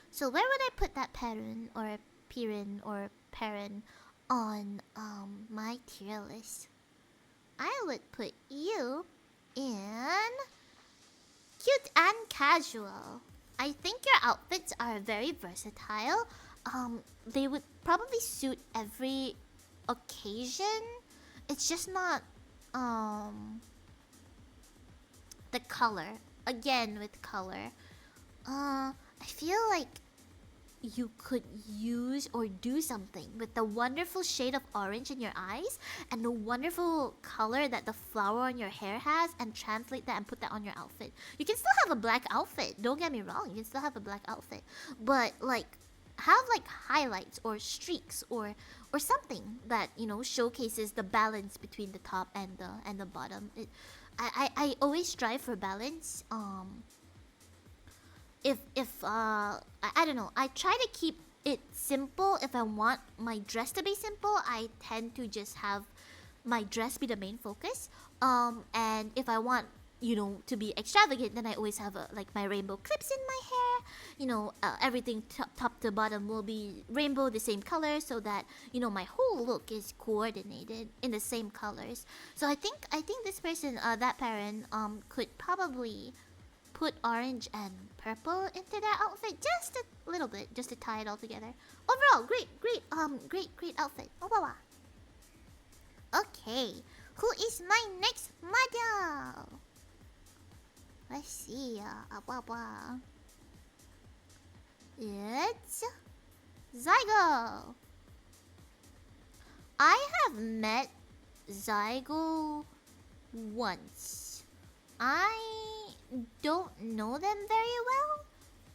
So where would I put that pattern or Pirin or parent on my tier list? I would put you in cute and casual. I think your outfits are very versatile. They would probably suit every occasion. It's just not the color. Again with color. I feel like you could use or do something with the wonderful shade of orange in your eyes and the wonderful color that the flower on your hair has, and translate that and put that on your outfit. You can still have a black outfit, don't get me wrong, you can still have a black outfit, but like have like highlights or streaks or something that showcases the balance between the top and the bottom. I always strive for balance. I don't know, I try to keep it simple. If I want my dress to be simple, I tend to just have my dress be the main focus. And if I want to be extravagant, then I always have like my rainbow clips in my hair. Everything top to bottom will be rainbow, the same color, so that my whole look is coordinated in the same colors. So I think this person, that parent, could probably put orange and purple into that outfit just a little bit, just to tie it all together. Overall, great outfit. Oh, wow. Okay, who is my next model? Let's see. It's Zygo. I have met Zygo once. I don't know them very well,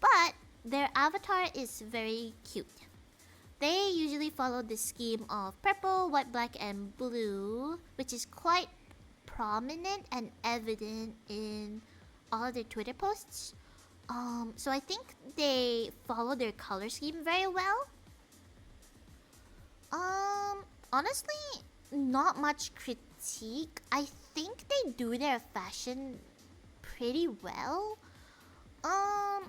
but their avatar is very cute. They usually follow the scheme of purple, white, black, and blue, which is quite prominent and evident in all of their Twitter posts. So I think they follow their color scheme very well. Honestly, not much critique. I think they do their fashion pretty well. I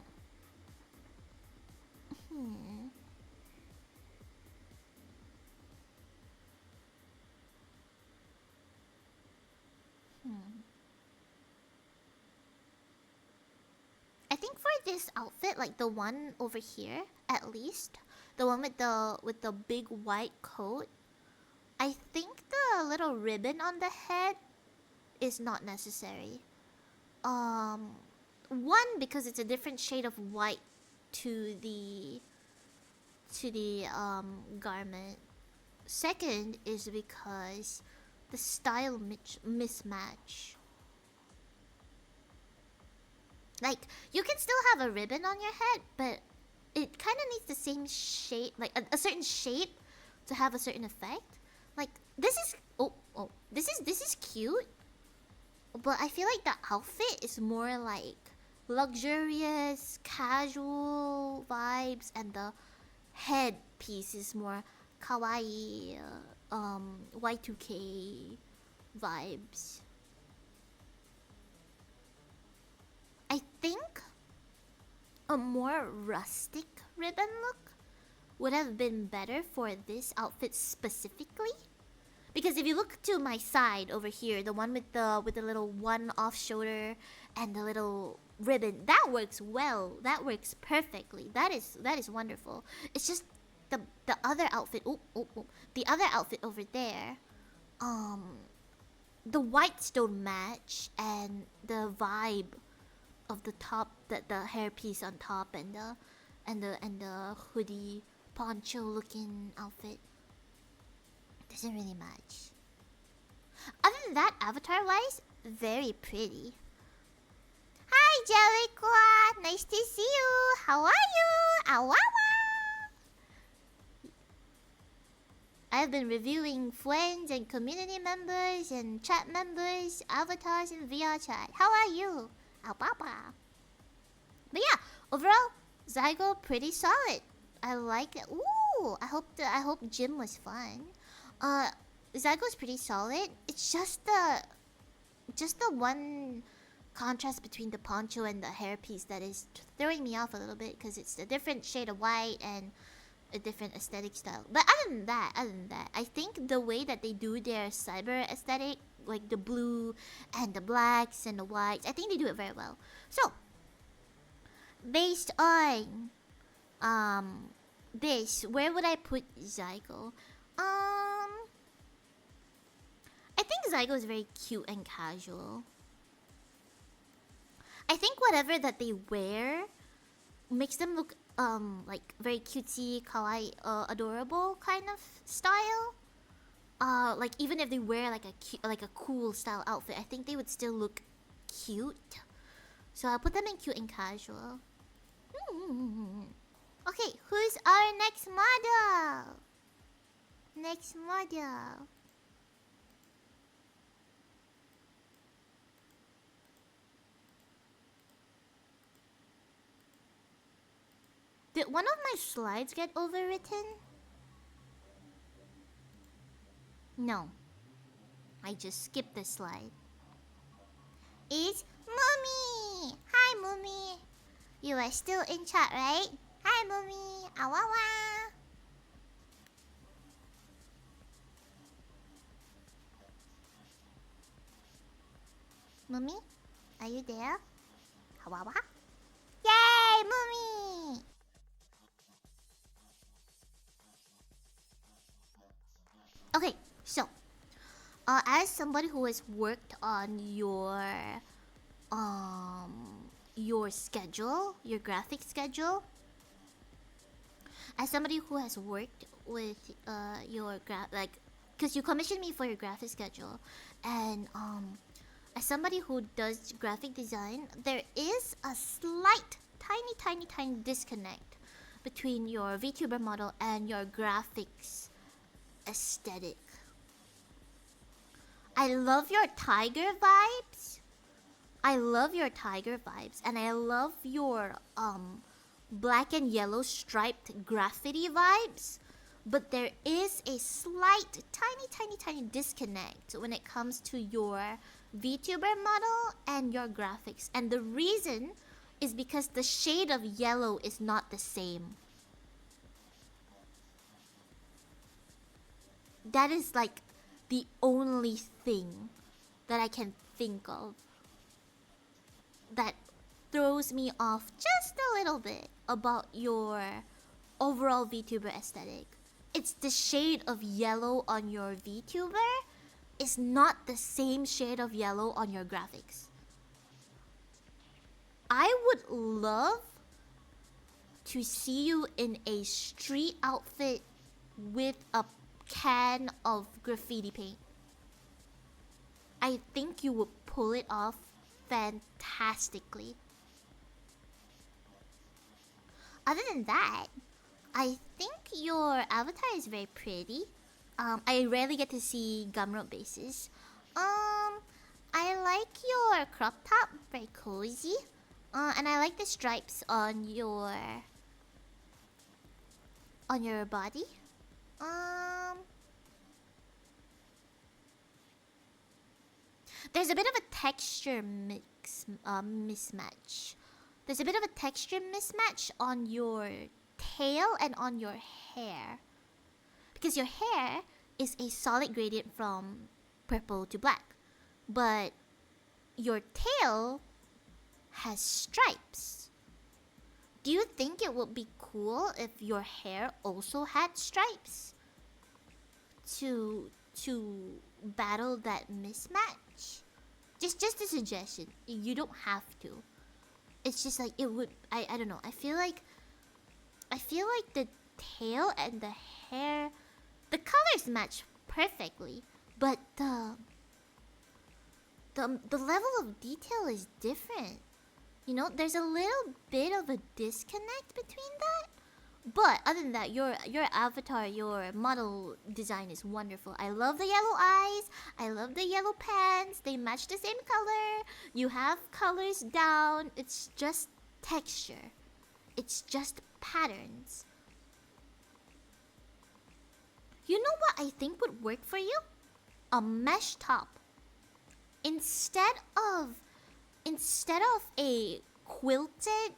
think for this outfit, like the one over here, at least, the one with the big white coat, I think the little ribbon on the head is not necessary. One, because it's a different shade of white to the garment. Second is because the style mismatch. Like, you can still have a ribbon on your head, but it kind of needs the same shape, like a certain shape, to have a certain effect. Like this is this is cute, but I feel like the outfit is more like luxurious, casual vibes, and the headpiece is more kawaii, Y2K vibes. I think a more rustic ribbon look would have been better for this outfit specifically. Because if you look to my side over here, the one with the little one off shoulder and the little ribbon, that works well. That works perfectly. That is wonderful. It's just the other outfit. The other outfit over there. The whites don't match, and the vibe of the top, the hairpiece on top, and the hoodie poncho looking outfit doesn't really match. Other than that, avatar wise, very pretty. Hi Jellicoa, nice to see you. How are you? Awawa. I've been reviewing friends and community members and chat members, avatars in VRChat. How are you? Awaba. But yeah, overall, Zygo pretty solid. I like it. Ooh, I hope gym was fun. Zygo's pretty solid. It's just the one contrast between the poncho and the hairpiece that is throwing me off a little bit, because it's a different shade of white and a different aesthetic style. But other than that, I think the way that they do their cyber aesthetic, like the blue and the blacks and the whites, I think they do it very well. So, based on this, where would I put Zygo? I think Zygo is very cute and casual. I think whatever that they wear makes them look like very cutesy, kawaii, adorable kind of style. Like even if they wear like a cool style outfit, I think they would still look cute. So I'll put them in cute and casual. Okay, who's our next model? Next model. Did one of my slides get overwritten? No. I just skipped this slide. It's Mummy! Hi, Mummy! You are still in chat, right? Hi, Mummy! Awawa! Mummy? Are you there? Awawa? Yay, Mummy! Okay, so as somebody who has worked on your schedule, your graphic schedule, as somebody who has worked with your because you commissioned me for your graphic schedule, and as somebody who does graphic design, there is a slight, tiny disconnect between your VTuber model and your graphics aesthetic. I love your tiger vibes. And I love your black and yellow striped graffiti vibes. But there is a slight, tiny disconnect when it comes to your VTuber model and your graphics. And the reason is because the shade of yellow is not the same. That is like the only thing that I can think of that throws me off just a little bit about your overall VTuber aesthetic. It's the shade of yellow on your VTuber is not the same shade of yellow on your graphics. I would love to see you in a street outfit with a can of graffiti paint. I think you would pull it off fantastically. other than that, I think your avatar is very pretty. I rarely get to see gumroad bases. I like your crop top, very cozy. And I like the stripes on your body. There's a bit of a texture mismatch. There's a bit of a texture mismatch on your tail and on your hair. Because your hair is a solid gradient from purple to black. But your tail has stripes. Do you think it would be cool if your hair also had stripes? To battle that mismatch? Just a suggestion. You don't have to. It's just like it would. I don't know. I feel like the tail and the hair, the colors match perfectly, but the level of detail is different. You know, there's a little bit of a disconnect between that. But other than that, your avatar, your model design is wonderful. I love the yellow eyes. I love the yellow pants. They match the same color. You have colors down. It's just texture. It's just patterns. You know what I think would work for you? A mesh top. Instead of a quilted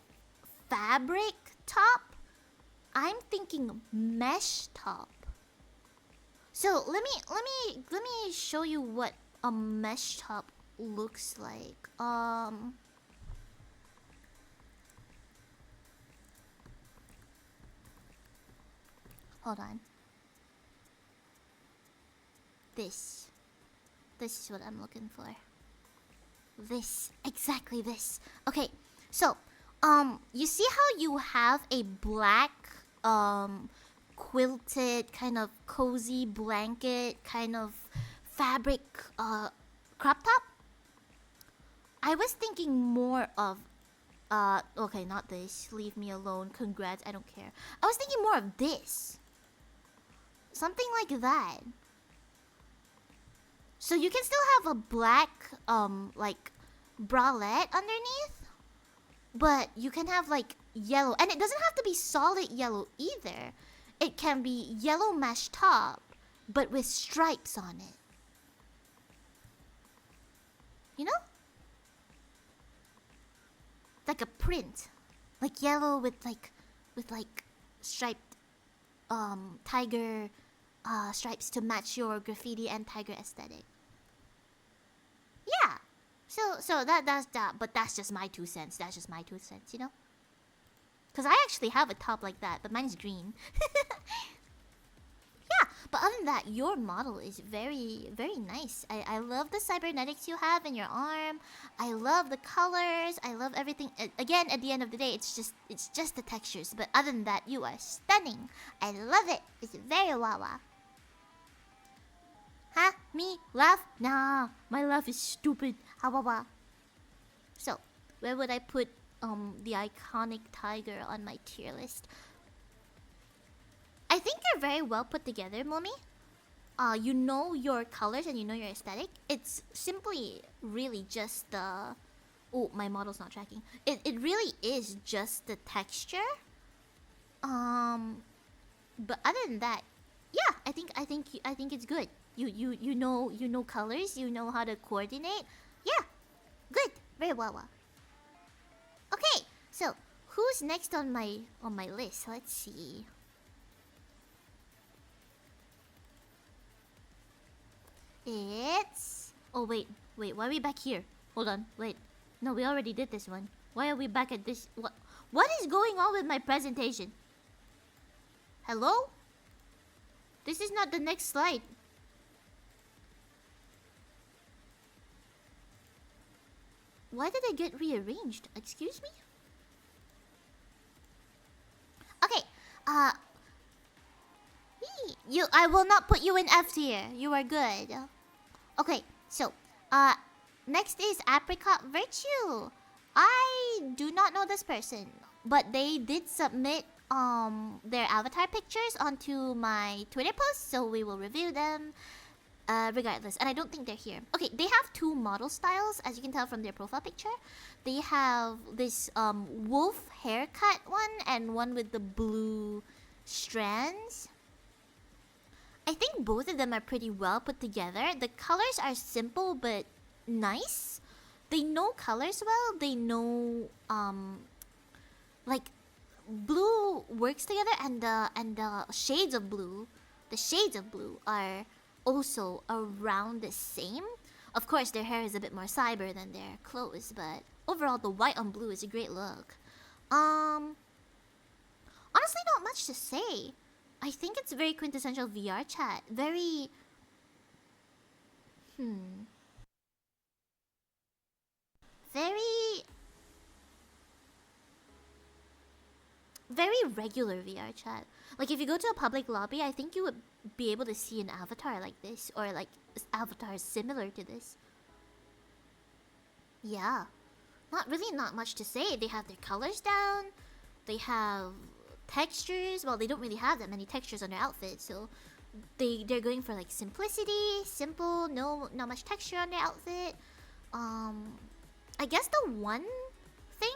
fabric top, I'm thinking mesh top. So let me show you what a mesh top looks like. Hold on. This is what I'm looking for. This, exactly this. Okay, so you see how you have a black quilted kind of cozy blanket kind of fabric crop top? I was thinking more of okay, not this. Leave me alone. Congrats, I don't care. I was thinking more of this. Something like that. So you can still have a black like bralette underneath, but you can have like yellow, and it doesn't have to be solid yellow either. It can be yellow mesh top but with stripes on it. You know? Like a print. Like yellow with like striped tiger stripes to match your graffiti and tiger aesthetic. Yeah. So that's that, but that's just my 2 cents. That's just my 2 cents, you know? Cuz I actually have a top like that, but mine is green. Yeah, but other than that, your model is very, very nice. I love the cybernetics you have in your arm. I love the colors. I love everything. Again, at the end of the day, it's just the textures. But other than that, you are stunning. I love it. It's very wawa. Huh? Me? Laugh? Nah, my laugh is stupid. Ha wawa. So, where would I put the iconic tiger on my tier list? I think you're very well put together, Momi. You know your colors and you know your aesthetic. It's simply really just the... Oh, my model's not tracking. It really is just the texture. But other than that, yeah, I think it's good. You know colors, you know how to coordinate. Yeah, good, very well. Okay, so who's next on my list? Let's see. It's... Oh, wait. Why are we back here? Hold on, wait. No, we already did this one. Why are we back at this? What is going on with my presentation? Hello? This is not the next slide. Why did I get rearranged? Excuse me? Okay, I will not put you in F tier. You are good. Okay, so, next is Apricot Virtue. I do not know this person. but they did submit their avatar pictures onto my Twitter post, so we will review them regardless. And I don't think they're here. Okay, they have two model styles, as you can tell from their profile picture. They have this wolf haircut one and one with the blue strands. I think both of them are pretty well put together. The colors are simple but nice. They know colors well. They know like blue works together, and the shades of blue, are also around the same. Of course, their hair is a bit more cyber than their clothes, but overall, the white on blue is a great look. Honestly, not much to say. I think it's very quintessential VRChat. Very... Very... Very regular VRChat. Like, if you go to a public lobby, I think you would be able to see an avatar like this, or like avatars similar to this. Yeah. Not much to say. They have their colors down. They have textures. Well, they don't really have that many textures on their outfit, so they're going for like simplicity, simple, not much texture on their outfit. I guess the one thing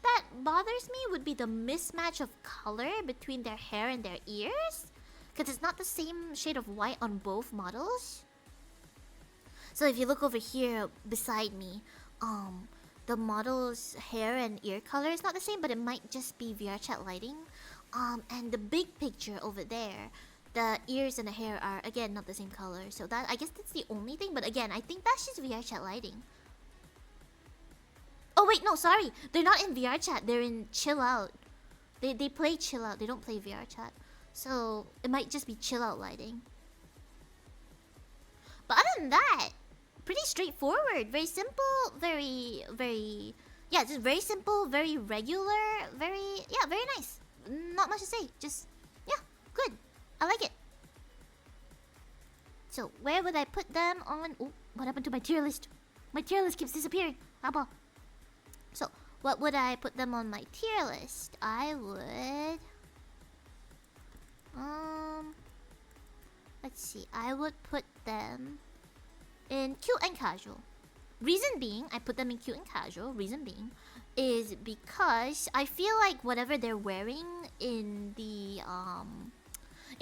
that bothers me would be the mismatch of color between their hair and their ears, because it's not the same shade of white on both models. So if you look over here beside me, the model's hair and ear color is not the same, but it might just be VRChat lighting. And the big picture over there, the ears and the hair are again not the same color. So that, I guess that's the only thing. But again, I think that's just VRChat lighting. Oh wait, no, sorry. They're not in VRChat. They're in Chill Out. They play Chill Out. They don't play VRChat. So it might just be Chill Out lighting. But other than that, pretty straightforward. Very simple. Very yeah, just very simple. Very regular. Very nice. Not much to say. Just yeah, good. I like it. So where would I put them on? Oh, what happened to my tier list? My tier list keeps disappearing. How about? So, what would I put them on my tier list? I would... Let's see. I would put them in cute and casual. Reason being, I put them in cute and casual. Reason being is because I feel like whatever they're wearing in the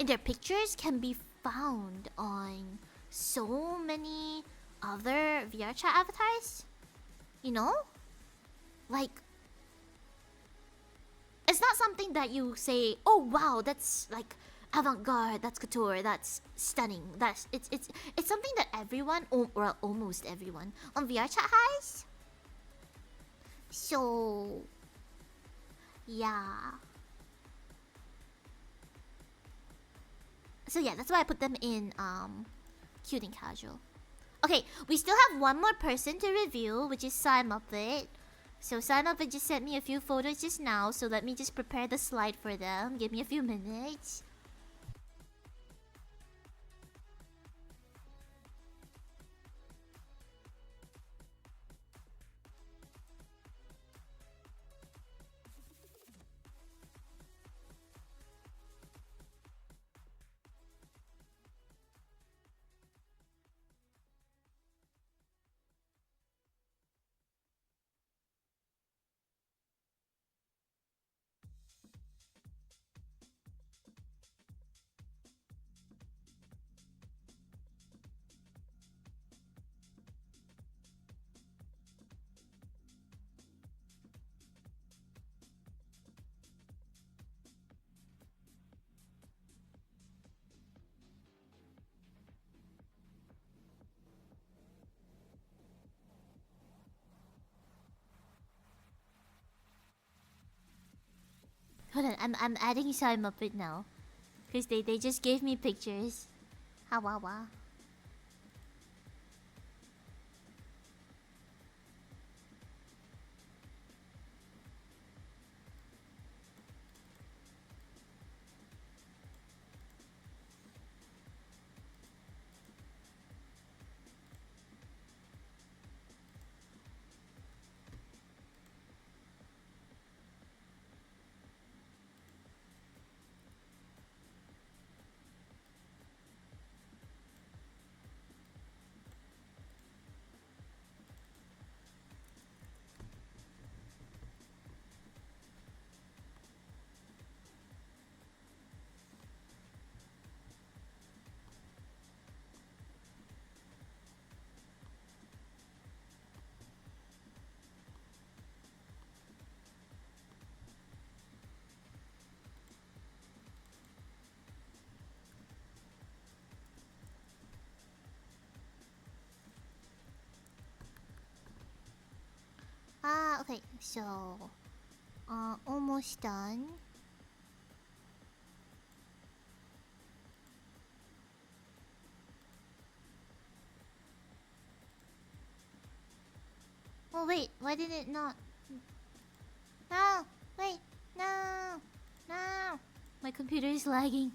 in their pictures can be found on so many other VRChat avatars. You know? Like, it's not something that you say, oh wow, that's like avant-garde, that's couture, that's stunning. It's something that everyone, or almost everyone on VRChat has. So yeah. So yeah, that's why I put them in cute and casual. Okay, we still have one more person to review, which is Sai Muppet. So Sai Muppet just sent me a few photos just now, so let me just prepare the slide for them. Give me a few minutes. Hold on, I'm adding Sai Muppet now. Cause they just gave me pictures. Hawawa. Okay, so almost done. Oh wait, why did it not? No, wait, no, no. My computer is lagging.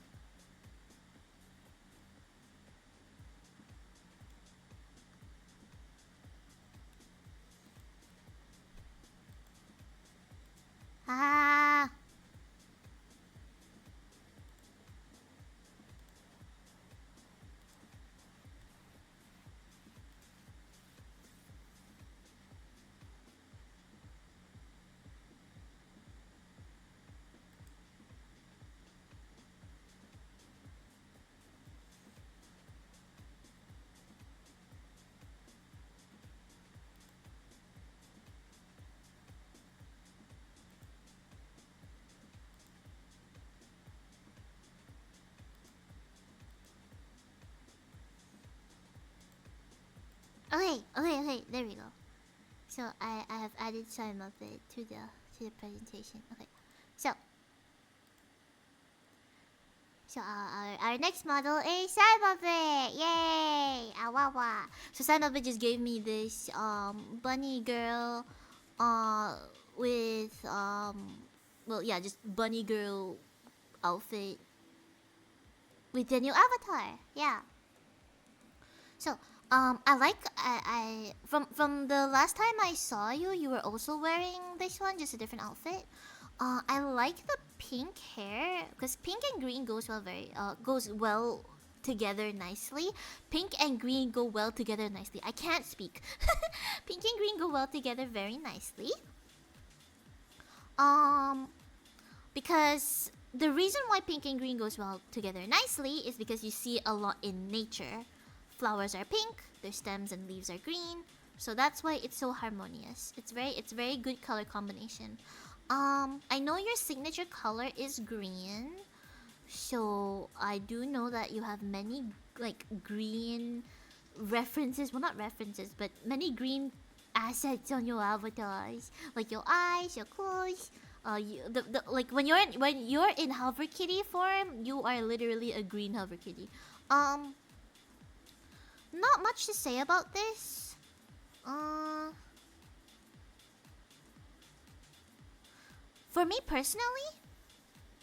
Ah. Okay, there we go. So I have added some of it to the presentation. Okay, so our next model is Sam of it. Yay! Awawa. So Sam of it just gave me this bunny girl, with well yeah, just bunny girl outfit with the new avatar. Yeah. So I like I from the last time I saw you, you were also wearing this one, just a different outfit. I like the pink hair because pink and green goes well together nicely. Pink and green go well together nicely. I can't speak. Pink and green go well together very nicely. Um, because the reason why pink and green goes well together nicely is because you see a lot in nature. Flowers are pink, their stems and leaves are green, so that's why it's so harmonious. It's very good color combination. I know your signature color is green, so I do know that you have many like green references. Well, not references, but many green assets on your avatars, like your eyes, your clothes. Like when you're in Hover Kitty form, you are literally a green Hover Kitty. Um, Not much to say about this. For me personally,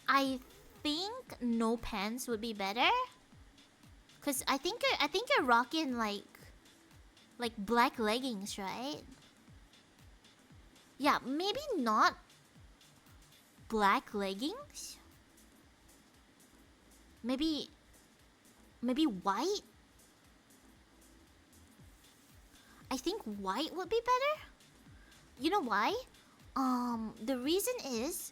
I think no pants would be better. Cause I think you're rocking like black leggings, right? Yeah, maybe not black leggings. Maybe white. I think white would be better. You know why? The reason is,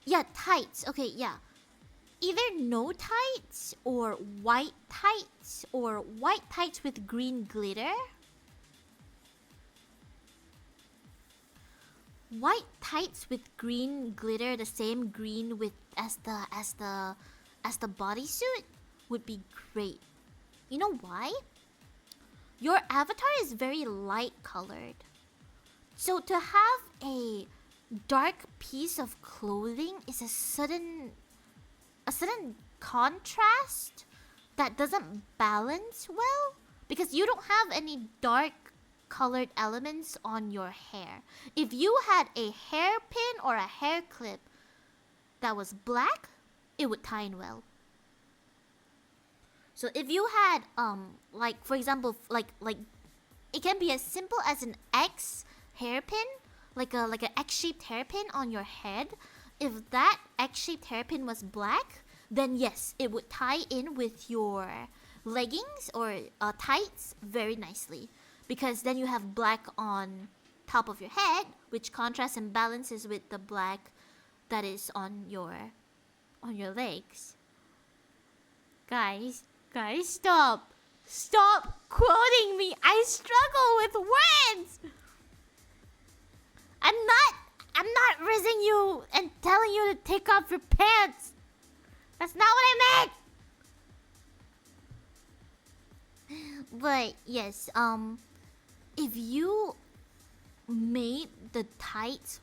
yeah, tights. Okay, yeah. Either no tights or white tights with green glitter. White tights with green glitter, the same green with as the bodysuit would be great. You know why? Your avatar is very light colored. So to have a dark piece of clothing is a sudden contrast that doesn't balance well because you don't have any dark colored elements on your hair. If you had a hairpin or a hair clip that was black, it would tie in well. So if you had like for example like it can be as simple as an X hairpin, like an X-shaped hairpin on your head. If that X-shaped hairpin was black, then yes, it would tie in with your leggings or tights very nicely, because then you have black on top of your head, which contrasts and balances with the black that is on your legs. Guys, stop quoting me. I struggle with words. I'm not rizzing you and telling you to take off your pants. That's not what I meant. But yes, if you made the tights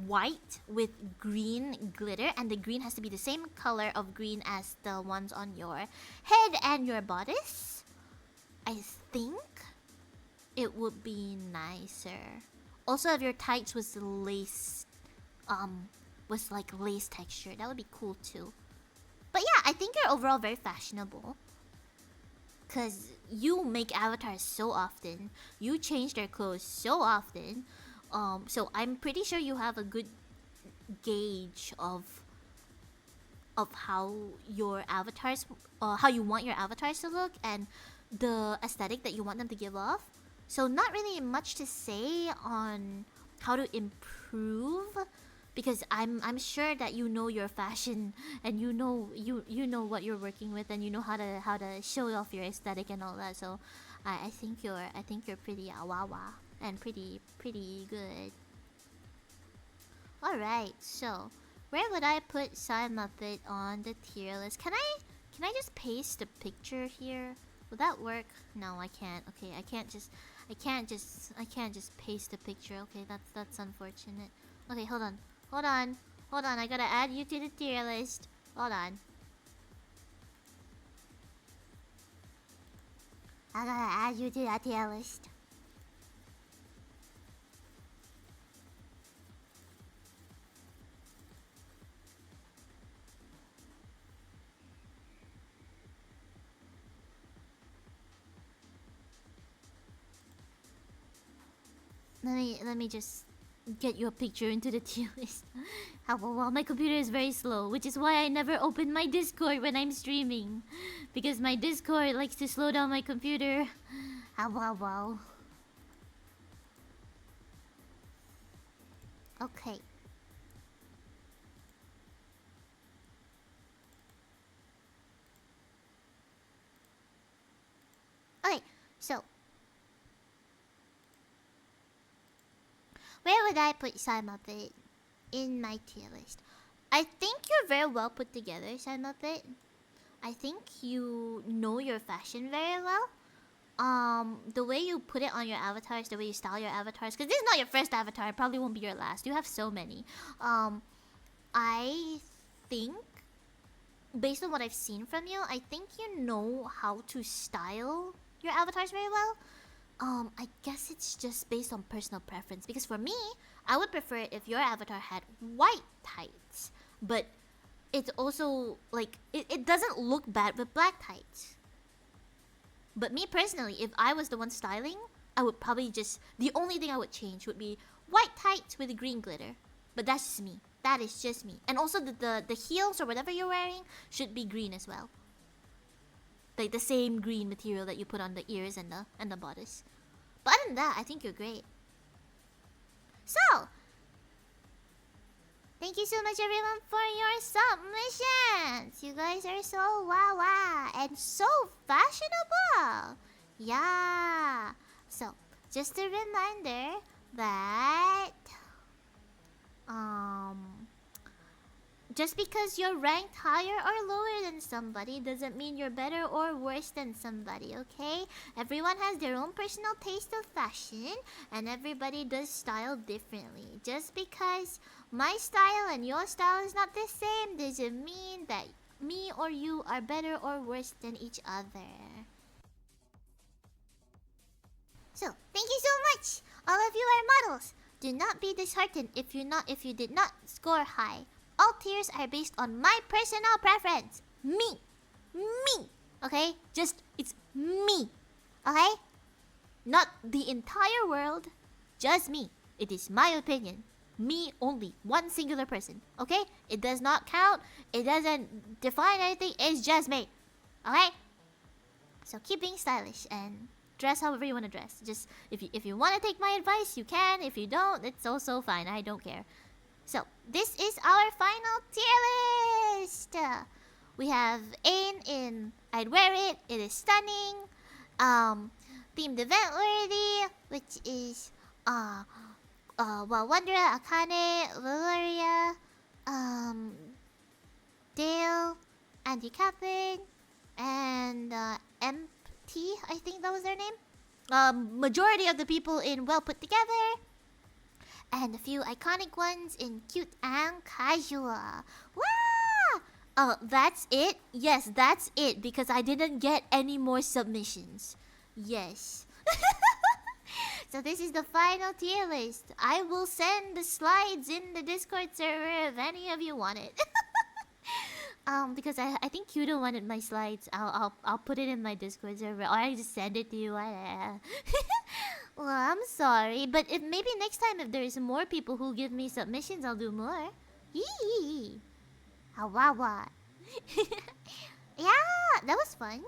white with green glitter, and the green has to be the same color of green as the ones on your head and your bodice, I think it would be nicer. Also, if your tights was lace, was like lace texture, that would be cool too. But yeah, I think you're overall very fashionable. Cause you make avatars so often, you change their clothes so often. So I'm pretty sure you have a good gauge of how your avatars, how you want your avatars to look, and the aesthetic that you want them to give off. So not really much to say on how to improve, because I'm sure that you know your fashion, and you know what you're working with, and you know how to show off your aesthetic and all that. So I think you're pretty awawa and pretty good. All right, so where would I put Sai Muppet on the tier list? Can I just paste a picture here? Will that work? No, I can't. Okay, I can't just paste a picture. Okay, that's unfortunate. Okay, hold on. I gotta add you to the tier list. Hold on. I gotta add you to that tier list. Let me just get your picture into the tier list. Well, my computer is very slow, which is why I never open my Discord when I'm streaming, because my Discord likes to slow down my computer. Wow. Okay. Okay, so where would I put Sai Muppet in my tier list? I think you're very well put together, Sai Muppet. I think you know your fashion very well. The way you put it on your avatars, the way you style your avatars, because this is not your first avatar, it probably won't be your last. You have so many. I think, based on what I've seen from you, I think you know how to style your avatars very well. I guess it's just based on personal preference. Because for me, I would prefer it if your avatar had white tights. But it's also, like, it doesn't look bad with black tights. But me personally, if I was the one styling, I would probably just... The only thing I would change would be white tights with green glitter. But that's just me. That is just me. And also the heels or whatever you're wearing should be green as well. Like the same green material that you put on the ears and the bodice. But other than that, I think you're great. So, thank you so much everyone for your submissions. You guys are so wow and so fashionable. Yeah. So, just a reminder that just because you're ranked higher or lower than somebody doesn't mean you're better or worse than somebody, okay? Everyone has their own personal taste of fashion, and everybody does style differently. Just because my style and your style is not the same doesn't mean that me or you are better or worse than each other. So, thank you so much! All of you are models! Do not be disheartened if you did not score high. All tiers are based on my personal preference. Me. Okay? Just, it's me. Okay? Not the entire world. Just me. It is my opinion. Me only. One singular person. Okay? It does not count. It doesn't define anything. It's just me. Okay? So keep being stylish and dress however you want to dress. Just, if you want to take my advice, you can. If you don't, it's also fine. I don't care. So, this is our final tier list! We have Ain in I'd Wear It, It Is Stunning. Themed Event Worthy, which is Wondra, Akane, Valeria, Dale, Andy Kaplan, and MT, I think that was their name. Majority of the people in Well Put Together. And a few iconic ones in cute and casual. Wow! Oh, that's it? Yes, that's it, because I didn't get any more submissions. Yes. So this is the final tier list. I will send the slides in the Discord server if any of you want it. Because I think Kudo wanted my slides. I'll put it in my Discord server, or I just send it to you. Well, I'm sorry, but if maybe next time if there's more people who give me submissions, I'll do more. Yee. Hawawa. Yeah, that was fun.